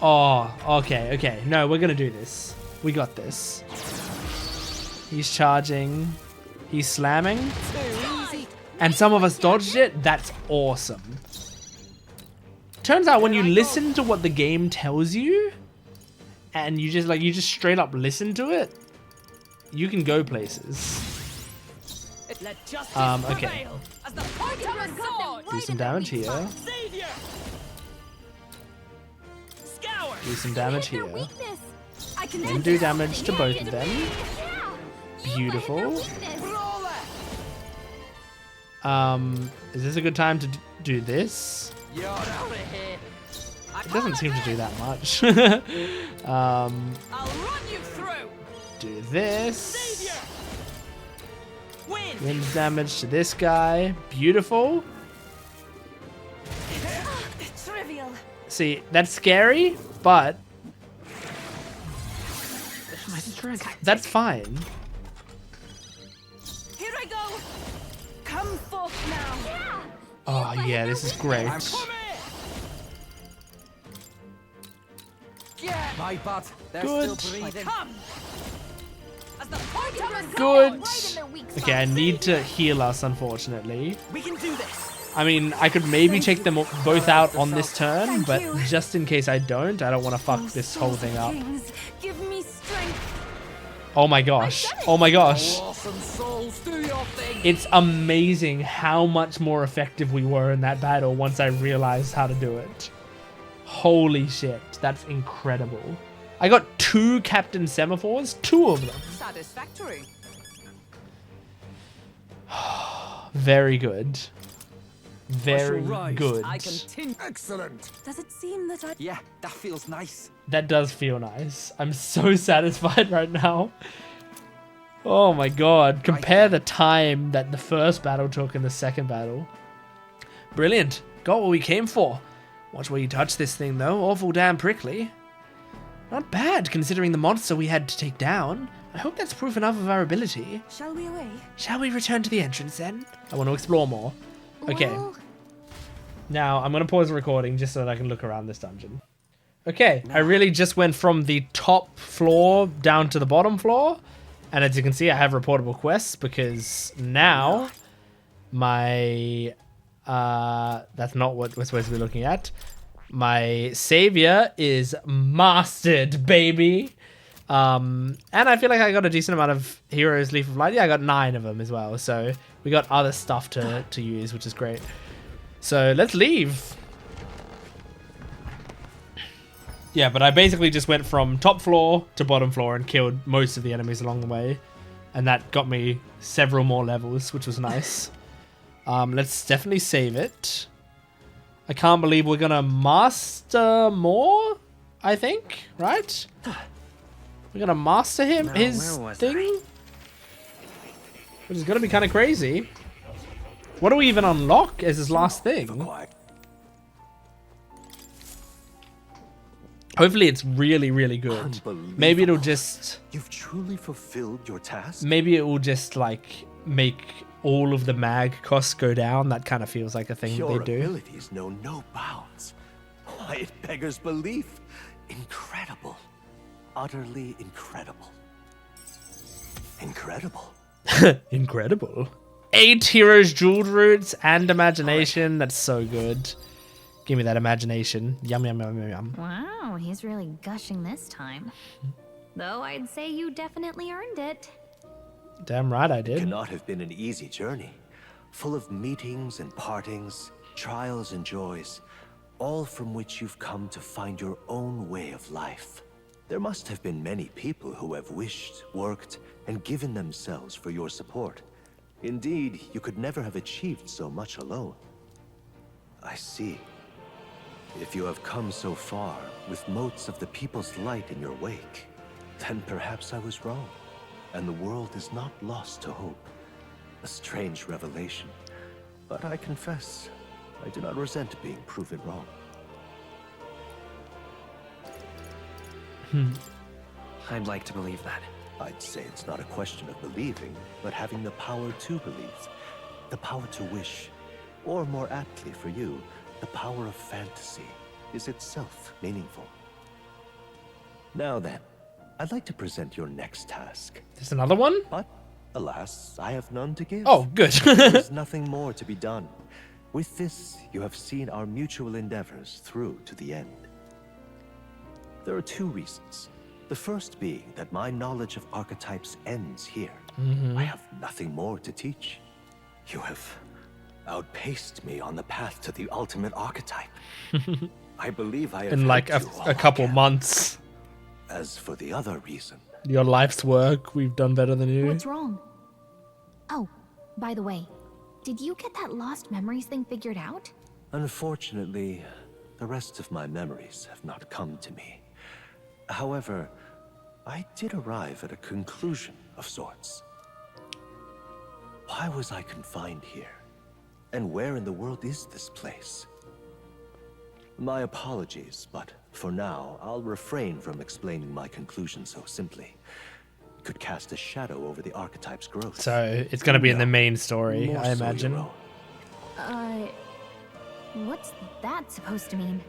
Oh, okay. No, we're gonna do this. We got this. He's charging. He's slamming. And some of us dodged it. That's awesome. Turns out when you listen to what the game tells you, and you just straight up listen to it, you can go places. Okay. Do some damage here. Do some damage here. And do damage to both of them. Beautiful. Is this a good time to do this? It doesn't seem to do that much. I'll run you through. Do this. Wins damage to this guy. Beautiful. Trivial. See, that's scary, but that's fine. Here I go. Come forth now. Oh yeah, this is great. My butt. They're Good. still breathing. Good. Okay, I need to heal us, unfortunately. We can do this. I mean, I could maybe take them both out on this turn, but just in case I don't want to fuck this whole thing up. Give me strength. Oh my gosh. Oh my gosh. It's amazing how much more effective we were in that battle once I realized how to do it. Holy shit. That's incredible. I got 2 Captain Semaphores, 2 of them. Satisfactory. Very good. Very good. Excellent. Does it seem that I... Yeah, that feels nice. That does feel nice. I'm so satisfied right now. Oh my god. Compare the time that the first battle took and the second battle. Brilliant. Got what we came for. Watch where you touch this thing though. Awful damn prickly. Not bad considering the monster we had to take down. I hope that's proof enough of our ability. Shall we away? Shall we return to the entrance then? I want to explore more. Okay. Well, Now, I'm going to pause the recording just so that I can look around this dungeon. Okay, I really just went from the top floor down to the bottom floor. And as you can see, I have reportable quests because now my... that's not what we're supposed to be looking at. My savior is mastered, baby. And I feel like I got a decent amount of heroes Leaf of Light. Yeah, I got 9 of them as well. So we got other stuff to use, which is great. So let's leave. Yeah, but I basically just went from top floor to bottom floor and killed most of the enemies along the way. And that got me several more levels, which was nice. Let's definitely save it. I can't believe we're going to master more, I think, right? We're going to master him, his thing? Which is going to be kind of crazy. What do we even unlock as his last thing? Hopefully it's really, really good. Maybe it'll just... You've truly fulfilled your task? Maybe it will just, like, make all of the mag costs go down. That kind of feels like a thing Your they do. Your abilities know no bounds. Why, it beggars belief. Incredible. Utterly incredible. Incredible. Incredible. 8 heroes, jeweled roots, and imagination. That's so good. Give me that imagination. Yum, yum, yum, yum, yum. wow, he's really gushing this time. Though I'd say you definitely earned it. Damn right I It did. cannot have been an easy journey. Full of meetings and partings, trials and joys, all from which you've come to find your own way of life. There must have been many people who have wished, worked, and given themselves for your support. Indeed, you could never have achieved so much alone. I see. If you have come so far, with motes of the people's light in your wake, then perhaps I was wrong, and the world is not lost to hope. A strange revelation, but I confess, I do not resent being proven wrong. I'd like to believe that. I'd say it's not a question of believing, but having the power to believe. The power to wish. Or more aptly for you, the power of fantasy is itself meaningful. Now then, I'd like to present your next task. There's another one? But, alas, I have none to give. Oh, good. There's nothing more to be done. With this, you have seen our mutual endeavors through to the end. There are 2 reasons. The first being that my knowledge of archetypes ends here. I have nothing more to teach. You have outpaced me on the path to the ultimate archetype. I believe I have In like helped you all a couple I can. months. As for the other reason, Your life's work, we've done better than you. What's wrong? Oh, by the way, did you get that lost memories thing figured out? unfortunately, the rest of my memories have not come to me. However, I did arrive at a conclusion of sorts. Why was I confined here? And where in the world is this place? My apologies, but for now, I'll refrain from explaining my conclusion so simply. It could cast a shadow over the archetype's growth. So it's going to be in the main story, More I so, imagine. Your own. What's that supposed to mean?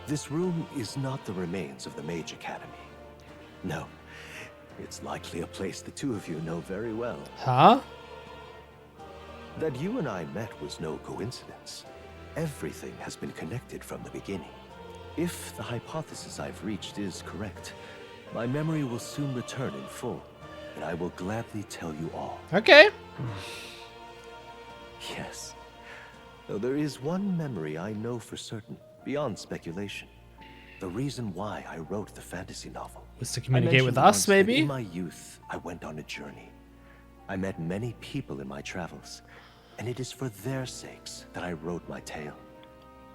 This room is not the remains of the Mage Academy. No, it's likely a place the 2 of you know very well. Huh? That you and I met was no coincidence. Everything has been connected from the beginning. If the hypothesis I've reached is correct, my memory will soon return in full, and I will gladly tell you all. Okay. Yes. Though there is one memory I know for certain, beyond speculation. The reason why I wrote the fantasy novel Was to communicate with us, maybe? In my youth, I went on a journey. I met many people in my travels, and it is for their sakes that I wrote my tale,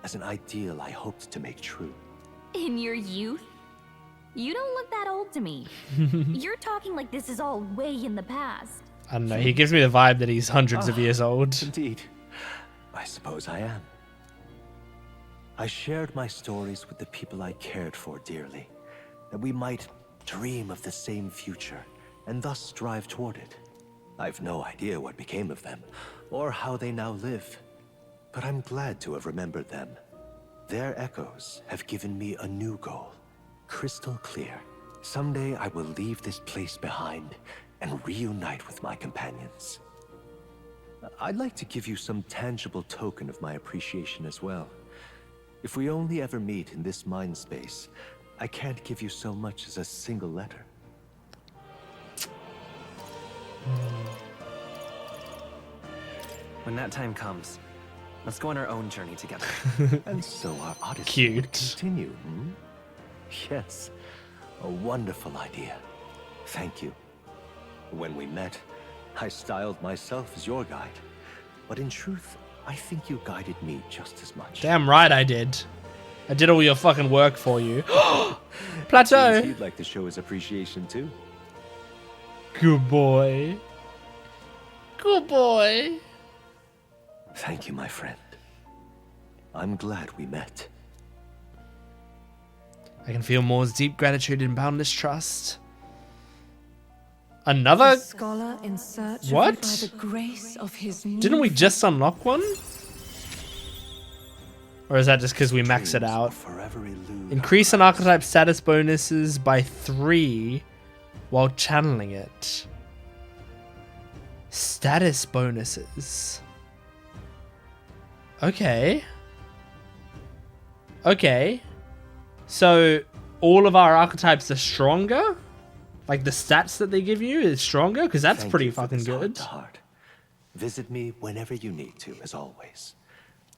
as an ideal I hoped to make true. In your youth? You don't look that old to me. You're talking like this is all way in the past. I don't know. He gives me the vibe that he's hundreds of years old. Indeed. I suppose I am. I shared my stories with the people I cared for dearly, that we might dream of the same future, and thus strive toward it. I've no idea what became of them, or how they now live, but I'm glad to have remembered them. Their echoes have given me a new goal, crystal clear. Someday I will leave this place behind and reunite with my companions. I'd like to give you some tangible token of my appreciation as well. If we only ever meet in this mind space, I can't give you so much as a single letter. When that time comes, let's go on our own journey together. And so our odyssey Cute. would continue, hmm? Yes, a wonderful idea. Thank you. When we met, I styled myself as your guide. But in truth, I think you guided me just as much. Damn right I did. I did all your fucking work for you. Plateau! Seems he'd like to show his appreciation too. Good boy. Good boy. Thank you, my friend. I'm glad we met. I can feel Moore's deep gratitude and boundless trust. Another? A scholar in search What? of you by the grace of his new Didn't we just unlock one? Or is that just because we max it out? Increase an archetype status bonuses by 3 while channeling it. Status bonuses. Okay. Okay. So all of our archetypes are stronger? Like the stats that they give you is stronger? Because that's Thank pretty you for fucking this good. heart-to-heart. Visit me whenever you need to, as always.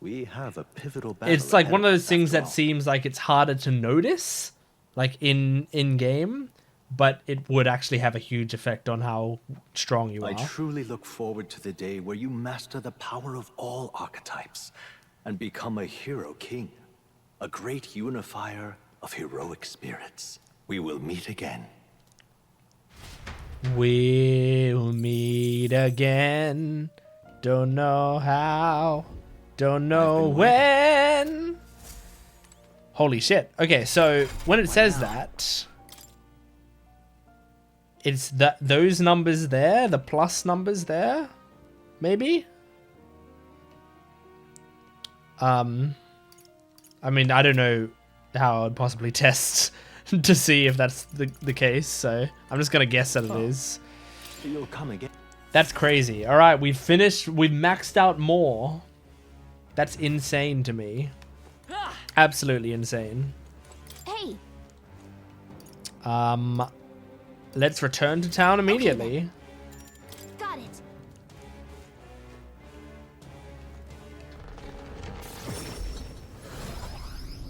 We have a pivotal battle. It's like ahead one of us, those things after that all. seems like it's harder to notice, like in game, but it would actually have a huge effect on how strong you are. I truly look forward to the day where you master the power of all archetypes and become a hero king, a great unifier of heroic spirits. We will meet again. We'll meet again. Don't know how. Don't know when. Holy shit. Okay, so when it says that, it's that those numbers there, the plus numbers there, maybe. I mean, I don't know how I'd possibly test to see if that's the case, so I'm just gonna guess that it is. You'll come again. That's crazy. All right, we've finished. We've maxed out more. That's insane to me. Absolutely insane. Hey, Let's return to town immediately. got it.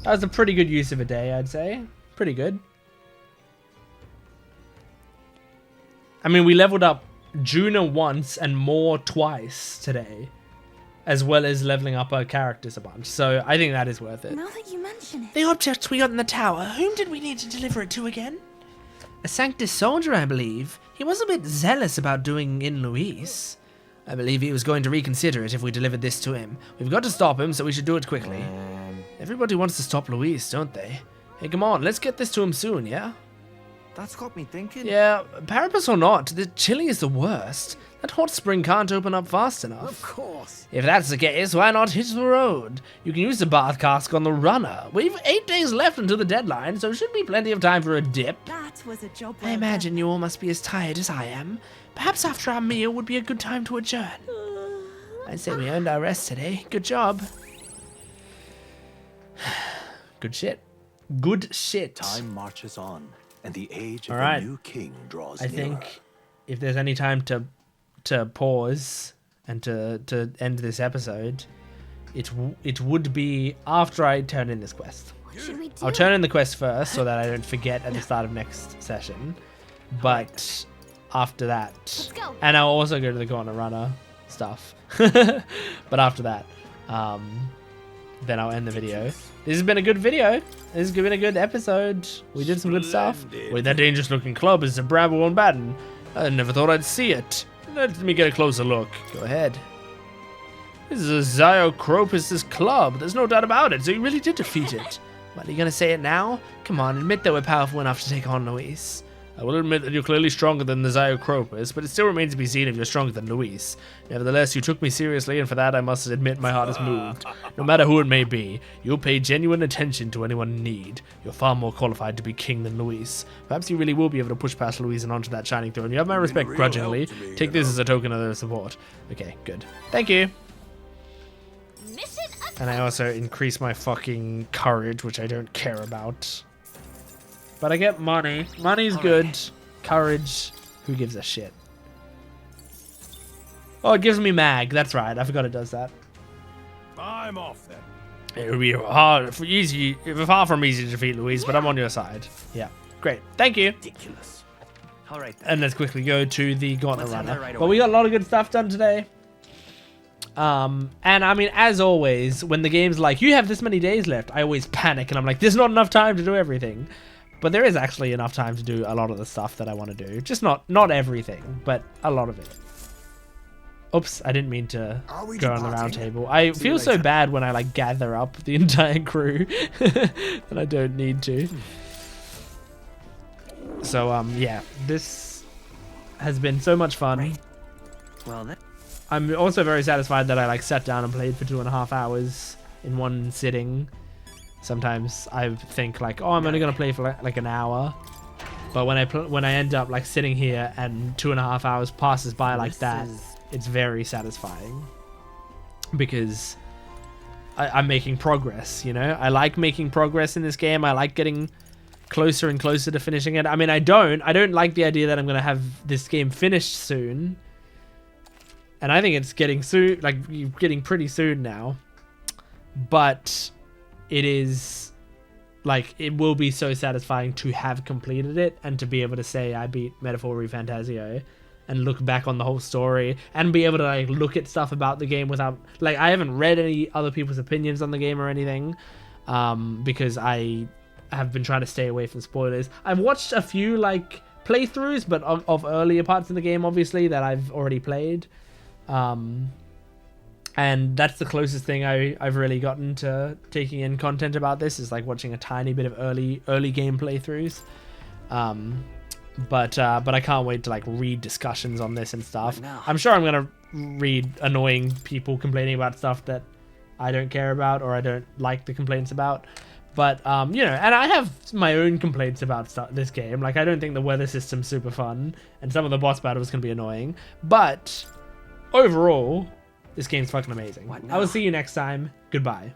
That was a pretty good use of a day, I'd say. Pretty good. I mean, we leveled up Juna once and more twice today, as well as leveling up our characters a bunch. So I think that is worth it. Now that you mention it. The object we got in the tower, whom did we need to deliver it to again? A Sanctus soldier, I believe. He was a bit zealous about doing in Luis. I believe he was going to reconsider it if we delivered this to him. We've got to stop him, so we should do it quickly. Everybody wants to stop Luis, don't they? Hey, come on, let's get this to him soon, yeah? That's got me thinking. Yeah, Parapus or not, the chili is the worst. That hot spring can't open up fast enough. Of course. If that's the case, why not hit the road? You can use the bath cask on the runner. We've 8 days left until the deadline, so should be plenty of time for a dip. That was a job. I imagine you all must be as tired as I am. Perhaps after our meal would be a good time to adjourn. I'd say we earned our rest today. Good job. Good shit. Good shit. Time marches on, and the age of All right. a new king draws I nearer. think if there's any time to pause and to end this episode, it would be after I turn in this quest. What should we do? I'll turn in the quest first so that I don't forget at the start of next session. But after that, Let's go. and I'll also go to the Corner Runner stuff. But after that, then I'll end the video. This has been a good video. This has been a good episode. We did some good stuff. Wait, that dangerous looking club is a Bramble and Batten. I never thought I'd see it. Let me get a closer look. Go ahead. This is a Zyocropus' club. There's no doubt about it. So you really did defeat it. What, are you gonna say it now? Come on, admit that we're powerful enough to take on Luis. I will admit that you're clearly stronger than the Zyocropus, but it still remains to be seen if you're stronger than Luis. Nevertheless, you took me seriously, and for that I must admit my heart is moved. No matter who it may be, you'll pay genuine attention to anyone in need. You're far more qualified to be king than Luis. Perhaps you really will be able to push past Luis and onto that shining throne. You have my respect grudgingly. Take this as a token of their support. Okay, good. Thank you. Mission And I also increase my fucking courage, which I don't care about. But I get money. Money's good. Courage, who gives a shit? Oh, it gives me mag. That's right. I forgot it does that. I'm off then. It would be far from easy to defeat Louise, but I'm on your side. Yeah, great. Thank you. Ridiculous. All right. And let's quickly go to the Gauntlet Let's have Runner. that right Well, we got a lot of good stuff done today. And I mean, as always, when the game's like, you have this many days left, I always panic and I'm like, there's not enough time to do everything. But there is actually enough time to do a lot of the stuff that I want to do. Just not everything, but a lot of it. Oops, I didn't mean to go on the round table. I feel so bad when I like gather up the entire crew and I don't need to. So yeah, this has been so much fun. Right. Well, I'm also very satisfied that I like sat down and played for 2.5 hours in one sitting. Sometimes I think like, oh, I'm only gonna play for like an hour, but when I end up like sitting here and 2.5 hours passes by like that, it's very satisfying because I'm making progress. You know, I like making progress in this game. I like getting closer and closer to finishing it. I mean, I don't like the idea that I'm gonna have this game finished soon, and I think it's getting soon, like getting pretty soon now, but it is like, it will be so satisfying to have completed it and to be able to say I beat Metaphor ReFantazio and look back on the whole story and be able to like look at stuff about the game without, like, I haven't read any other people's opinions on the game or anything, because I have been trying to stay away from spoilers. I've watched a few like playthroughs, but of earlier parts of the game, obviously, that I've already played. And that's the closest thing I've really gotten to taking in content about this, is like watching a tiny bit of early game playthroughs. But I can't wait to like read discussions on this and stuff. I'm sure I'm gonna read annoying people complaining about stuff that I don't care about or I don't like the complaints about. But you know, and I have my own complaints about this game. Like, I don't think the weather system's super fun, and some of the boss battles can be annoying. But overall, this game's fucking amazing. I will see you next time. Goodbye.